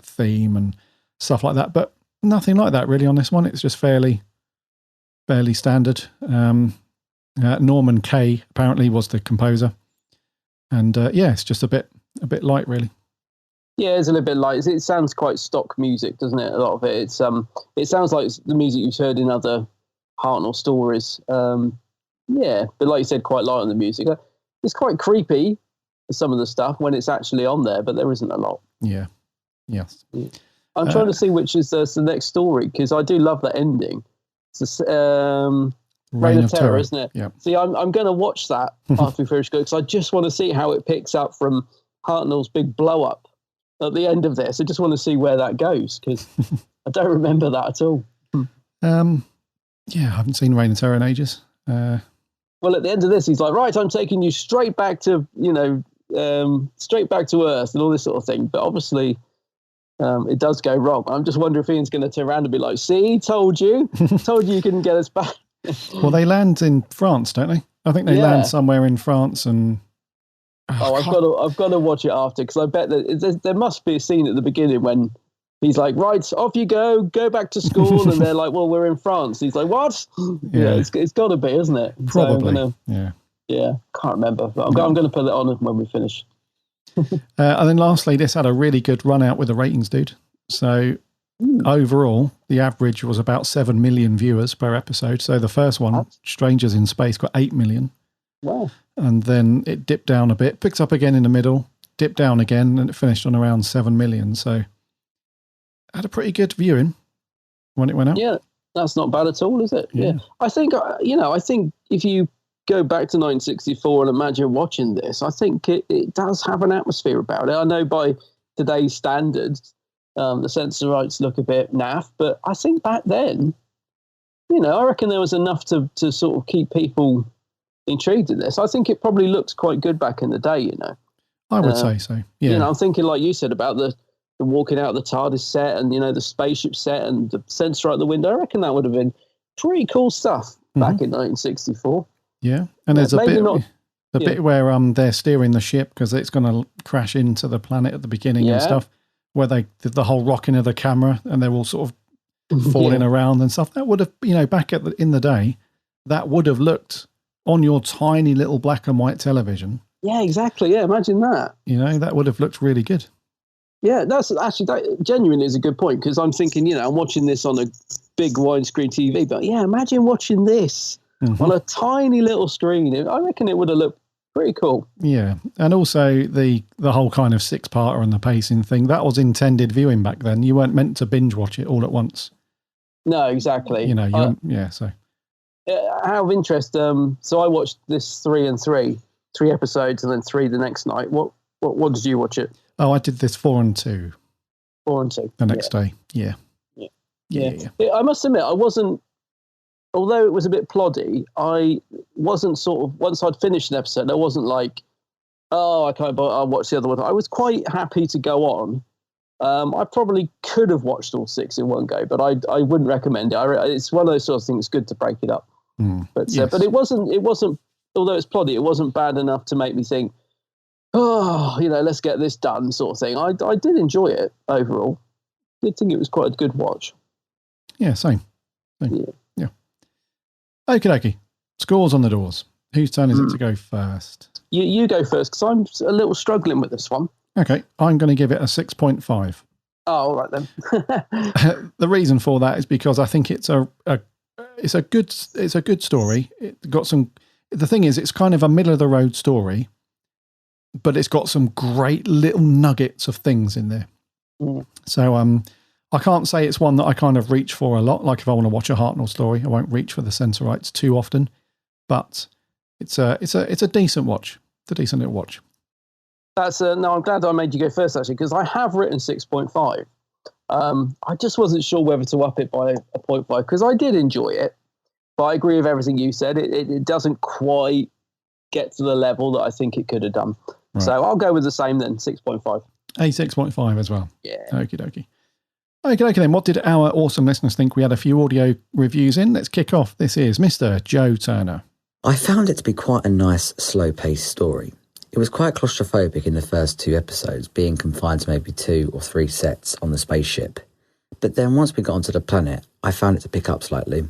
theme and stuff like that, but nothing like that really on this one. It's just fairly standard. Norman Kay apparently was the composer, and it's just a bit light, really. Yeah, it's a little bit light. It sounds quite stock music, doesn't it? A lot of it. It sounds like the music you've heard in other Hartnell stories. But like you said, quite light on the music. it's quite creepy, some of the stuff when it's actually on there, but there isn't a lot. Yeah. Yes. I'm trying to see which is the next story, because I do love that ending. It's Reign of Terror, isn't it? Yeah. See, I'm going to watch that after we finish, because I just want to see how it picks up from Hartnell's big blow up at the end of this. I just want to see where that goes, because I don't remember that at all. Yeah, I haven't seen Reign of Terror in ages. Well, at the end of this, he's like, right, I'm taking you straight back to, straight back to Earth and all this sort of thing. But obviously, it does go wrong. I'm just wondering if Ian's going to turn around and be like, see, told you you couldn't get us back. Well, they land in France, don't they? I think they land somewhere in France, and I've got to watch it after, because I bet that there must be a scene at the beginning when he's like, right, off you go back to school, and they're like, well, we're in France. He's like, what? Yeah, it's got to be, isn't it? Probably. So yeah, can't remember. But I'm going to put it on when we finish. And then lastly, this had a really good run out with the ratings, dude. So overall, the average was about 7 million viewers per episode. So the first one, Strangers in Space, got 8 million. Wow. And then it dipped down a bit, picked up again in the middle, dipped down again, and it finished on around 7 million. So had a pretty good viewing when it went out. Yeah, that's not bad at all, is it? Yeah. I think, I think if you go back to 1964 and imagine watching this, I think it does have an atmosphere about it. I know by today's standards, the Sensorites look a bit naff, but I think back then, I reckon there was enough to sort of keep people intrigued in this. I think it probably looked quite good back in the day, I would say so, yeah. I'm thinking, like you said, about the walking out the TARDIS set and, the spaceship set and the Sensorite at the window. I reckon that would have been pretty cool stuff back in 1964. Yeah, and there's a bit where they're steering the ship because it's going to crash into the planet at the beginning and stuff, where they did the whole rocking of the camera and they're all sort of falling around and stuff. That would have, back in the day, that would have looked on your tiny little black and white television. Yeah, exactly. Yeah, imagine that. That would have looked really good. Yeah, that genuinely is a good point, because I'm thinking, I'm watching this on a big widescreen TV, but imagine watching this on a tiny little screen. I reckon it would have looked pretty cool. Yeah, and also the whole kind of 6-parter and the pacing thing, that was intended viewing back then. You weren't meant to binge watch it all at once. No, exactly. So. Out of interest, so I watched this 3 episodes, and then 3 the next night. What did you watch it? Oh, I did this 4 and 2. 4 and 2. The next day. Yeah. I must admit, I wasn't, although it was a bit ploddy, I wasn't sort of, once I'd finished an episode, I wasn't like, oh, I can't, I'll watch the other one. I was quite happy to go on. I probably could have watched all 6 in one go, but I wouldn't recommend it. It's one of those sort of things, it's good to break it up. But it wasn't, although it's ploddy, it wasn't bad enough to make me think, oh, let's get this done sort of thing. I did enjoy it overall. I did think it was quite a good watch. Yeah, same. Yeah. Okie dokie. Scores on the doors. Whose turn is it to go first? You go first, because I'm a little struggling with this one. Okay, I'm going to give it a 6.5. Oh, all right then. The reason for that is because I think it's a good story. It got some. The thing is, it's kind of a middle of the road story, but it's got some great little nuggets of things in there. So I can't say it's one that I kind of reach for a lot. Like if I want to watch a Hartnell story, I won't reach for the Sensorites too often. But it's a decent watch. It's a decent little watch. No, I'm glad I made you go first, actually, because I have written 6.5. I just wasn't sure whether to up it by a 0.5, because I did enjoy it. But I agree with everything you said. It doesn't quite get to the level that I think it could have done. Right. So I'll go with the same then, 6.5. A 6.5 as well. Yeah. Okie dokie. Okay, then. What did our awesome listeners think? We had a few audio reviews in. Let's kick off. This is Mr. Joe Turner. I found it to be quite a nice, slow-paced story. It was quite claustrophobic in the first 2 episodes, being confined to maybe 2 or 3 sets on the spaceship. But then once we got onto the planet, I found it to pick up slightly.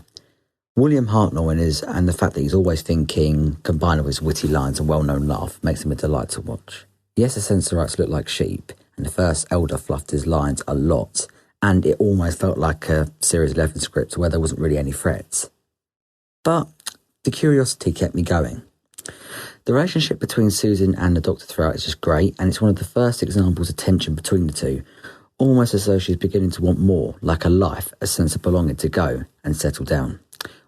William Hartnell and the fact that he's always thinking, combined with his witty lines and well-known laugh, makes him a delight to watch. Yes, the Sensorites look like sheep, and the first Elder fluffed his lines a lot, and it almost felt like a Series 11 script where there wasn't really any threats. But the curiosity kept me going. The relationship between Susan and the Doctor throughout is just great, and it's one of the first examples of tension between the two, almost as though she's beginning to want more, like a life, a sense of belonging to go and settle down.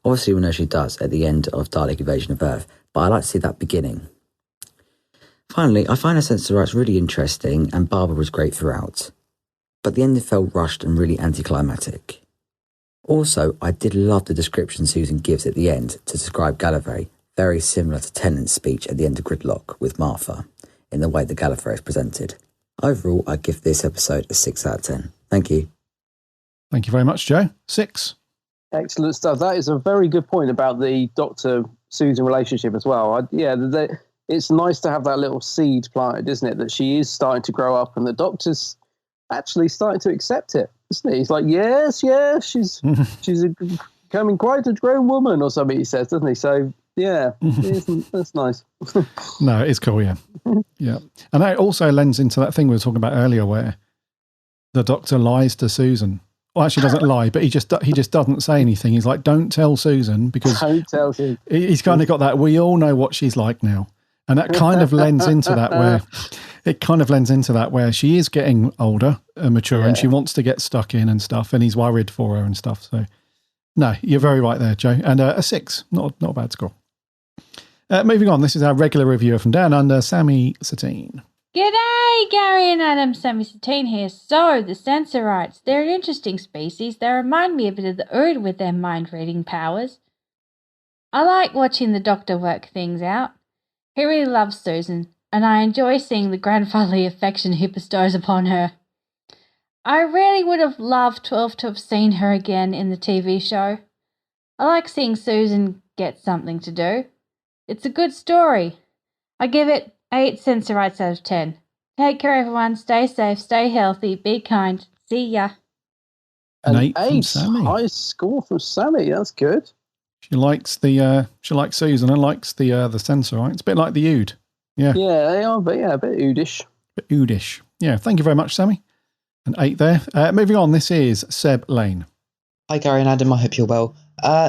Obviously, we know she does at the end of Dalek Invasion of Earth, but I like to see that beginning. Finally, I find the Sensorites really interesting, and Barbara was great throughout. But the ending felt rushed and really anticlimactic. Also, I did love the description Susan gives at the end to describe Gallifrey, very similar to Tennant's speech at the end of Gridlock with Martha, in the way the Gallifrey is presented. Overall, I give this episode a 6 out of 10. Thank you. Thank you very much, Joe. 6. Excellent stuff. That is a very good point about the Doctor-Susan relationship as well. It's nice to have that little seed planted, isn't it? That she is starting to grow up and the Doctor's actually starting to accept it, isn't he? He's like, yes, she's becoming quite a grown woman or something, he says, doesn't he? So, yeah, that's nice. No, it's cool, yeah. Yeah. And that also lends into that thing we were talking about earlier where the Doctor lies to Susan. Well, actually doesn't lie, but he just doesn't say anything. He's like, don't tell Susan, because don't tell Susan. He's kind of got that, we all know what she's like now. And that kind of lends into that where she is getting older and mature and she wants to get stuck in and stuff, and he's worried for her and stuff. So, no, you're very right there, Joe. And a 6, not a bad score. Moving on, this is our regular reviewer from Down Under, Sammy Satine. G'day, Gary and Adam, Sammy Satine here. So, the Sensorites, they're an interesting species. They remind me a bit of the Ood with their mind-reading powers. I like watching the Doctor work things out. He really loves Susan, and I enjoy seeing the grandfatherly affection he bestows upon her. I really would have loved to have seen her again in the TV show. I like seeing Susan get something to do. It's a good story. I give it 8 Sensorites out of 10. Take care, everyone. Stay safe, stay healthy, be kind. See ya. An 8 from Sammy. High score from Sammy. That's good. She likes Susan and likes the Sensorites. It's a bit like the Ood. Yeah. Yeah, they are, but a bit Oodish. Bit Oodish. Yeah, thank you very much, Sammy. An 8 there. Moving on, this is Seb Lane. Hi, Gary and Adam. I hope you're well.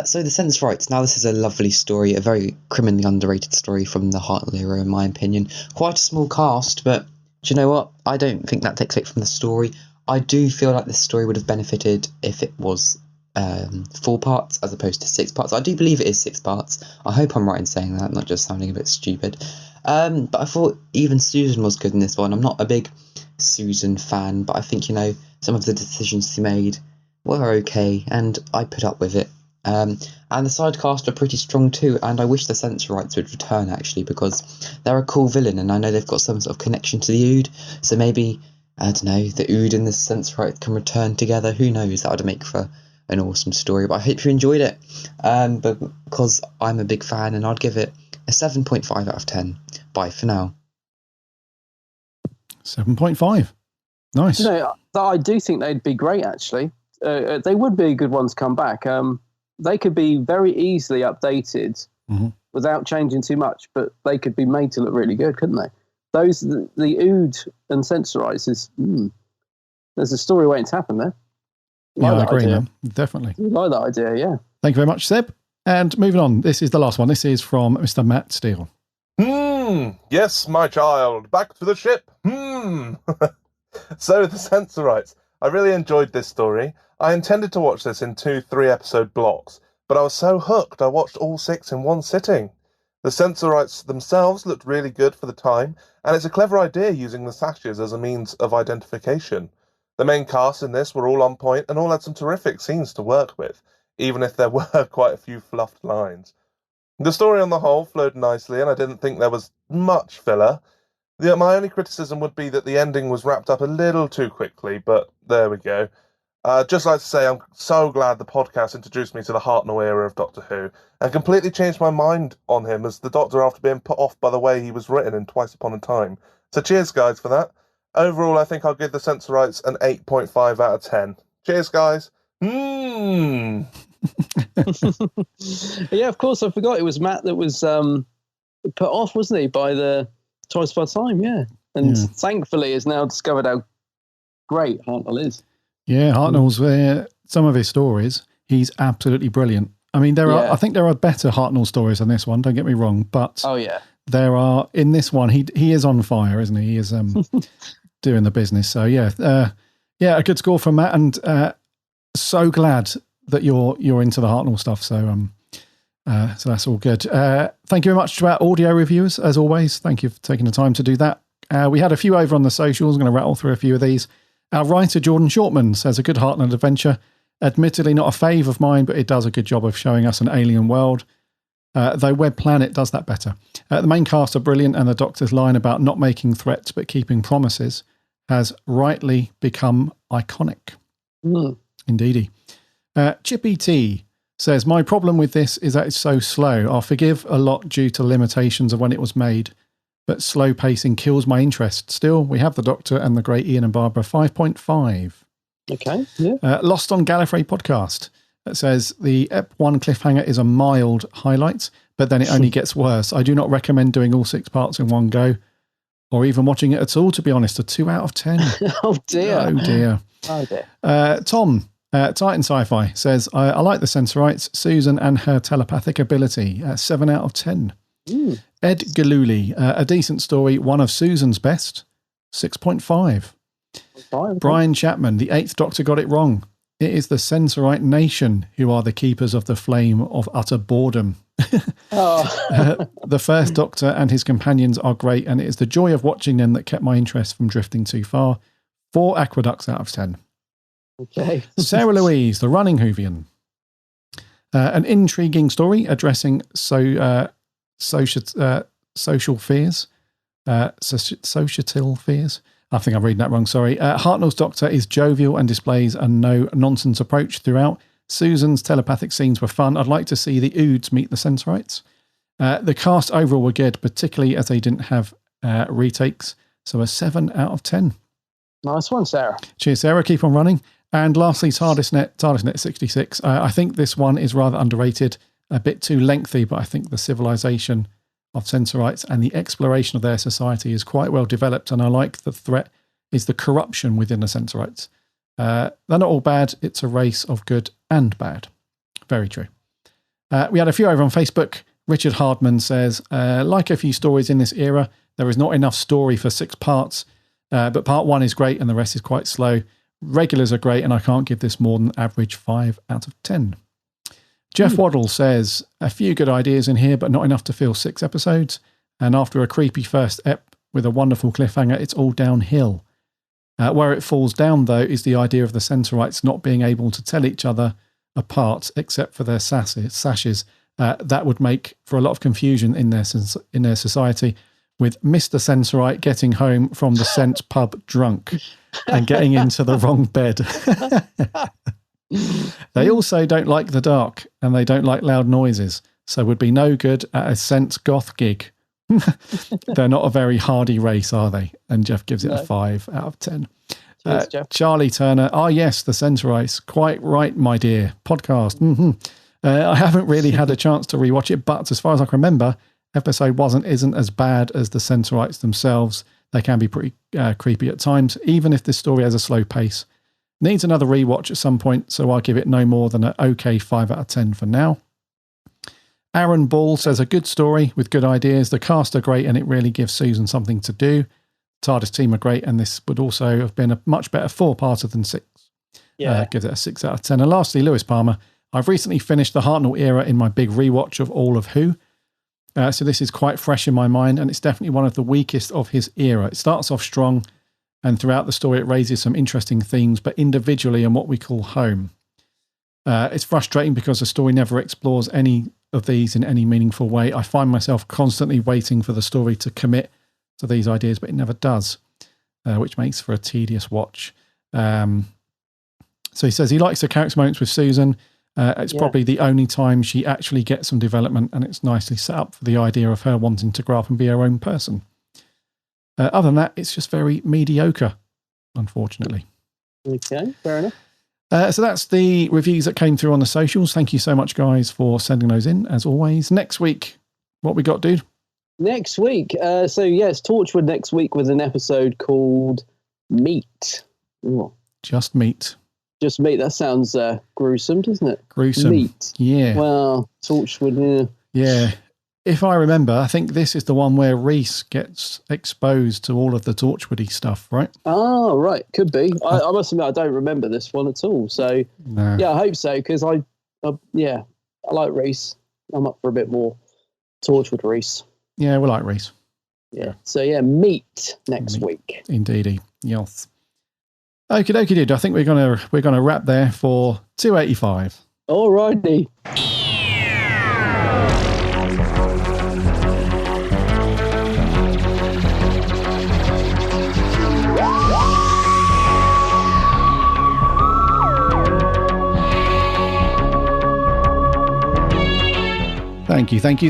So the Sensorites. Now, this is a lovely story, a very criminally underrated story from the Hartnell era, in my opinion. Quite a small cast, but do you know what? I don't think that takes away from the story. I do feel like this story would have benefited if it was 4 parts as opposed to 6 parts. I do believe it is 6 parts. I hope I'm right in saying that, not just sounding a bit stupid. But I thought even Susan was good in this one. I'm not a big Susan fan, but I think, some of the decisions she made were okay, and I put up with it. And the side cast are pretty strong too, and I wish the Sensorites would return, actually, because they're a cool villain, and I know they've got some sort of connection to the Ood, so maybe, I don't know, the Ood and the Sensorites can return together. Who knows? That would make for an awesome story, but I hope you enjoyed it, but because I'm a big fan, and I'd give it a 7.5 out of 10. Bye for now. 7.5. Nice. I do think they'd be great, actually. They would be a good one to come back. They could be very easily updated without changing too much, but they could be made to look really good, couldn't they? The Ood and Sensorites is there's a story waiting to happen there. I agree, man. Definitely. I like that idea, yeah. Thank you very much, Seb. And moving on, this is the last one. This is from Mr. Matt Steele. Yes, my child. Back to the ship. So, the Sensorites. I really enjoyed this story. I intended to watch this in 2-3 episode blocks, but I was so hooked I watched all 6 in one sitting. The Sensorites themselves looked really good for the time, and it's a clever idea using the sashes as a means of identification. The main cast in this were all on point and all had some terrific scenes to work with, even if there were quite a few fluffed lines. The story on the whole flowed nicely, and I didn't think there was much filler. My only criticism would be that the ending was wrapped up a little too quickly, but there we go. Just like to say, I'm so glad the podcast introduced me to the Hartnell era of Doctor Who, and completely changed my mind on him as the Doctor after being put off by the way he was written in Twice Upon a Time. So cheers, guys, for that. Overall, I think I'll give the Sensorites an 8.5 out of 10. Cheers, guys. Yeah, of course, I forgot. It was Matt that was put off, wasn't he, by the Twice Upon a Time, yeah. And thankfully has now discovered how great Hartnell is. Yeah, Hartnell's some of his stories, he's absolutely brilliant. I mean, I think there are better Hartnell stories than this one, don't get me wrong, but there are, in this one, he is on fire, isn't he? He is doing the business. So yeah, a good score from Matt, and so glad that you're into the Hartnell stuff. So that's all good. Thank you very much to our audio reviewers, as always. Thank you for taking the time to do that. We had a few over on the socials. I'm going to rattle through a few of these. Our writer, Jordan Shortman, says, a good Hartnell adventure. Admittedly not a fave of mine, but it does a good job of showing us an alien world. Though Web Planet does that better. The main cast are brilliant, and the Doctor's line about not making threats but keeping promises has rightly become iconic. Indeedy. Chippy T says, my problem with this is that it's so slow. I'll forgive a lot due to limitations of when it was made, but slow pacing kills my interest. Still, we have the Doctor and the great Ian and Barbara. 5.5. Okay, yeah. Lost on Gallifrey podcast. It says, the Ep 1 cliffhanger is a mild highlight, but then it only gets worse. I do not recommend doing all 6 parts in one go, or even watching it at all, to be honest. A 2 out of 10. Oh, dear. Oh, dear. Oh, dear. Tom, Titan Sci-Fi, says, I like the Sensorites, Susan and her telepathic ability. 7 out of 10. Ed Galuli, a decent story, one of Susan's best. 6.5. Brian Chapman, the 8th Doctor got it wrong. It is the Sensorite nation who are the keepers of the flame of utter boredom. The first Doctor and his companions are great, and it is the joy of watching them that kept my interest from drifting too far. 4 aqueducts out of 10. Okay. Sarah Louise, the running Whovian. An intriguing story addressing social fears. Societal fears. I think I'm reading that wrong, sorry. Hartnell's Doctor is jovial and displays a no-nonsense approach throughout. Susan's telepathic scenes were fun. I'd like to see the Oods meet the Sensorites. The cast overall were good, particularly as they didn't have retakes. So a 7 out of 10. Nice one, Sarah. Cheers, Sarah. Keep on running. And lastly, TARDISNet 66. I think this one is rather underrated, a bit too lengthy, but I think the civilization of Sensorites and the exploration of their society is quite well developed, and I like the threat is the corruption within the Sensorites. They're not all bad. It's a race of good and bad. Very true. We had a few over on Facebook. Richard Hardman says, like a few stories in this era, there is not enough story for 6 parts, but part 1 is great and the rest is quite slow. Regulars are great, and I can't give this more than average 5 out of 10. Jeff Waddle says, a few good ideas in here, but not enough to fill 6 episodes. And after a creepy first ep with a wonderful cliffhanger, it's all downhill. Where it falls down, though, is the idea of the Sensorites not being able to tell each other apart, except for their sashes. That would make for a lot of confusion in their society, with Mr. Sensorite getting home from the Scent pub drunk and getting into the wrong bed. They also don't like the dark, and they don't like loud noises, so would be no good at a Scent goth gig. They're not a very hardy race, are they? And Jeff gives it a 5 out of 10. Cheers, Jeff. Charlie Turner, yes, the Sensorites. Quite right, my dear. Podcast. I haven't really had a chance to rewatch it, but as far as I can remember, episode isn't as bad as the Sensorites themselves. They can be pretty creepy at times, even if this story has a slow pace. Needs another rewatch at some point, so I'll give it no more than an okay 5 out of 10 for now. Aaron Ball says, a good story with good ideas. The cast are great, and it really gives Susan something to do. TARDIS team are great, and this would also have been a much better 4-parter than 6. Yeah. Gives it a 6 out of 10. And lastly, Lewis Palmer. I've recently finished the Hartnell era in my big rewatch of all of Who. So this is quite fresh in my mind, and it's definitely one of the weakest of his era. It starts off strong, and throughout the story it raises some interesting themes, but individually and what we call home. It's frustrating because the story never explores any of these in any meaningful way. I find myself constantly waiting for the story to commit to these ideas, but it never does, which makes for a tedious watch. So he says he likes the character moments with Susan. It's probably the only time she actually gets some development, and it's nicely set up for the idea of her wanting to grow up and be her own person. Other than that, it's just very mediocre, unfortunately. Okay, fair enough. So that's the reviews that came through on the socials. Thank you so much, guys, for sending those in, as always. Next week, what we got, dude? Next week, it's Torchwood next week with an episode called Meat. Ooh. Just Meat. Just Meat. That sounds gruesome, doesn't it? Gruesome. Meat. Yeah. Well, Torchwood, yeah. Yeah. if I remember, I think this is the one where Rhys gets exposed to all of the Torchwoody stuff, right? Oh, right. Could be. I must admit, I don't remember this one at all. So, yeah, I hope so, because I like Rhys. I'm up for a bit more Torchwood Rhys. Yeah, we like Rhys. Yeah. So, yeah, meet next week. Indeedy. Yes. Okie dokie, dude. I think we're gonna wrap there for 285. All righty.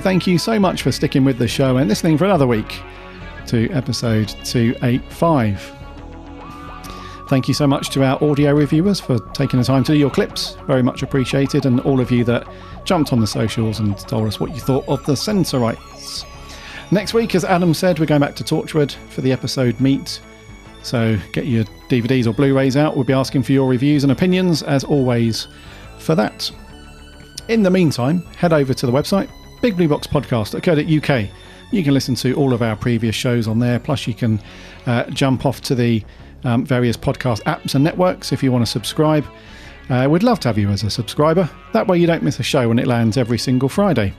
Thank you so much for sticking with the show and listening for another week to episode 285. Thank you so much to our audio reviewers for taking the time to do your clips. Very much appreciated. And all of you that jumped on the socials and told us what you thought of the Sensorites. Next week, as Adam said, we're going back to Torchwood for the episode Meet. So get your DVDs or Blu-rays out. We'll be asking for your reviews and opinions, as always, for that. In the meantime, head over to the website, bigblueboxpodcast.co.uk. You can listen to all of our previous shows on there. Plus, you can jump off to the various podcast apps and networks if you want to subscribe. We'd love to have you as a subscriber. That way you don't miss a show when it lands every single Friday.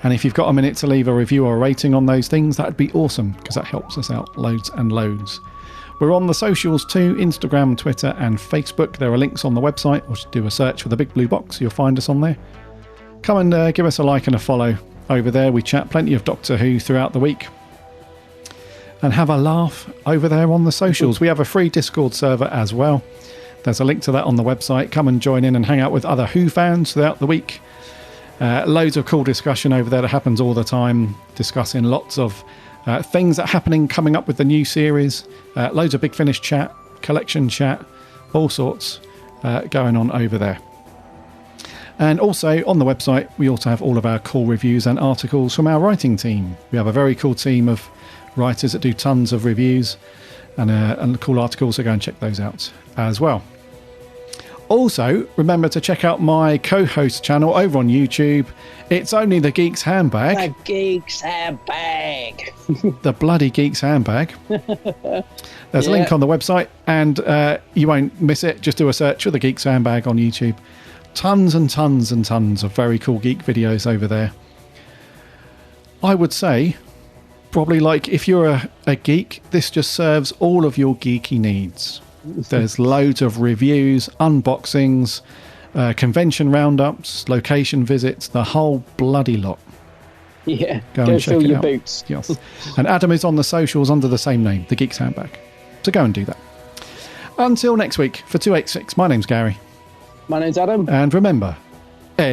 And if you've got a minute to leave a review or a rating on those things, that'd be awesome, because that helps us out loads and loads. We're on the socials too, Instagram, Twitter and Facebook. There are links on the website, or do a search for the Big Blue Box. You'll find us on there. Come and give us a like and a follow over there. We chat plenty of Doctor Who throughout the week. And have a laugh over there on the socials. We have a free Discord server as well. There's a link to that on the website. Come and join in and hang out with other Who fans throughout the week. Loads of cool discussion over there that happens all the time, discussing lots of things that are happening coming up with the new series. Loads of Big Finish chat, collection chat, all sorts going on over there. And also on the website, we also have all of our cool reviews and articles from our writing team. We have a very cool team of writers that do tons of reviews and cool articles, so go and check those out as well. Also, remember to check out my co-host channel over on YouTube. It's only the Geek's Handbag. The Geek's Handbag. The bloody Geek's Handbag. There's a link on the website, and you won't miss it. Just do a search for the Geek's Handbag on YouTube. Tons and tons and tons of very cool geek videos over there. I would say, probably like if you're a geek, this just serves all of your geeky needs. There's loads of reviews, unboxings, convention roundups, location visits, the whole bloody lot. Yeah, go and check fill it your out. boots. Yes. And Adam is on the socials under the same name, the Geek's Handbag. So go and do that. Until next week, for 286, my name's Gary. My name's Adam. And remember, Allons-y.